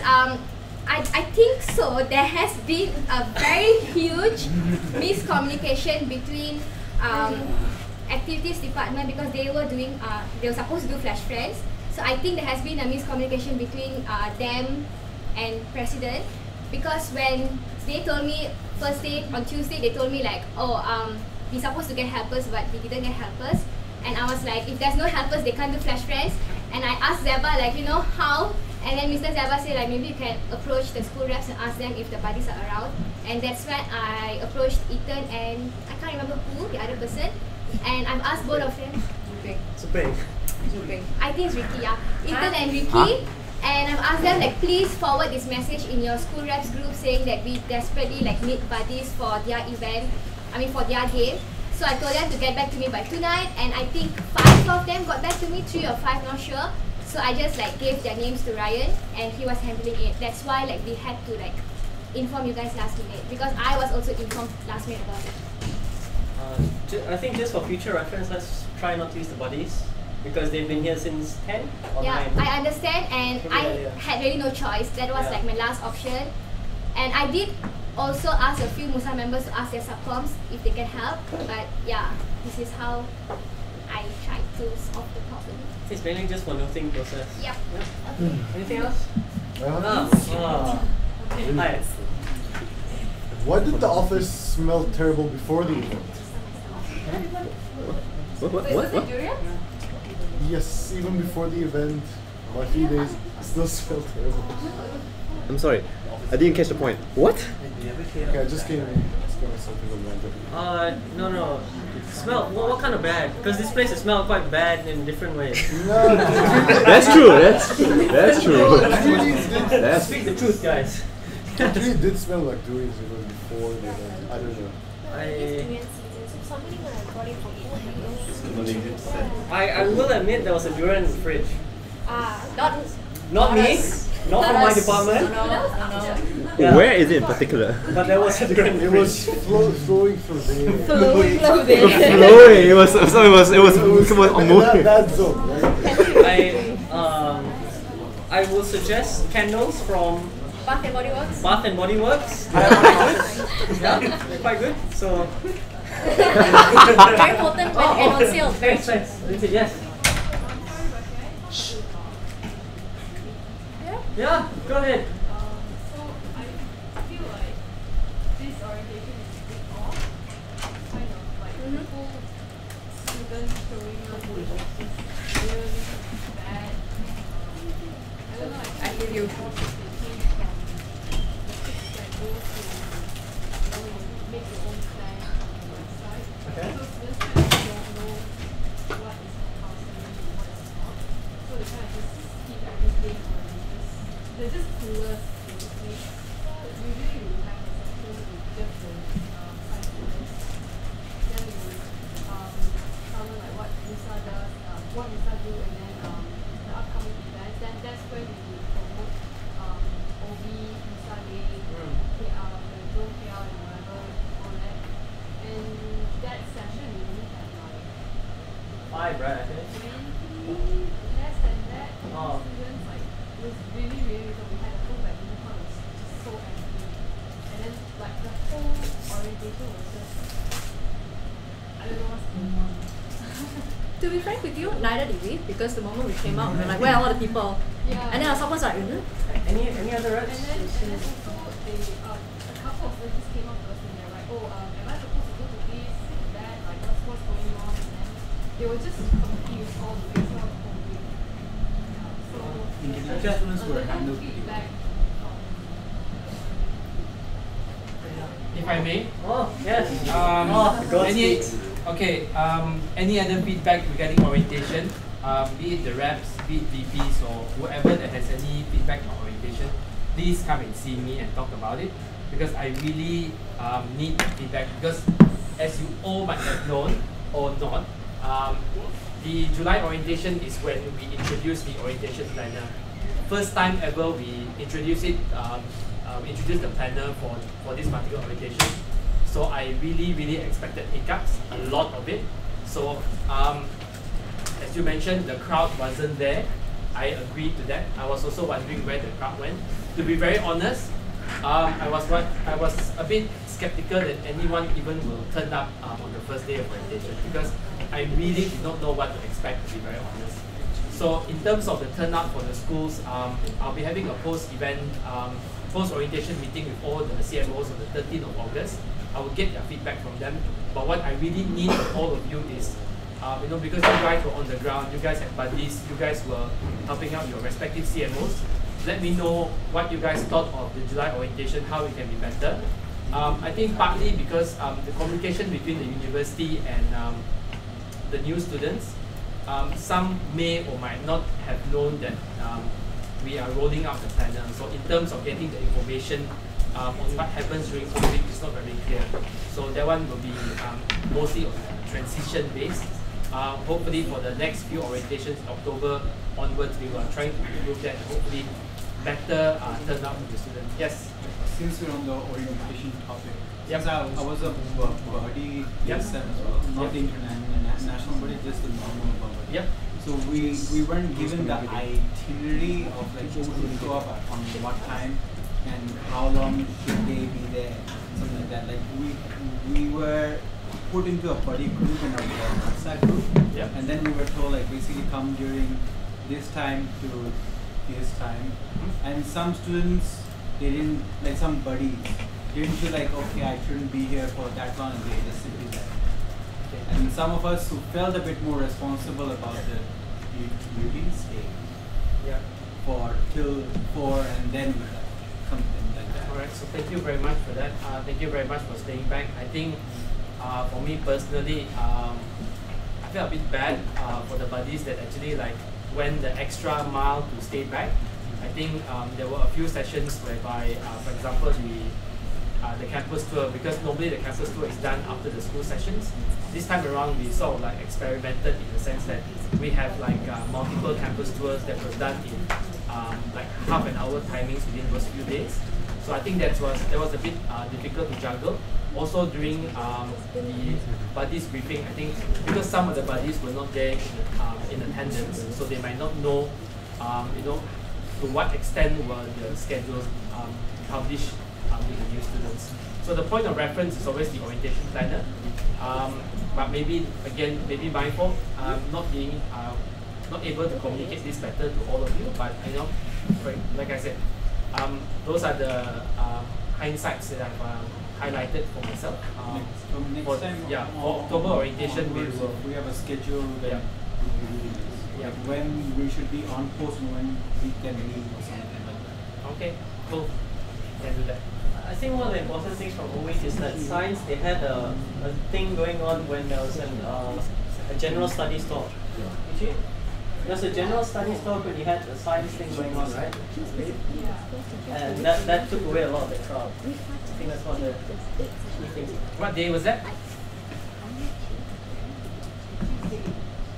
I think so. There has been a very huge miscommunication between activities department, because they were supposed to do flash friends. So I think there has been a miscommunication between them and president, because when they told me first day on Tuesday, they told me like, oh, we're supposed to get helpers, but we didn't get helpers. And I was like, if there's no helpers, they can't do flash friends. And I asked Zeba like, you know, how? And then Mr. Zeba said like, maybe you can approach the school reps and ask them if the buddies are around. And that's when I approached Ethan and I can't remember who, the other person. And I've asked both of them. Zubing. I think it's Ricky, yeah. Ethan and Ricky. And I've asked them like, please forward this message in your school reps group saying that we desperately like need buddies for their event, for their game. So I told them to get back to me by tonight, and I think 5 of them got back to me, 3 or 5, not sure. So I just like gave their names to Ryan, and he was handling it. That's why like we had to like inform you guys last minute, because I was also informed last minute about it. I think just for future reference, let's try not to use the buddies, because they've been here since 10 or 9. I understand, and I had really no choice. That was like my last option. And I did also ask a few MUSA members to ask their subcoms if they can help. But yeah, this is how I tried to solve the problem. It's mainly just for nothing process. Yep. Okay. Anything else? Hi. Why did the office smell terrible before the event? What? Yes, even before the event, for a few days, it still smelled terrible. I'm sorry, I didn't catch the point. What? Okay, I just came something random. No. Smell, what kind of bad? Because this place has smelled quite bad in different ways. No, that's true, that's true. Speak the truth, guys. It really did smell like durians even before the event. I don't know. I will admit there was a durian in the fridge. Not me. Not from my department. No. Where is it in particular? But there was a durian in the fridge. It was flowing through there. Flowing. It was moving. That zone, right? I will suggest candles from Bath and Body Works. Bath and Body Works. They're quite good. Yeah, they're quite good. So very potent and on sale. Very cheap. Yes. Yeah, go ahead. So I feel like this orientation is a bit off. Kind of like the whole students showing up is really bad. I don't know. I feel you. Make your own plan on the website. Okay. So students kind of don't know what is compulsory and what is not. So they kind of just keep everything on they're just clueless, basically. Usually we have a section with different science students. Then we would tell them like what MUSA does, what MUSA do, and then the upcoming events. Then that's when we would promote OB, MUSA Day, the Drone KL and whatever, all that. And that session we only had like 5, right? I think. 20, less than that, Oh. students like. It was really, really good. We had a full badminton court. It was frank with you, neither did we, because the moment we came out, we were like, where are all the people? Yeah. And then our someone's like, Any other reps? And then also a couple of them just came up to us and they're like, oh, am I supposed to go to this and that? Like, what's going on? And then they were just confused all the way throughout the whole week. So International students were handled pretty well. feedback. If I may. Oh, yes. Any other feedback regarding orientation, be it the reps, be it VPs, or whoever that has any feedback on orientation, please come and see me and talk about it, because I really need feedback, because as you all might have known or not, the July orientation is when we introduce the orientation planner. First time ever we introduce it, introduce the planner for this particular orientation. So I really expected hiccups, a lot of it. So as you mentioned, the crowd wasn't there. I agreed to that. I was also wondering where the crowd went. To be very honest, I was a bit skeptical that anyone even will turn up on the first day of orientation, because I really did not know what to expect, to be very honest. So in terms of the turnout for the schools, I'll be having a post-event, post-orientation meeting with all the CMOs on the 13th of August. I will get their feedback from them. But what I really need from all of you is, because you guys were on the ground, you guys had buddies, you guys were helping out your respective CMOs. Let me know what you guys thought of the July orientation, how it can be better. I think partly because the communication between the university and the new students, some may or might not have known that we are rolling out the planner. So in terms of getting the information on what happens during the week, it's not very clear. So that one will be mostly transition based. Hopefully for the next few orientations, October onwards, we are trying to improve that and hopefully better turnout with the students. Yes? Since we're on the orientation topic, yep. I was a buddy as well, not the international buddy, just the normal buddy. Yep. So we weren't given the itinerary of like who should show up on what time and how long should they be there, something like that. Like we were put into a buddy group and a WhatsApp group, yep. And then we were told like basically come during this time to this time, and some students, they didn't, like some buddies didn't feel like, okay, I shouldn't be here for that long, and they just simply left. Okay. And some of us who felt a bit more responsible about the duties stayed, yeah, for till 4 and then we left, something like that. Alright, so thank you very much for that. Thank you very much for staying back. I think for me personally, I felt a bit bad for the buddies that actually like went the extra mile to stay back. I think there were a few sessions whereby, for example, the campus tour, because normally the campus tour is done after the school sessions. This time around, we sort of like experimented in the sense that we have like multiple campus tours that were done in like half an hour timings within those few days. So I think that was a bit difficult to juggle. Also during the buddies briefing, I think because some of the buddies were not there in attendance, so they might not know, to what extent were the schedules published with the new students. So the point of reference is always the orientation planner, but maybe again, maybe my fault, not being not able to communicate this better to all of you. But like I said, those are the hindsights that I've highlighted for myself. Next time, for October orientation, we have a schedule. Then like when we should be on post and when we can leave or something like that. Okay, cool. Can do that. I think one of the important things from OWIC is that science, they had a thing going on when there was a general studies talk. There's a general studies talk when you had a science thing going on, right? And that took away a lot of the crowd. I think that's one of the key things. What day was that?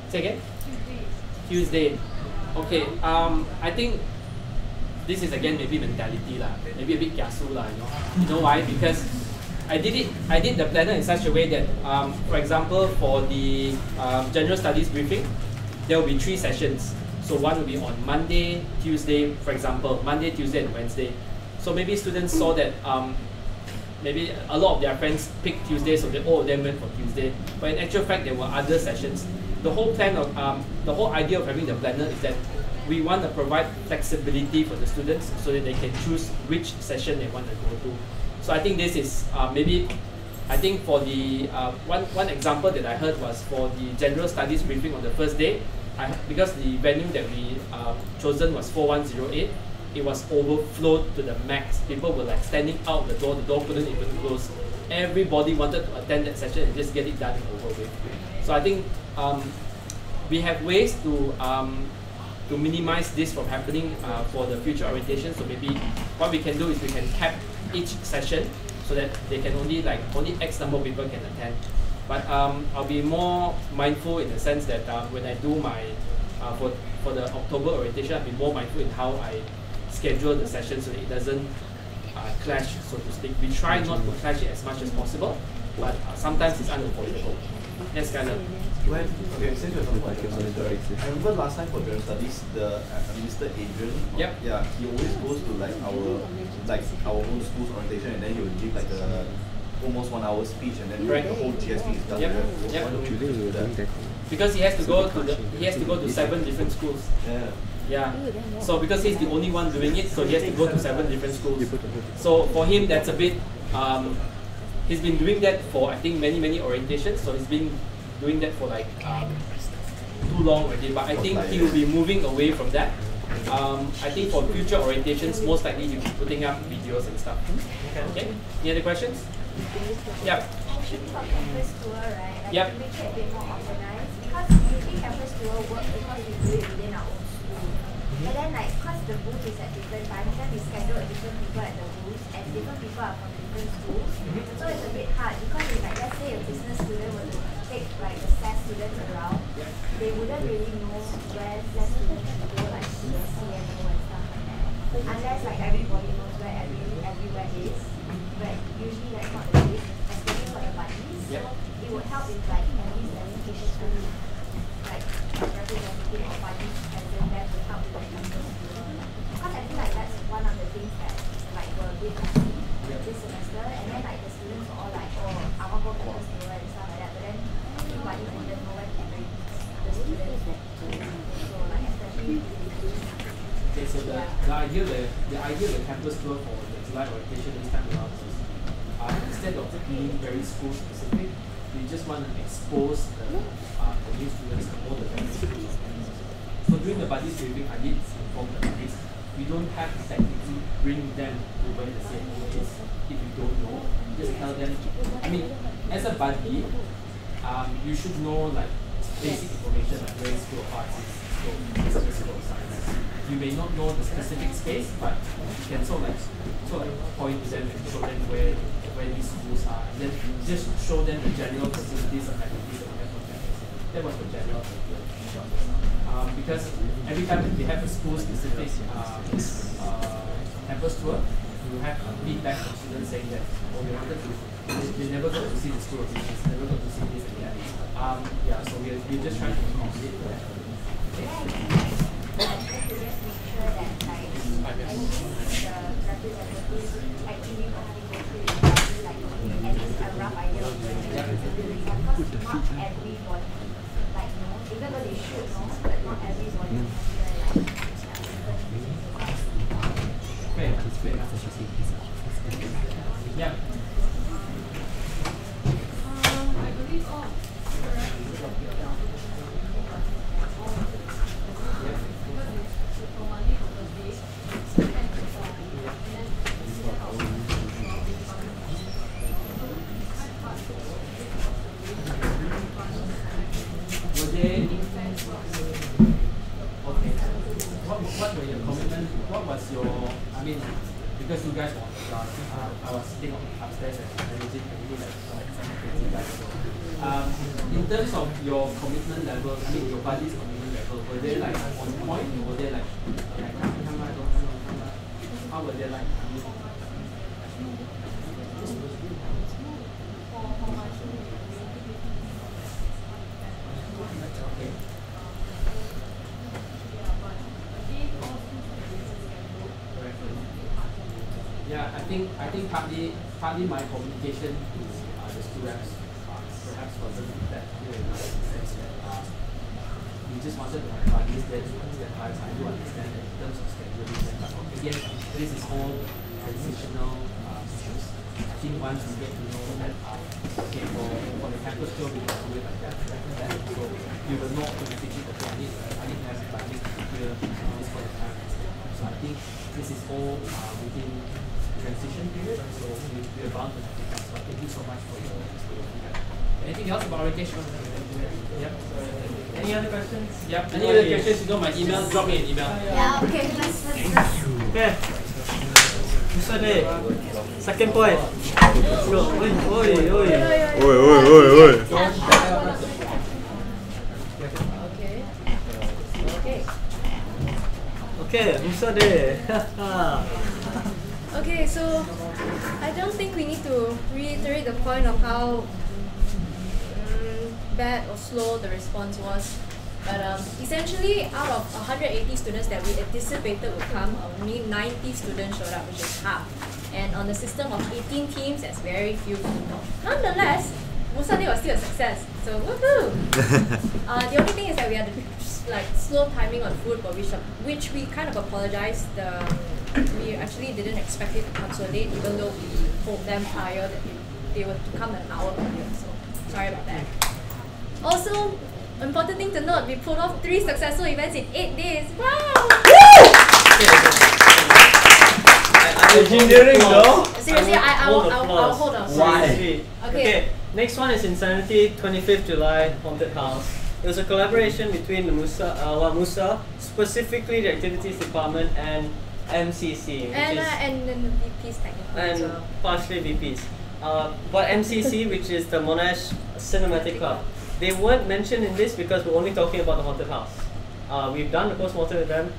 Say again? Tuesday. Okay, I think this is again maybe mentality lah, maybe a bit kiasu lah, You know why? Because I did the planner in such a way that, for example, for the general studies briefing, there will be 3 sessions. So one will be on Monday, Tuesday, for example, Monday, Tuesday, and Wednesday. So maybe students saw that maybe a lot of their friends picked Tuesday, so all of them went for Tuesday. But in actual fact, there were other sessions. the whole plan of the whole idea of having the planner is that we want to provide flexibility for the students so that they can choose which session they want to go to. So I think this is maybe, I think for the one example that I heard was for the general studies briefing on the first day, because the venue that we chosen was 4108, it was overflowed to the max. People were like standing out the door couldn't even close. Everybody wanted to attend that session and just get it done and over with. So I think we have ways to minimize this from happening for the future orientation. So maybe what we can do is we can cap each session so that they can only X number of people can attend. But I'll be more mindful in the sense that when I do my for the October orientation, I'll be more mindful in how I schedule the session so that it doesn't clash, so to speak. We try not to clash it as much as possible, but sometimes it's unavoidable. That's kind of. Okay, since you're talking about general studies, I remember last time for general studies, the Mr. Adrian, yeah, he always goes to our own school's orientation, and then he will give like a almost 1 hour speech, and then the whole GSP is done. Why don't you do that? Because he has to go to 7 different schools. Yeah. So because he's the only one doing it, so he has to go to 7 different schools. So for him, that's a bit. He's been doing that for I think many orientations. So he's been doing that for like too long already. But I think he will be moving away from that. I think for future orientations, most likely he'll be putting up videos and stuff. Okay. Any other questions? Yep. Actually, for campus tour, right? Like Yep. to make it a bit more organized, because usually campus tour works because we do it within our own school. But then, like, because the booth is at different times, then we schedule different people at the booth, and different people are from different schools. So it's a bit hard because if, like, let's say a business student were to take like the SAS students around, they wouldn't really know where SAS students should go, like to the CMO and stuff like that. Unless like everybody knows where everywhere is. But usually that's not the case, especially for the buddies. So it would help if like at least the education like representative of buddies present there to help with the campus tour. Because I feel like that's one of the things that like were a bit messy this semester, and then like the students were all like, oh, I want to go campus tour and stuff like that, but then buddies didn't know where to bring the students. So like especially Okay, so the idea of the campus tour for the July orientation this time around is instead of being very school specific, we just want to expose the new students to all the various schools. So during the buddies briefing, I did inform the buddies. We don't have to technically bring them to where the CMO is if you don't know. Just tell them. I mean, as a buddy, you should know like basic information like where School of Arts is, School of Science. You may not know the specific space, but you can sort of point to them and show them where these schools are, and then just show them the general facilities and activities that we have on campus. That was the general idea. Because every time we have a school-specific campus tour, we will have feedback from students saying that, oh, we wanted to, they never got to see the School of Business, never got to see this and that. Yeah, so we're just trying to accommodate for that. Yeah. I believe all What were your commitments? What was your, I mean, because you guys were on the ground, I was sitting upstairs and managing really like some crazy guys. In terms of your commitment level, I mean your buddy's commitment level, were they like on point or were they like how were they like? Yeah, I think partly my communication to the students perhaps wasn't that clear enough in the sense that we just wanted to have buddies there to understand lives. I do understand that in terms of scheduling, but again, this is all transitional issues. I think once we get to know that, okay, for the campus tour, we can do it like that, so we will know automatically, okay, I need to have buddies here this for the time. So I think this is all within transition period, so we're bound to have to pass. But thank you so much for your feedback. Anything else about orientation? Yep. Any other questions? Yep. Any other questions? You know my email. Drop me an email. Yeah. Okay. Let's. Okay. MUSA Day. Second point. Let's go. Oi. Okay. MUSA Day. Okay, so I don't think we need to reiterate the point of how bad or slow the response was. But essentially, out of 180 students that we anticipated would come, only 90 students showed up, which is half. And on the system of 18 teams, that's very few people. Nonetheless, MUSA Day was still a success. So woohoo! The only thing is that we had slow timing on food, but which we kind of apologized. We actually didn't expect it to come so late, even though we told them prior that they were to come an hour earlier. So sorry about that. Also, important thing to note, we pulled off 3 successful events in 8 days. Wow! Engineering though? Seriously, I'll hold on. Why? Okay. Next one is Insanity, 25th July, Haunted House. It was a collaboration between the MUSA, specifically the Activities Department, and MCC, and then VPs technically. And partially VPs. But MCC, which is the Monash Cinematic Club, they weren't mentioned in this because we're only talking about the haunted house. We've done the post-mortem with them,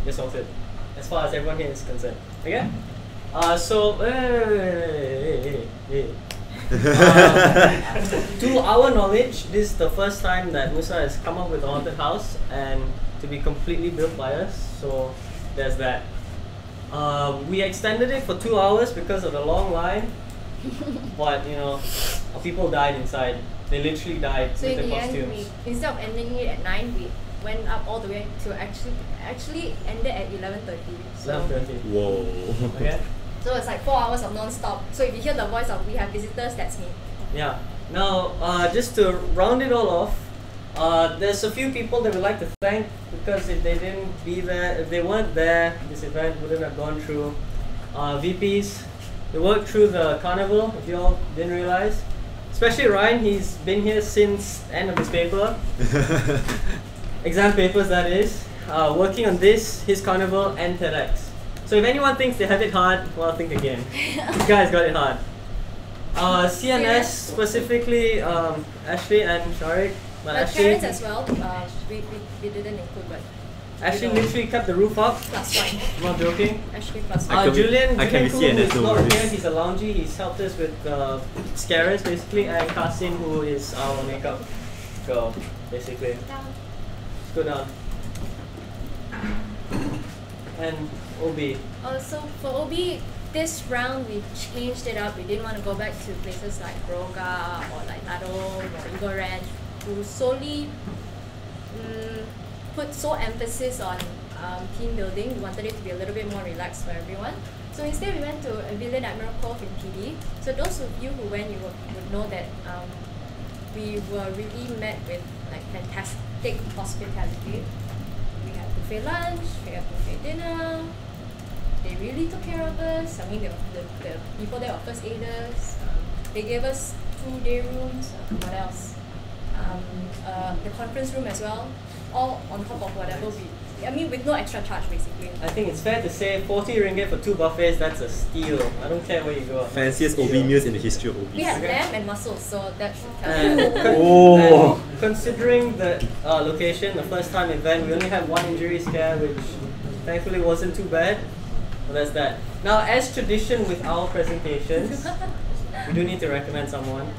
they're sorted, as far as everyone here is concerned. Okay? To our knowledge, this is the first time that MUSA has come up with a haunted house and to be completely built by us, so there's that. We extended it for 2 hours because of the long line, but people died inside. They literally died so with in the the costumes. end, instead of ending it at 9, we went up all the way to actually ended at 11:30. So 11:30. Whoa. Okay. So it's like 4 hours of non-stop. So if you hear the voice of "we have visitors," that's me. Yeah. Now, just to round it all off, there's a few people that we'd like to thank because if they weren't there, this event wouldn't have gone through. VPs, they worked through the carnival, if you all didn't realize. Especially Ryan, he's been here since end of his paper. Exam papers, that is. Working on this, his carnival, and TEDx. So if anyone thinks they have it hard, well, think again. This guy's got it hard. CNS, specifically Ashley and Sharik. But Ashley, parents as well, we didn't include, but Ashley literally kept the roof up. +1. I'm not joking. Ashley +1. Julian be who CNS, is no not worries. here, he's a loungy, he's helped us with scarers basically, and Kasim who is our makeup girl basically. Let's go down. And OB. So for OB, this round we changed it up. We didn't want to go back to places like Broga or like Nadong or Eagle Ranch, to solely put emphasis on team building. We wanted it to be a little bit more relaxed for everyone. So instead we went to Pavilion Admiral Cove in PD. So those of you who went, you would know that we were really met with like fantastic hospitality. We had buffet lunch, we had buffet dinner. They really took care of us. I mean, the people there were first aiders. They gave us 2-day rooms. What else? The conference room as well. All on top of whatever with no extra charge basically. I think it's fair to say 40 ringgit for 2 buffets, that's a steal. I don't care where you go. Fanciest OB meals in the history of OB. We had lamb and mussels, so that should tell and considering the location, the first time event, we only had 1 injury scare, which thankfully wasn't too bad. Well, that's that. Now, as tradition with our presentations, we do need to recommend someone,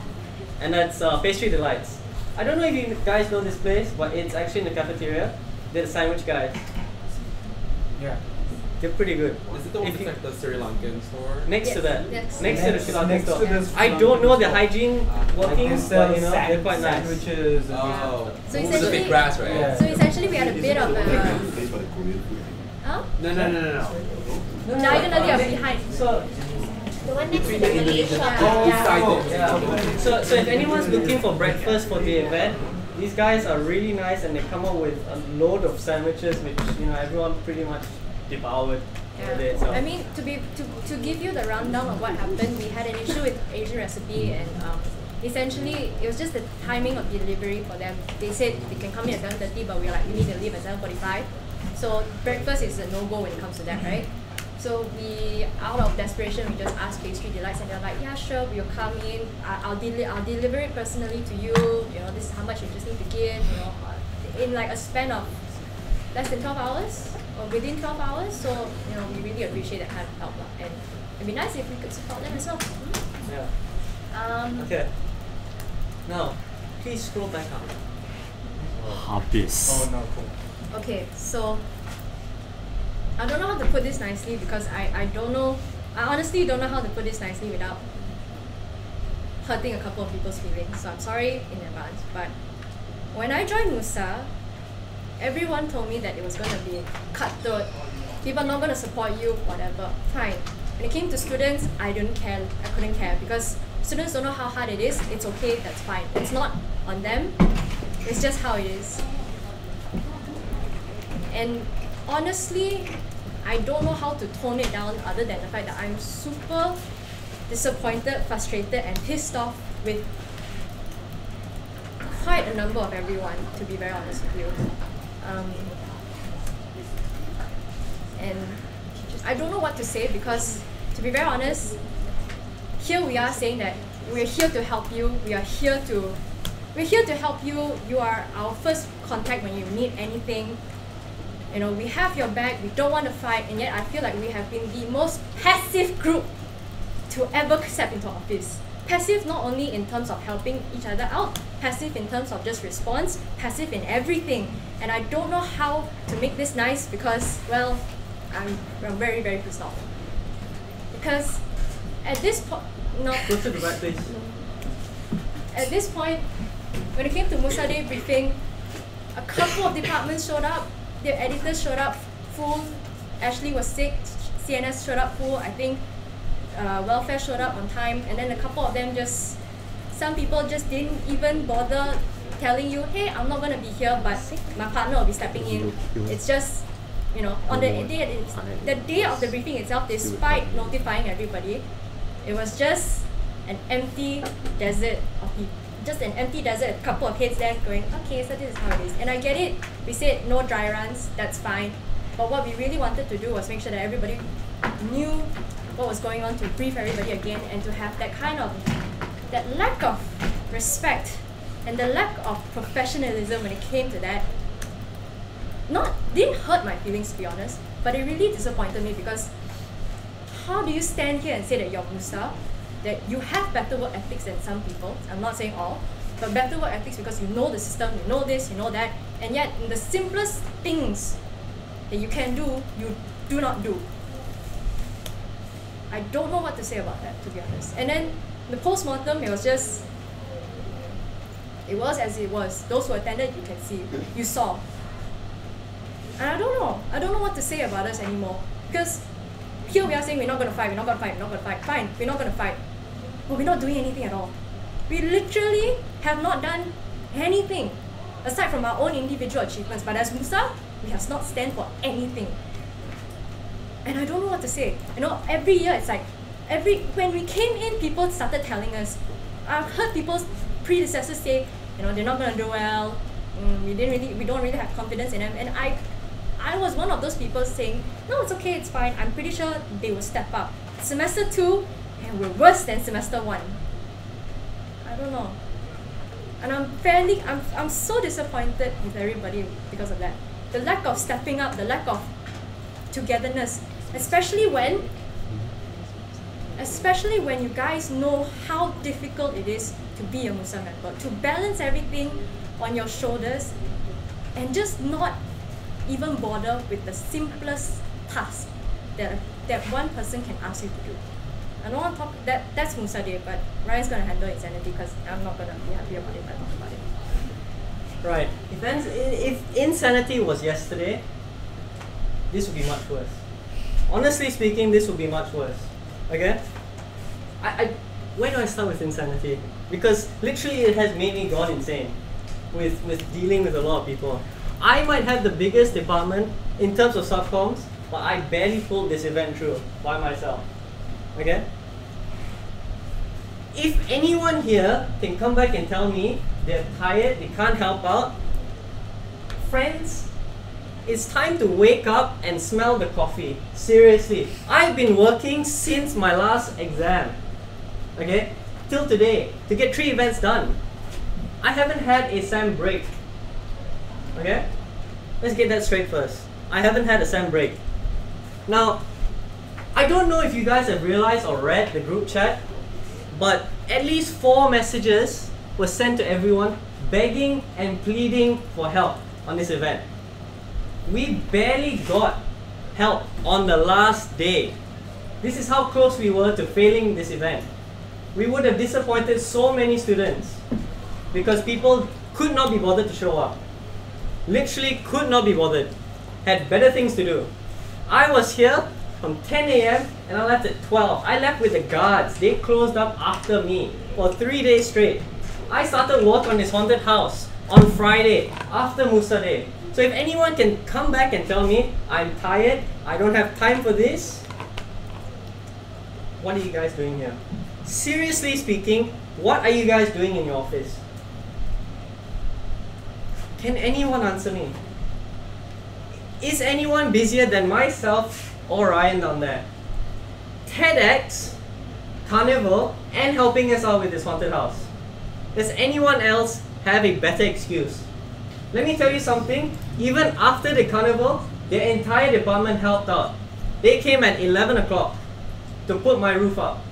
and that's Pastry Delights. I don't know if you guys know this place, but it's actually in the cafeteria. They're the sandwich guys. Yeah. They're pretty good. Is it the one that's like the Sri Lankan store? Next to that. Next. Next to the Sri Lankan Next to store. the Sri I don't know the Lankan hygiene workings, but you know, they're quite nice. Sandwiches. Oh. So With the big grass, right? Yeah. So essentially we had a bit of a huh? No. Diagonally or behind. So The one next to the Malay shop. So if anyone's looking for breakfast for the event, these guys are really nice and they come up with a load of sandwiches which everyone pretty much devoured. Yeah. So. I mean, to give you the rundown of what happened, we had an issue with Asian Recipe, and essentially it was just the timing of delivery for them. They said they can come in at 7:30, but we were like, we need to leave at 7:45. So breakfast is a no-go when it comes to that, right? So we, out of desperation, we just asked Pastry Delights, and they're like, yeah, sure, we'll come in. I'll deliver it personally to you. You know, this is how much you just need to give. You know, in like a span of less than 12 hours or within 12 hours. So we really appreciate that kind of help, and it'd be nice if we could support them as well. Yeah. Okay. Now, please scroll back up. Habis. Oh no, cool. Okay, so I don't know how to put this nicely because I don't know. I honestly don't know how to put this nicely without hurting a couple of people's feelings. So I'm sorry in advance. But when I joined MUSA, everyone told me that it was going to be cutthroat. People are not going to support you, whatever. Fine. When it came to students, I didn't care. I couldn't care because students don't know how hard it is. It's okay. That's fine. It's not on them. It's just how it is. And honestly, I don't know how to tone it down other than the fact that I'm super disappointed, frustrated, and pissed off with quite a number of everyone, to be very honest with you. And I don't know what to say because, to be very honest, here we are saying that we're here to help you, we're here to help you, you are our first contact when you need anything. You know, we have your back, we don't want to fight, and yet I feel like we have been the most passive group to ever step into office. Passive not only in terms of helping each other out, passive in terms of just response, passive in everything. And I don't know how to make this nice because, well, I'm very, very pissed off. Because at this point, no. Go to the right place. At this point, when it came to MUSA Day briefing, a couple of departments showed up. The editors showed up full. Ashley was sick. CNS showed up full. I think welfare showed up on time, and then a couple of them some people just didn't even bother telling you, hey, I'm not gonna be here, but my partner will be stepping in. It's just, on the day of the briefing itself, despite notifying everybody, it was just an empty desert of people. Just an empty desert, a couple of kids there going, okay, so this is how it is. And I get it, we said no dry runs, that's fine. But what we really wanted to do was make sure that everybody knew what was going on, to brief everybody again, and to have that lack of respect and the lack of professionalism when it came to that. Didn't hurt my feelings, to be honest, but it really disappointed me because how do you stand here and say that you're MUSA, that you have better work ethics than some people? I'm not saying all, but better work ethics because you know the system, you know this, you know that, and yet in the simplest things that you can do, you do not do. I don't know what to say about that, to be honest. And then the post-mortem, it was as it was. Those who attended, you can see, you saw. And I don't know what to say about us anymore because here we are saying we're not going to fight, we're not going to fight, we're not going to fight. Fine, we're not going to fight. But we're not doing anything at all. We literally have not done anything aside from our own individual achievements. But as MUSA, we have not stand for anything. And I don't know what to say. Every year it's like, when we came in, people started telling us. I've heard people's predecessors say, they're not going to do well. We don't really have confidence in them. And I was one of those people saying, no, it's okay, it's fine. I'm pretty sure they will step up. Semester 2, and we're worse than semester 1. I don't know. And I'm so disappointed with everybody because of that. The lack of stepping up, the lack of togetherness, especially when you guys know how difficult it is to be a MUSA member, to balance everything on your shoulders and just not even bother with the simplest task. that one person can ask you to do. I don't want to talk that's MUSA Day, but Ryan's gonna handle insanity because I'm not gonna be happy about it if I talk about it. Right. If insanity was yesterday, this would be much worse. Honestly speaking, this would be much worse. Okay? Where do I start with insanity? Because literally it has made me gone insane with dealing with a lot of people. I might have the biggest department in terms of subcoms, but I barely pulled this event through by myself. Okay? If anyone here can come back and tell me they're tired, they can't help out, friends, it's time to wake up and smell the coffee. Seriously. I've been working since my last exam. Okay? Till today. To get 3 events done. I haven't had a SAM break. Okay? Let's get that straight first. I haven't had a SAM break. Now, I don't know if you guys have realized or read the group chat, but at least 4 messages were sent to everyone begging and pleading for help on this event. We barely got help on the last day. This is how close we were to failing this event. We would have disappointed so many students because people could not be bothered to show up. Literally could not be bothered. Had better things to do. I was here from 10 a.m. and I left at 12. I left with the guards. They closed up after me for 3 days straight. I started work on this haunted house on Friday after MUSA Day. So if anyone can come back and tell me I'm tired, I don't have time for this, what are you guys doing here? Seriously speaking, what are you guys doing in your office? Can anyone answer me? Is anyone busier than myself or Ryan down there? TEDx, Carnival, and helping us out with this haunted house. Does anyone else have a better excuse? Let me tell you something, even after the carnival, their entire department helped out. They came at 11 o'clock to put my roof up.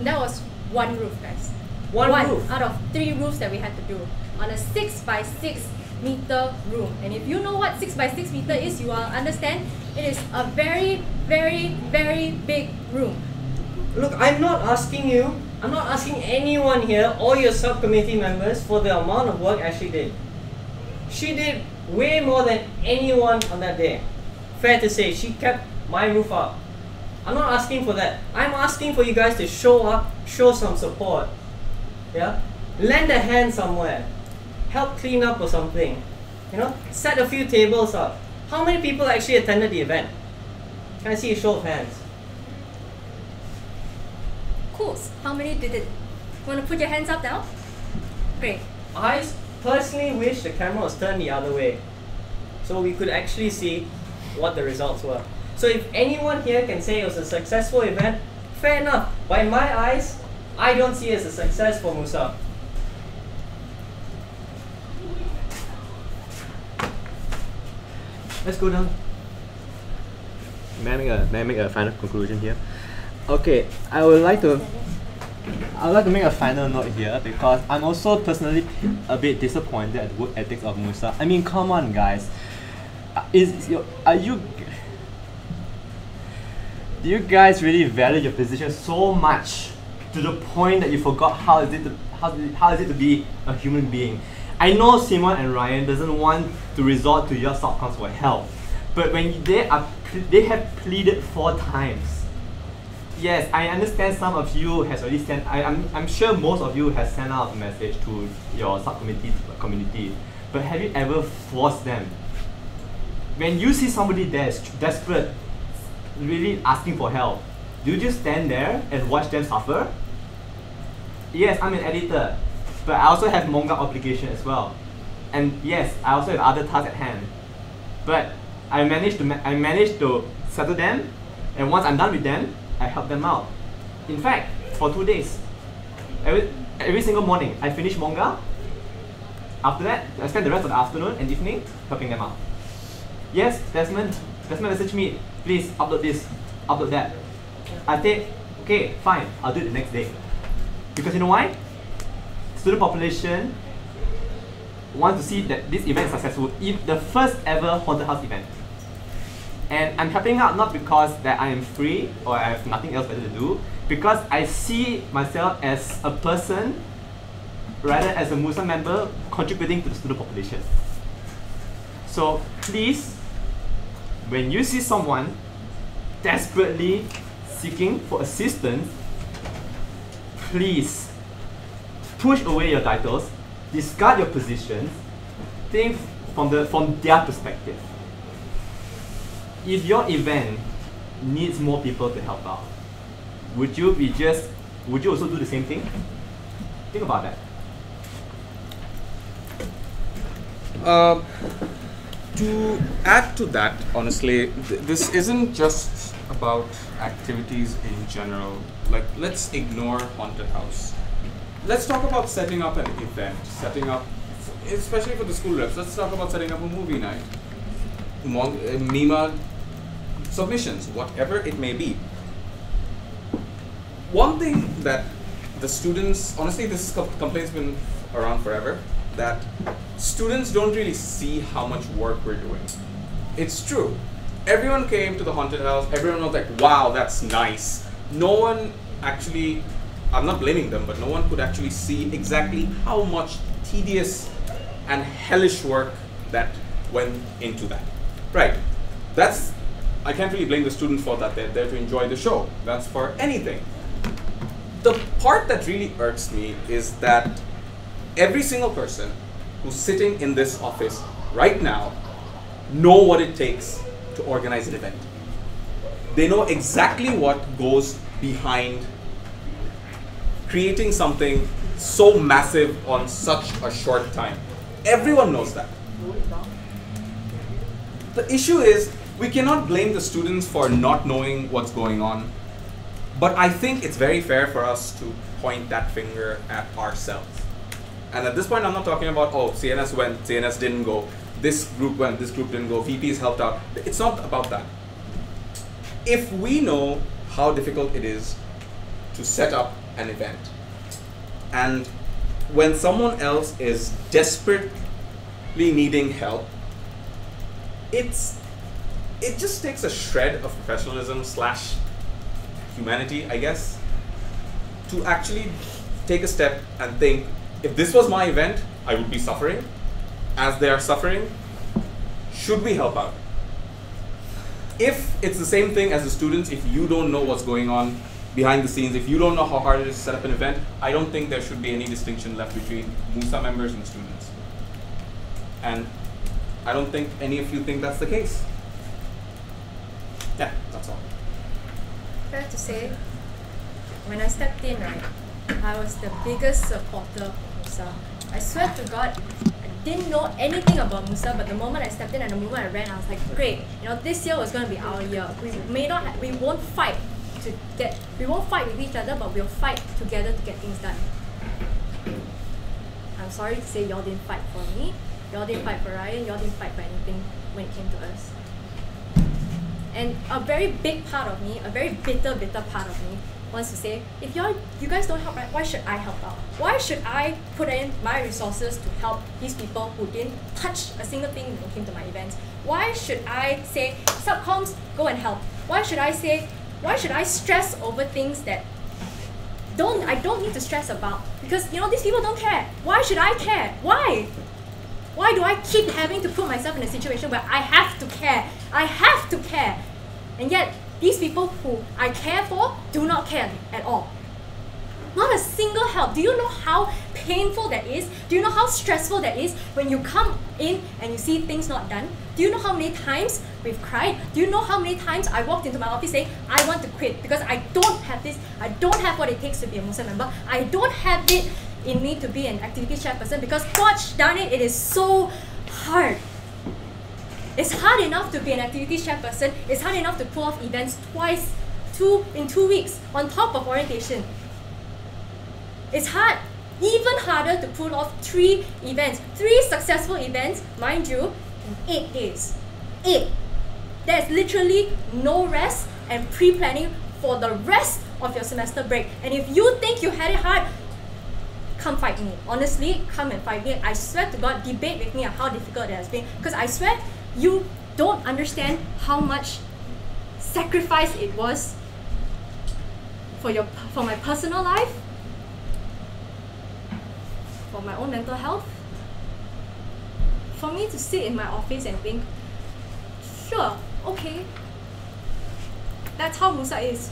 That was one roof, guys. One roof? Out of 3 roofs that we had to do on a 6 by 6 meter room. And if you know what 6 by 6 meter is, you will understand it is a very, very, very big room. Look, I'm not asking anyone here or your subcommittee members for the amount of work Ashley did. She did way more than anyone on that day. Fair to say, she kept my roof up. I'm not asking for that. I'm asking for you guys to show up, show some support. Yeah? Lend a hand somewhere. Help clean up or something. You know? Set a few tables up. How many people actually attended the event? Can I see a show of hands? Cool. How many did it? Want to put your hands up now? Great. I personally wish the camera was turned the other way so we could actually see what the results were. So if anyone here can say it was a successful event, fair enough. But in my eyes, I don't see it as a success for MUSA. Let's go down. May I make a final conclusion here? Okay, I would like to make a final note here because I'm also personally a bit disappointed at the work ethics of MUSA. I mean, come on, guys. Do you guys really value your position so much to the point that you forgot how is it to be a human being? I know Simon and Ryan doesn't want to resort to your subcons for help, but when they have pleaded 4 times. Yes, I understand some of you has already sent. I'm sure most of you has sent out a message to your subcommittee community, but have you ever forced them? When you see somebody there is desperate, really asking for help, do you just stand there and watch them suffer? Yes, I'm an editor, but I also have manga obligation as well. And yes, I also have other tasks at hand. But I managed to settle them, and once I'm done with them, I help them out. In fact, for 2 days, every single morning, I finish manga. After that, I spend the rest of the afternoon and evening helping them out. Yes, Desmond messaged me, please upload this, upload that. I think, okay, fine, I'll do it the next day. Because you know why? Student population wants to see that this event is successful. The first ever haunted house event. And I'm helping out not because that I am free or I have nothing else better to do, because I see myself as a person, rather as a MUSA member, contributing to the student population. So please, when you see someone desperately seeking for assistance, please push away your titles, discard your positions, think from their perspective. If your event needs more people to help out, would you also do the same thing? Think about that. To add to that, honestly, this isn't just about activities in general. Like, let's ignore haunted house. Let's talk about setting up an event, especially for the school reps, let's talk about setting up a movie night, MIMA submissions, whatever it may be. One thing that the students, honestly, this complaint's been around forever, that students don't really see how much work we're doing. It's true. Everyone came to the haunted house, everyone was like, wow, that's nice. No one actually, I'm not blaming them, but no one could actually see exactly how much tedious and hellish work that went into that. Right. I can't really blame the students for that. They're there to enjoy the show. That's for anything. The part that really irks me is that every single person who's sitting in this office right now know what it takes to organize an event. They know exactly what goes behind creating something so massive on such a short time. Everyone knows that. The issue is, we cannot blame the students for not knowing what's going on, but I think it's very fair for us to point that finger at ourselves. And at this point, I'm not talking about, oh, CNS went, CNS didn't go, this group went, this group didn't go, VPs helped out. It's not about that. If we know how difficult it is to set up an event, and when someone else is desperately needing help, it just takes a shred of professionalism / humanity, I guess, to actually take a step and think, if this was my event, I would be suffering. As they are suffering, should we help out? If it's the same thing as the students, if you don't know what's going on behind the scenes, if you don't know how hard it is to set up an event, I don't think there should be any distinction left between MUSA members and students. And I don't think any of you think that's the case. Yeah, that's all. Fair to say, when I stepped in, right, I was the biggest supporter of MUSA. I swear to God, I didn't know anything about MUSA, but the moment I stepped in and the moment I ran, I was like, great, this year was going to be our year. We won't fight with each other, but we'll fight together to get things done. I'm sorry to say, y'all didn't fight for me, y'all didn't fight for Ryan, y'all didn't fight for anything when it came to us. And a very big part of me, a very bitter part of me, wants to say, if you guys don't help, right, why should I help out? Why should I put in my resources to help these people who didn't touch a single thing when it came to my events? Why should I say, subcoms, go and help? Why should I stress over things that I don't need to stress about? Because these people don't care. Why should I care? Why? Why do I keep having to put myself in a situation where I have to care? I have to care. And yet, these people who I care for do not care at all. Not a single help. Do you know how painful that is? Do you know how stressful that is when you come in and you see things not done? Do you know how many times we've cried? Do you know how many times I walked into my office saying, I want to quit because I don't have this, I don't have what it takes to be a MUSA member, I don't have it in me to be an activities chairperson because gosh darn it, it is so hard. It's hard enough to be an activities chairperson, it's hard enough to pull off events in 2 weeks on top of orientation. It's hard, even harder to pull off 3 events, 3 successful events, mind you, in 8 days. 8. There's literally no rest and pre-planning for the rest of your semester break. And if you think you had it hard, come fight me. Honestly, come and fight me. I swear to God, debate with me on how difficult it has been. Because I swear, don't understand how much sacrifice it was for my personal life, for my own mental health, for me to sit in my office and think, sure, okay, that's how MUSA is.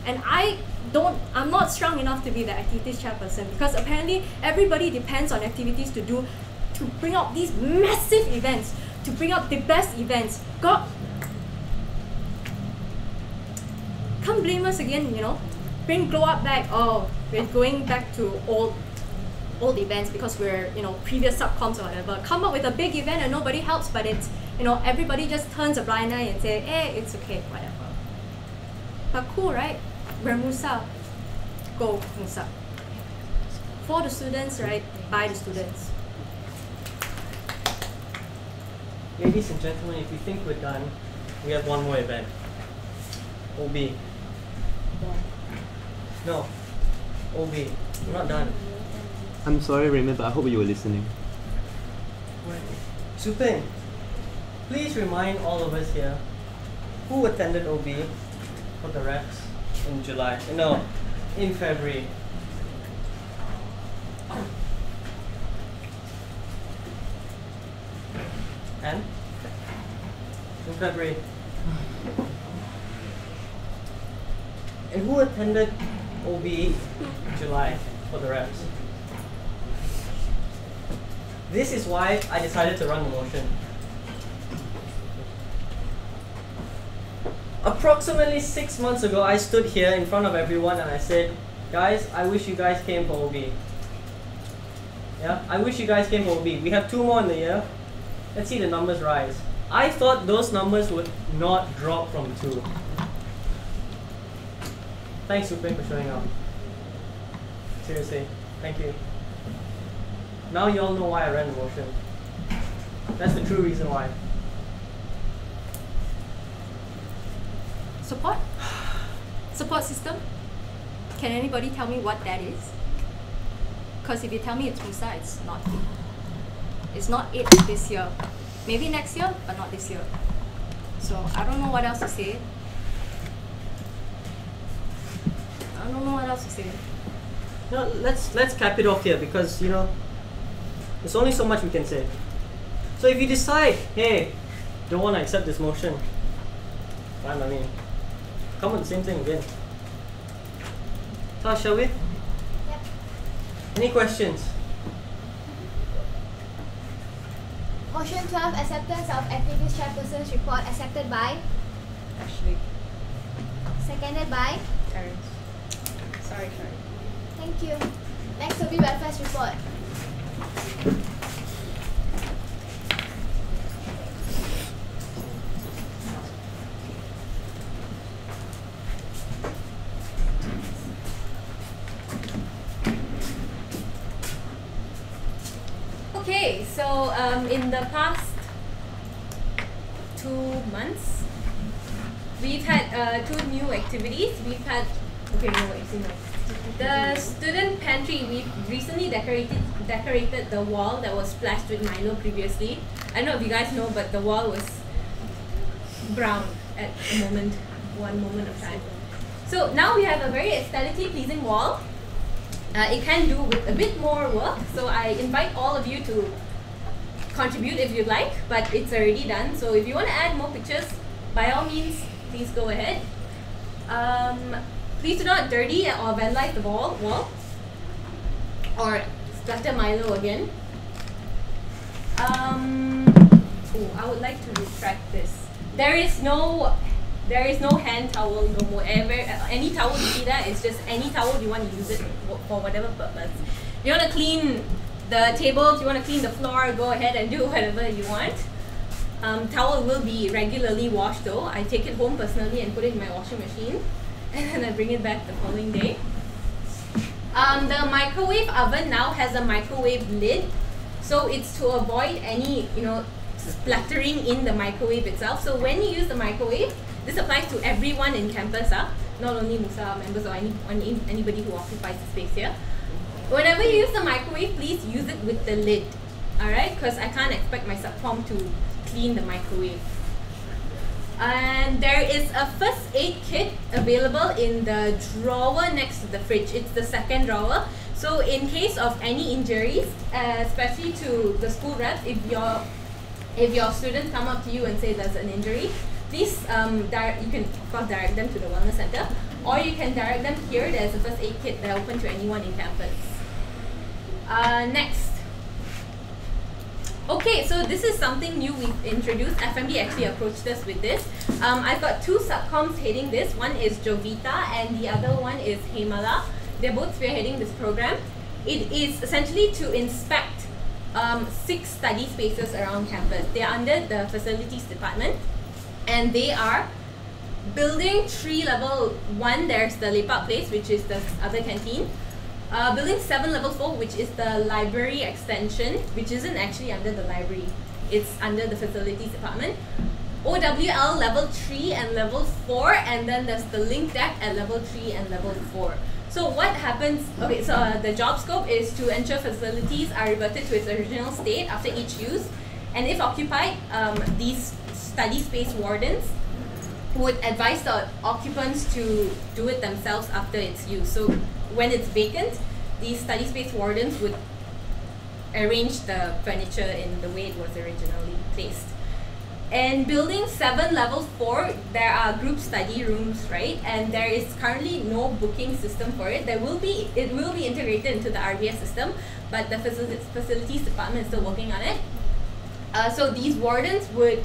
And I'm not strong enough to be the activities chairperson, because apparently everybody depends on activities to bring out these massive events, to bring out the best events. God, can't blame us again, you know. Bring glow up back. Oh, we're going back to old events because we're, you know, previous subcoms or whatever. Come up with a big event and nobody helps, but it's, you know, everybody just turns a blind eye and say, it's okay, whatever. But cool, right? We're MUSA. Go MUSA. For the students, right? By the students. Ladies and gentlemen, if you think we're done, we have one more event. OB. No. OB. We're not done. I'm sorry, Raymond, but I hope you were listening. Supin, please remind all of us here who attended OB for the reps in July. No, in February. And? In February. And who attended OB in July for the reps? This is why I decided to run the motion. Approximately 6 months ago, I stood here in front of everyone and I said, guys, I wish you guys came for OB. Yeah, I wish you guys came for OB. We have 2 more in the year. Let's see the numbers rise. I thought those numbers would not drop from 2. Thanks, Supin, for showing up. Seriously, thank you. Now you all know why I ran the motion. That's the true reason why. Support? Support system? Can anybody tell me what that is? Because if you tell me it's MUSA, it's not it. It's not it this year. Maybe next year, but not this year. So I don't know what else to say. I don't know what else to say. No, let's cap it off here because, you know, there's only so much we can say. So if you decide, hey, don't want to accept this motion, fine, I mean, come with the same thing again. So shall we? Yep. Any questions? Motion 12, acceptance of activist chairperson's report, accepted by? Ashley. Seconded by? Terence. Sorry. Thank you. Next will be welfare's report. Okay, so in the past 2 months, we've had 2 new activities. We've had, the student pantry. We've recently decorated the wall that was splashed with Milo previously. I don't know if you guys know, but the wall was brown at one moment of time. So now we have a very aesthetically pleasing wall. It can do with a bit more work, so I invite all of you to contribute if you'd like, but it's already done. So if you want to add more pictures, by all means, please go ahead. Please do not dirty or vandalize the wall or splatter Milo again. I would like to retract this. There is no hand towel no more. Any towel you see there is just any towel you want to use it for whatever purpose. If you want to clean the tables, you want to clean the floor, go ahead and do whatever you want. Towel will be regularly washed though. I take it home personally and put it in my washing machine, and then I bring it back the following day. The microwave oven now has a microwave lid, so it's to avoid any splattering in the microwave itself. So when you use the microwave, this applies to everyone in campus, not only MUSA members or anybody who occupies the space here. Whenever you use the microwave, please use it with the lid, alright? Because I can't expect my subcom to clean the microwave. And there is a first aid kit available in the drawer next to the fridge. It's the second drawer. So in case of any injuries, especially to the school reps, if your students come up to you and say there's an injury, please you can of course direct them to the wellness center, or you can direct them here. There's a first aid kit that open to anyone in campus. Next. Okay, so this is something new we've introduced. FMD actually approached us with this. I've got two subcoms heading this. One is Jovita and the other one is Hemala. They're both spearheading this program. It is essentially to inspect 6 study spaces around campus. They're under the facilities department, and they are building 3 level 1. There's the Lepak place, which is the other canteen. Building 7 level 4, which is the library extension, which isn't actually under the library. It's under the facilities department. OWL level 3 and level 4, and then there's the link deck at level 3 and level 4. So what happens, okay, so the job scope is to ensure facilities are reverted to its original state after each use. And if occupied, these study space wardens would advise the occupants to do it themselves after its use. So when it's vacant, these study space wardens would arrange the furniture in the way it was originally placed. And building 7 level 4, there are group study rooms, right? And there is currently no booking system for it. It will be integrated into the RBS system, but the facilities department is still working on it. So these wardens would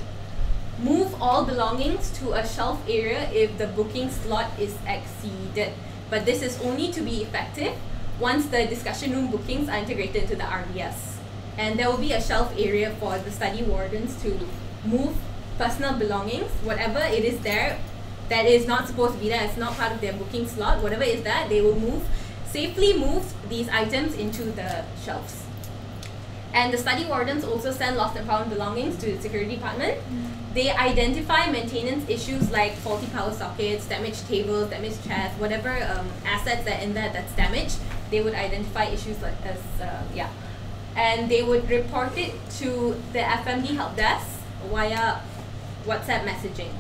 move all belongings to a shelf area if the booking slot is exceeded. But this is only to be effective once the discussion room bookings are integrated into the RBS. And there will be a shelf area for the study wardens to move personal belongings, whatever it is there that is not supposed to be there, it's not part of their booking slot, whatever is that, they will safely move these items into the shelves. And the study wardens also send lost and found belongings to the security department. They identify maintenance issues like faulty power sockets, damaged tables, damaged chairs, whatever assets that are in there that's damaged. They would identify issues like this, and they would report it to the FMD help desk via WhatsApp messaging.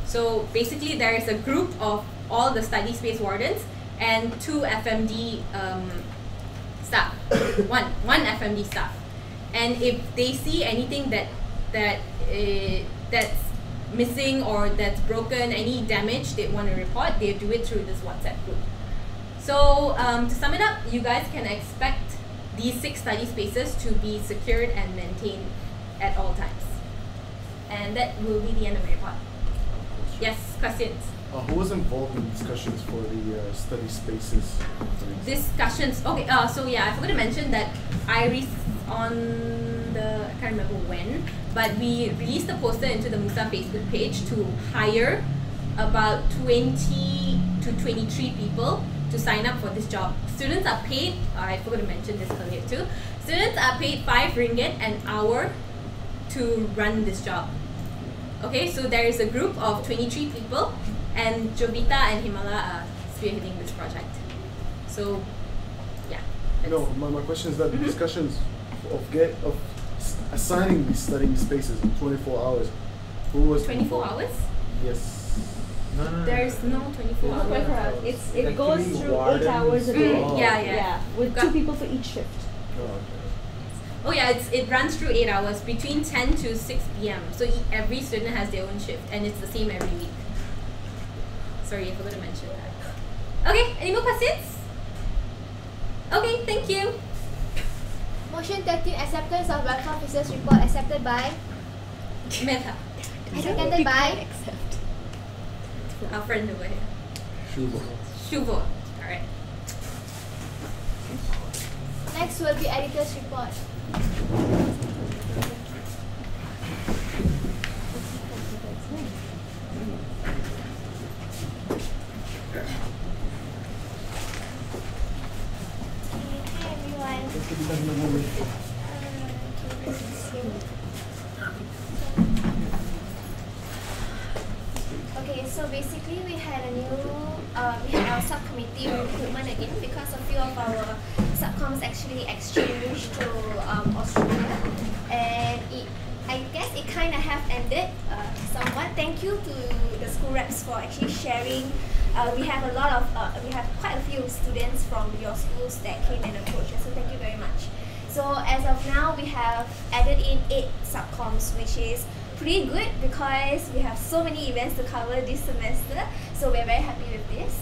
So basically there is a group of all the study space wardens and 2 FMD staff, one FMD staff. And if they see anything that's missing or that's broken, any damage they want to report, they do it through this WhatsApp group. So to sum it up, you guys can expect these 6 study spaces to be secured and maintained at all times. And that will be the end of my report. Yes, questions? Who was involved in discussions for the study spaces? Discussions. Okay. So yeah, I forgot to mention that I can't remember when, but we released the poster into the MUSA Facebook page to hire about 20 to 23 people to sign up for this job. Students are paid. I forgot to mention this earlier too. Students are paid 5 ringgit an hour to run this job. Okay, so there is a group of 23 people, and Jovita and Himala are spearheading this project. So, yeah. No, my question is that the discussions of assigning these studying spaces in 24 hours, who was 24 hours? Yes. No. There's no 24 hours. It goes through 8 hours a day. Yeah. With 2 people for each shift. Oh, okay. Oh yeah, it runs through 8 hours between 10 to 6 p.m. So every student has their own shift, and it's the same every week. Sorry, I forgot to mention that. Okay, any more questions? Okay, thank you. Motion 13, acceptance of welfare officers report accepted by Meta. Seconded by our friend over here. Shuvo. Alright. Next will be editor's report. Okay, so basically we had our subcommittee recruitment again because a few of our subcoms actually exchanged to Australia, and I guess it kind of have ended somewhat. thank you to the school reps for actually sharing. We have quite a few students from your schools that came and approached us, so thank you very much. So as of now, we have added in 8 subcoms, which is pretty good because we have so many events to cover this semester. So we're very happy with this.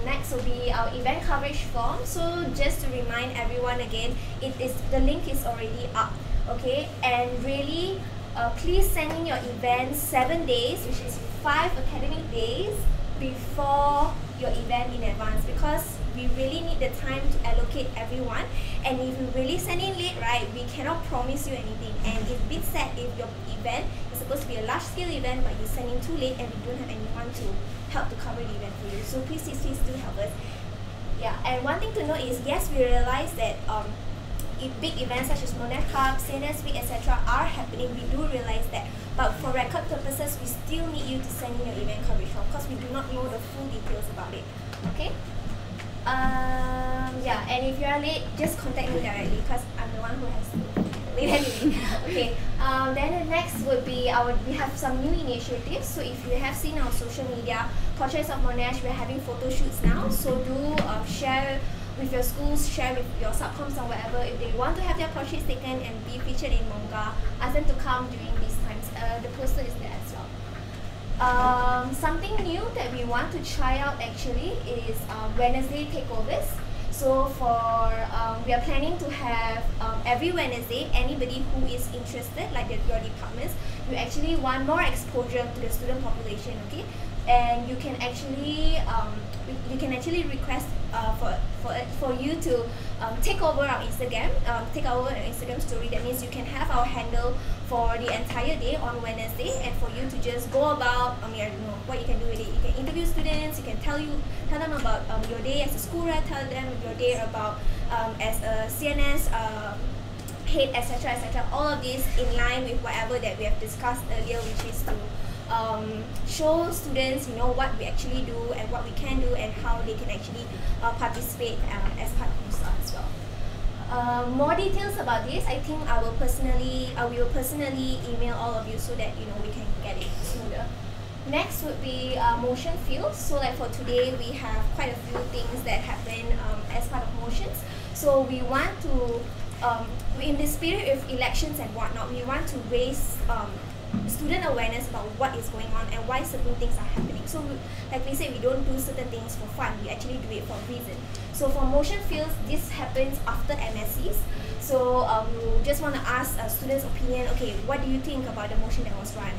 Next will be our event coverage form. So just to remind everyone again, the link is already up, okay? And really, please send in your events 7 days, which is 5 academic days before your event in advance, because we really need the time to allocate everyone. And if you really send in late, right, we cannot promise you anything. And it's a bit sad if your event is supposed to be a large scale event, but you send in too late and we don't have anyone to help to cover the event for you. So please do help us. Yeah, and one thing to note is, yes, we realize that big events such as Monash Cup, CNS Week, etc. are happening. We do realize that, but for record purposes, we still need you to send in your event coverage form because we do not know the full details about it. Okay. Yeah, and if you are late, just contact me directly because I'm the one who has to lead anyway. Okay. Then the next would be we have some new initiatives. So if you have seen our social media, Cultures of Monash, we're having photo shoots now. So do share with your schools, share with your subcoms or whatever. If they want to have their portraits taken and be featured in manga, ask them to come during these times. The poster is there as well. Something new that we want to try out actually is Wednesday takeovers. So we are planning to have every Wednesday, anybody who is interested, like your departments, you actually want more exposure to the student population, okay? And you can actually request for you to take over our Instagram story. That means you can have our handle for the entire day on Wednesday, and for you to just go about. I don't know what you can do with it. You can interview students. You can tell them about your day as a school rep. Tell them your day about as a CNS head, etc., etc. All of this in line with whatever that we have discussed earlier, which is to show students, what we actually do and what we can do and how they can actually participate as part of MUSA as well. More details about this, I think we will personally email all of you so that we can get it smoother. Next would be motion fields. So like for today, we have quite a few things that happen as part of motions. So we want to, in the spirit of elections and whatnot, we want to raise student awareness about what is going on and why certain things are happening. So like we said, we don't do certain things for fun, we actually do it for a reason. So for motion fields, this happens after MSCs. So we just want to ask students' opinion, okay, what do you think about the motion that was run,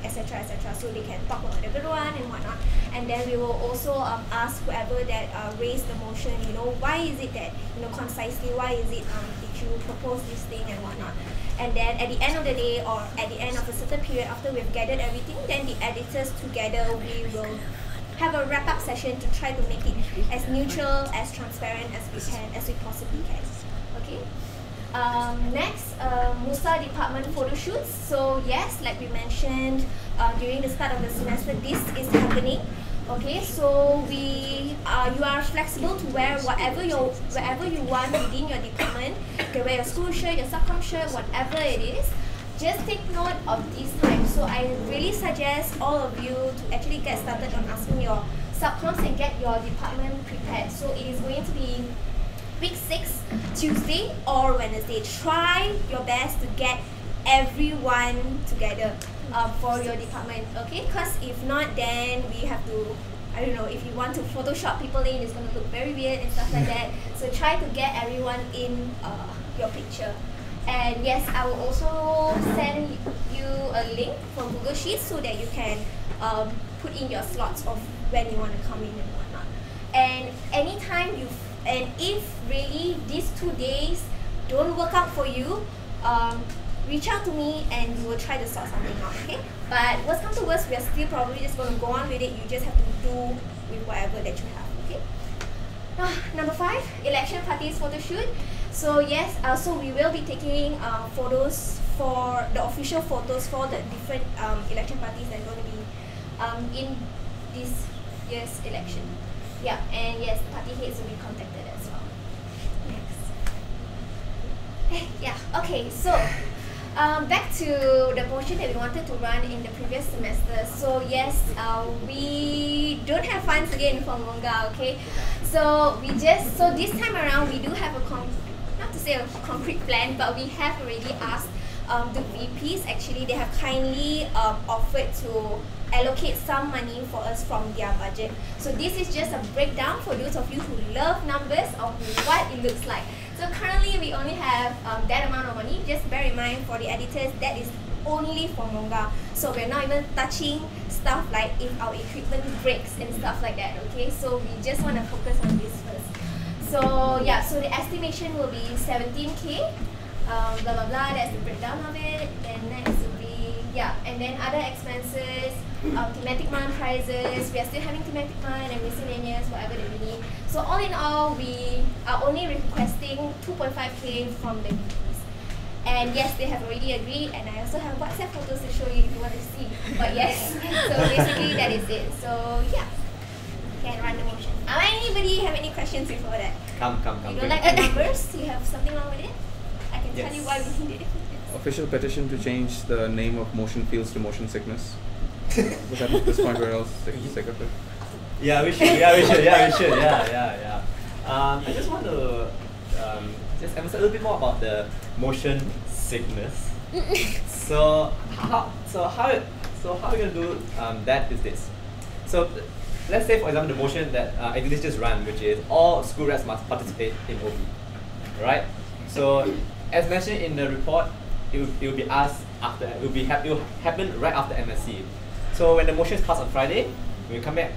etc., etc., so they can talk about the good one and whatnot. And then we will also ask whoever that raised the motion, why is it that, concisely, why is it did you propose this thing and whatnot. And then at the end of the day, or at the end of a certain period after we've gathered everything, then the editors together, we will have a wrap-up session to try to make it as neutral, as transparent as we can, as we possibly can. Okay. Next, MUSA department photo shoots. So yes, like we mentioned during the start of the semester, this is happening. Okay, so you are flexible to wear whatever you want within your department. You can wear your school shirt, your subcom shirt, whatever it is. Just take note of these times. So I really suggest all of you to actually get started on asking your subcoms and get your department prepared. So it is going to be week 6, Tuesday or Wednesday. Try your best to get everyone together for your department, okay? Because if not, then we have to, I don't know, if you want to Photoshop people in, it's going to look very weird and stuff like that. So try to get everyone in your picture. And yes, I will also send you a link from Google Sheets so that you can put in your slots of when you want to come in and whatnot. And anytime and if really these 2 days don't work out for you, reach out to me and we will try to sort something out, okay? But worst come to worst, we are still probably just going to go on with it. You just have to do with whatever that you have, okay? Number 5, election parties photo shoot. So yes, so we will be taking photos for the official photos for the different election parties that are going to be in this year's election. Yeah, and yes, party heads will be contacted as well. Next. Yeah, okay, so Back to the motion that we wanted to run in the previous semester. So yes, we don't have funds again for Monga, okay? So this time around we do have not to say a concrete plan, but we have already asked the VPs. Actually, they have kindly offered to allocate some money for us from their budget. So this is just a breakdown for those of you who love numbers of what it looks like. So currently we only have that amount of money. Just bear in mind for the editors, that is only for Monga. So we're not even touching stuff like if our equipment breaks and stuff like that, okay? So we just want to focus on this first. So yeah, so the estimation will be 17K, blah blah blah, that's the breakdown of it. Then next will be, yeah, and then other expenses, thematic month prizes, we are still having thematic month and miscellaneous, whatever that we need. So all in all, we are only requesting 2.5K from the VPs. And yes, they have already agreed, and I also have WhatsApp photos to show you if you want to see. But yes, so basically that is it. So yeah, can run the motion. Anybody have any questions before that? Come. You don't like the numbers? You have something wrong with it? I can tell you why we need it. Official petition to change the name of motion fields to motion sickness. Was that at this point where else sick of it? Yeah, we should. Yeah. I just want to just emphasize a little bit more about the motion sickness. So how we're gonna do that is this. So let's say, for example, the motion that activities just run, which is all school reps must participate in OB, right? So as mentioned in the report, it will be asked after. It will happen right after MSC. So when the motion is passed on Friday, when we come back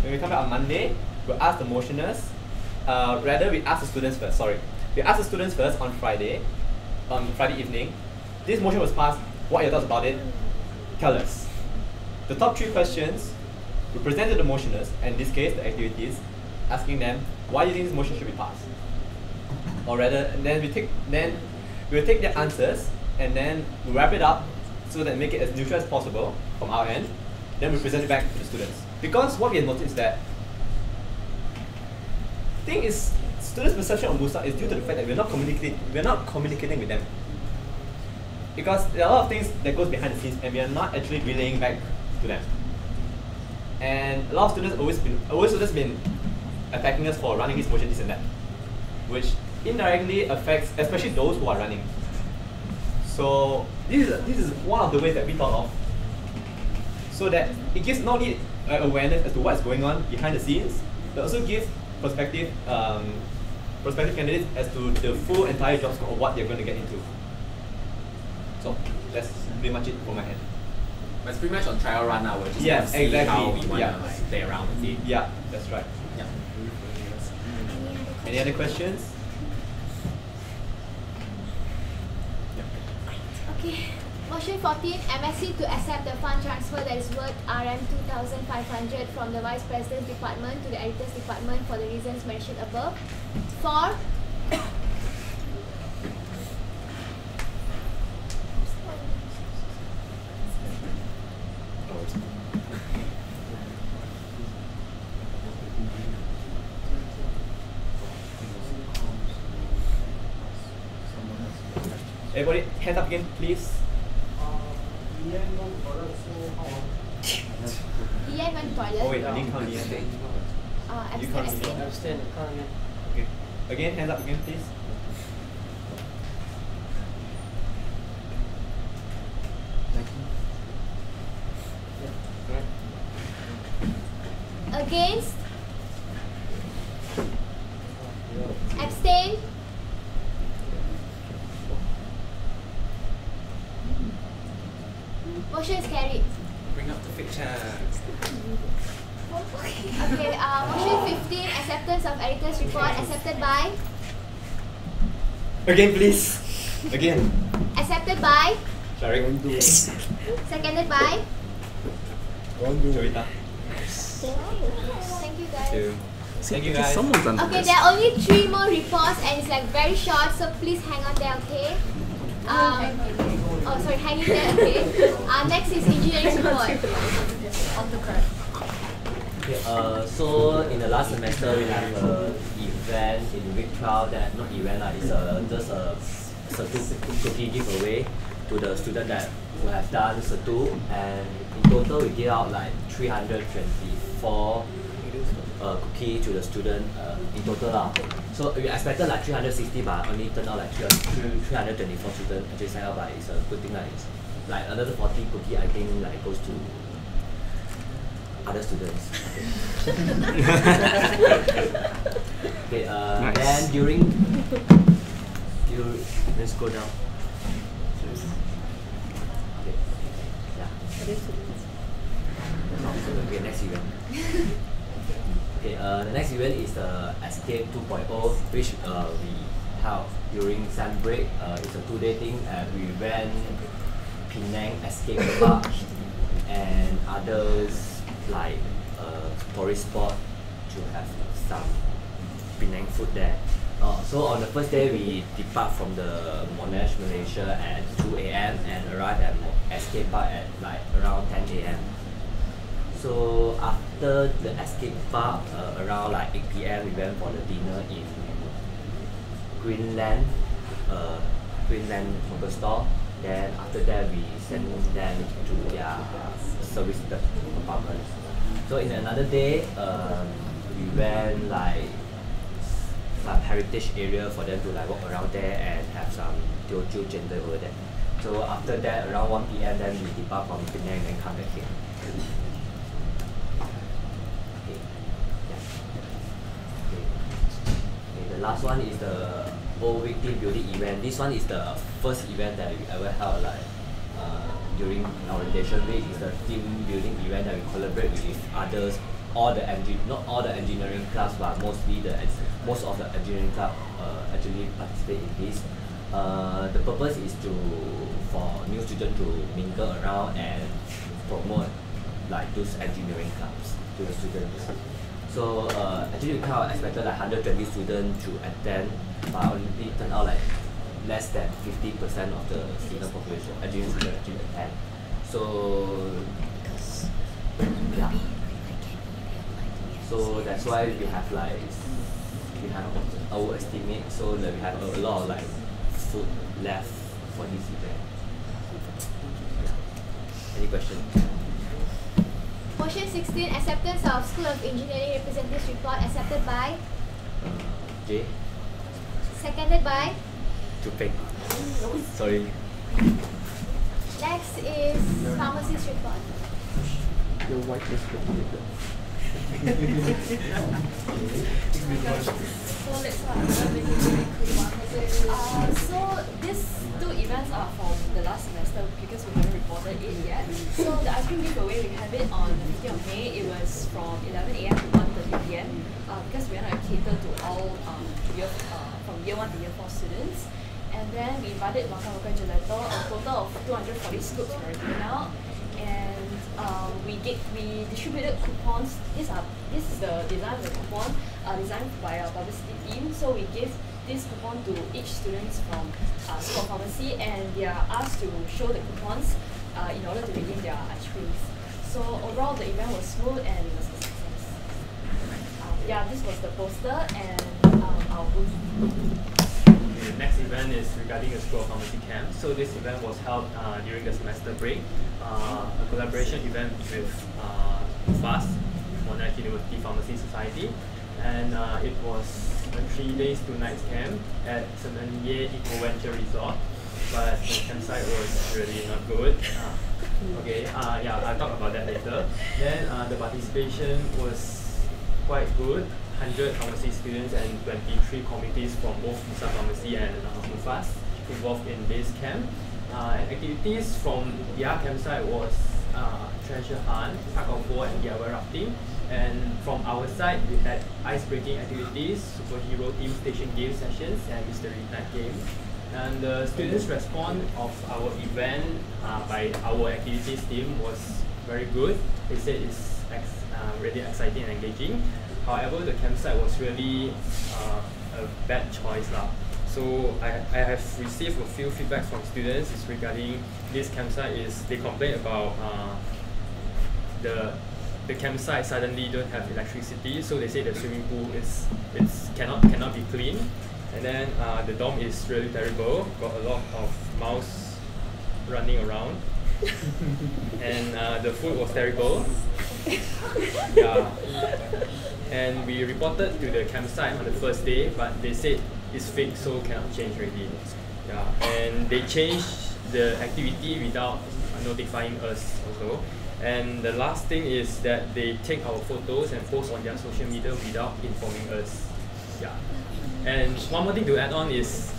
on Monday, we'll ask the motioners. Rather, we ask the students first. Sorry, we ask the students first on Friday evening. This motion was passed. What are your thoughts about it? Tell us. The top 3 questions we present to the motioners, and in this case, the activities, asking them why do you think this motion should be passed. Or rather, and then we'll take their answers and then we'll wrap it up so that make it as neutral as possible from our end. Then we present it back to the students. Because what we have noticed is that students' perception of MUSA is due to the fact that we're not communicating with them. Because there are a lot of things that goes behind the scenes and we are not actually relaying back to them. And a lot of students always been attacking us for running this motion, this and that, which indirectly affects especially those who are running. So this is one of the ways that we thought of, so that it gives not only awareness as to what's going on behind the scenes, but also gives prospective candidates as to the full entire job scope of what they're going to get into. So that's pretty much it for my hand. But it's pretty much on trial run now. We're just Yeah, see exactly. how we want Yeah. to play around with it. Yeah, that's right. Yeah. Any other questions? Okay. Motion 14, MSC to accept the fund transfer that is worth RM 2,500 from the Vice President's Department to the Editor's Department for the reasons mentioned above. 4. Everybody, hands up again, please. Ian went to toilet. Oh wait, I didn't count Ian. You count Ian. Abstain. Okay. Again, hands up again, please. Against? Abstain? Motion is carried. Bring up the picture. Okay, motion 15, acceptance of editor's report, accepted by? Again, please. Again. Accepted by? Sorry. Seconded by? Jovita. Thank you guys. Thank you guys. Someone's under Okay, this. there are only 3 more reports and it's like very short, so please hang on there, okay? Oh, sorry, hanging there, okay? Next is engineering report. Okay, so in the last semester we have an event in week 12 that, not event, it's just a certificate cookie giveaway to the student that who have done Setu, and in total we give out like 324 cookie to the student in total lah. So we expected like 360, but only turned out like 324 students actually signed up. But it's a good thing, like it's like another 40 cookie I think like goes to other students. Okay, Nice. then during let's go down. Okay, yeah. Okay, next event. Okay, the next event is the Escape 2.0, which we held during Sam break. It's a 2-day thing. We ran Penang Escape Park and others like tourist spot to have some Penang food there. So on the first day we depart from the Monash, Malaysia at 2 AM and arrive at Escape Park at like around 10 AM. So after the Escape Park, around like 8 PM, we went for the dinner in Greenland hawker store. Then after that, we sent them to their service apartment. So in another day, we went like some heritage area for them to like walk around there and have some Teochew gender over there. So after that, around 1 PM, then we depart from Penang and come back here. The last one is the Old Week team building event. This one is the first event that we ever held like during our orientation week. It's the team building event that we collaborate with others. Not all the engineering clubs, but most of the engineering club actually participate in this. The purpose is for new students to mingle around and promote like those engineering clubs to the students. So actually we kind of expected like 120 students to attend, but only turned out like less than 50% of the student population, engineering students actually attend. So yeah. So that's why we have our estimate, so that we have a lot of like food left for this event. Yeah. Any questions? Motion 16, acceptance of School of Engineering Representatives Report, accepted by? Jay? Seconded by? Chupeng. Sorry. Next is Pharmacist Report. Your white is completed. So let's start with a really quick one. So these two events are from the last semester because we haven't reported it yet. So the ice cream giveaway, we have it on the 15th of May. It was from 11 AM to 1:30 PM because we want to cater to all from year 1 to year 4 students. And then we invited Makan Makan Gelato, a total of 240 scoops were given out. And we distributed coupons. This is the design of the coupon, designed by our publicity team. So we give this coupon to each student from School of Pharmacy, and they are asked to show the coupons in order to redeem their ice creams. So overall, the event was smooth and it was a success. Yeah, this was the poster and our booth. The next event is regarding the School of Pharmacy camp. So this event was held during the semester break, a collaboration event with FAST, Monash University Pharmacy Society, and it was a 3 days 2 nights camp at Senanye Eco Venture Resort, but the campsite was really not good. Yeah, I'll talk about that later. Then the participation was quite good. 100 pharmacy students and 23 committees from both MUSA Pharmacy and MUFAS involved in this camp. Activities from their campsite was treasure hunt, tug of war, and DIY rafting. And from our side, we had ice-breaking activities, superhero team station game sessions, and mystery night games. And the students' response of our event by our activities team was very good. They said it's really exciting and engaging. However, the campsite was really a bad choice lah. So I have received a few feedbacks from students is regarding this campsite. Is they complain about the campsite suddenly don't have electricity, so they say the swimming pool cannot be clean, and then the dorm is really terrible. Got a lot of mouse running around. And the food was terrible. Yeah. And we reported to the campsite on the first day, but they said it's fake, so cannot change already. Yeah. And they changed the activity without notifying us also. And the last thing is that they take our photos and post on their social media without informing us. Yeah. And one more thing to add on is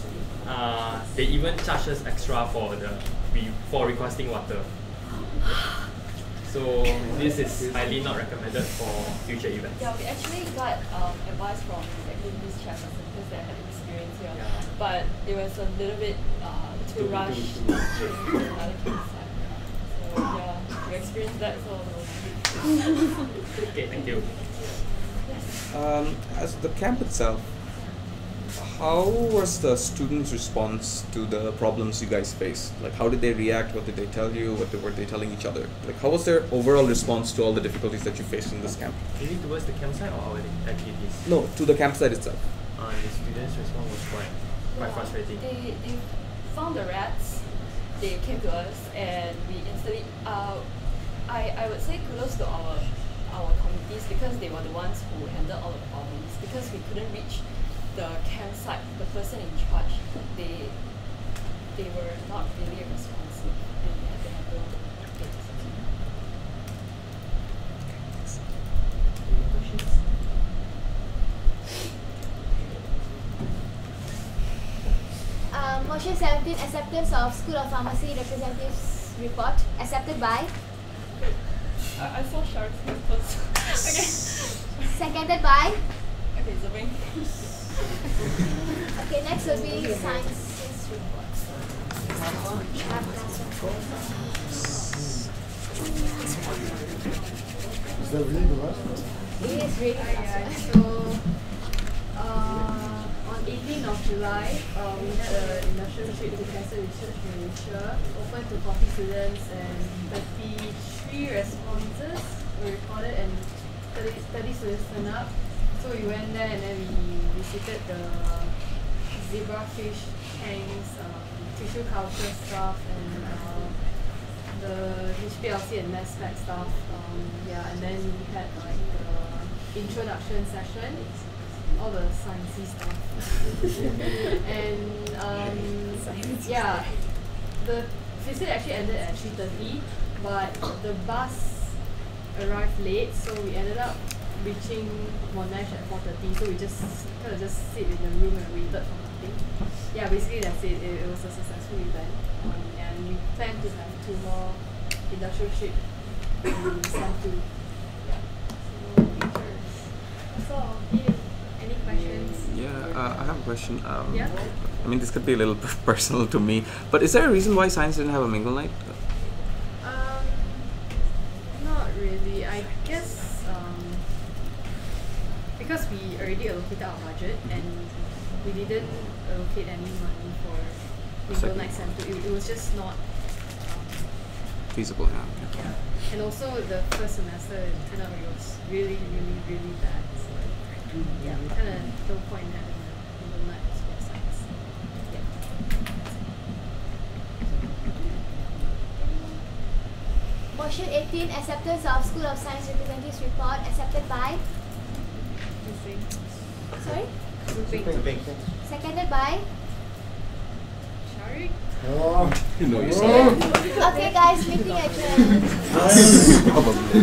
they even charge us extra for requesting water. So this is highly not recommended for future events. Yeah, we actually got advice from the English chapters because they had experience here, but it was a little bit too rushed to another campsite. So yeah, we experienced that. So okay, thank you. As the camp itself, how was the students' response to the problems you guys faced? Like, how did they react? What did they tell you? What were they telling each other? Like, how was their overall response to all the difficulties that you faced in this camp? You mean towards the campsite or our activities? No, to the campsite itself. The students' response was quite frustrating. They found the rats. They came to us, and we instantly. I would say kudos to our committees because they were the ones who handled all the problems because we couldn't reach the campsite, the person in charge, they were not really responsive and we had to handle it. Any questions? Motion 17, acceptance of School of Pharmacy representatives report, accepted by? I saw sharks first. Okay. Seconded by? Okay, Zubin. Okay, next will be sciences report. Is that really the last one? It is really the last one. So, on 18th of July, we had an industrial trip to Cancer Research Malaysia, open to 40 students and 33 responses were recorded and 30 students turned up. So we went there and then we visited the zebrafish tanks, tissue culture stuff, and the HPLC and mass spec stuff. And then we had like the introduction session, all the sciencey stuff. And the visit actually ended at 3:30, but the bus arrived late, so we ended up reaching Monash at 4:30, so we just kind of just sit in the room and waited for nothing. Yeah, basically that's it. It was a successful event, and we plan to have 2 more industrial trip in Sem 2. Yeah, so pictures. That's all. Any questions? Yeah, I have a question. Yeah? I mean, this could be a little personal to me, but is there a reason why science didn't have a mingle night? Not really. I guess because we already allocated our budget and we didn't allocate any money for mingle night Sem 2. It was just not feasible, yeah. And also the first semester it turned out it was really, really, really bad. So yeah, kind of no point in having a mingle night for science. Yeah. Motion 18, acceptance of School of Science representatives report, accepted by? Sorry? Seconded by? Shari? Oh, you know you said it. Okay guys, meeting adjourned. Probably.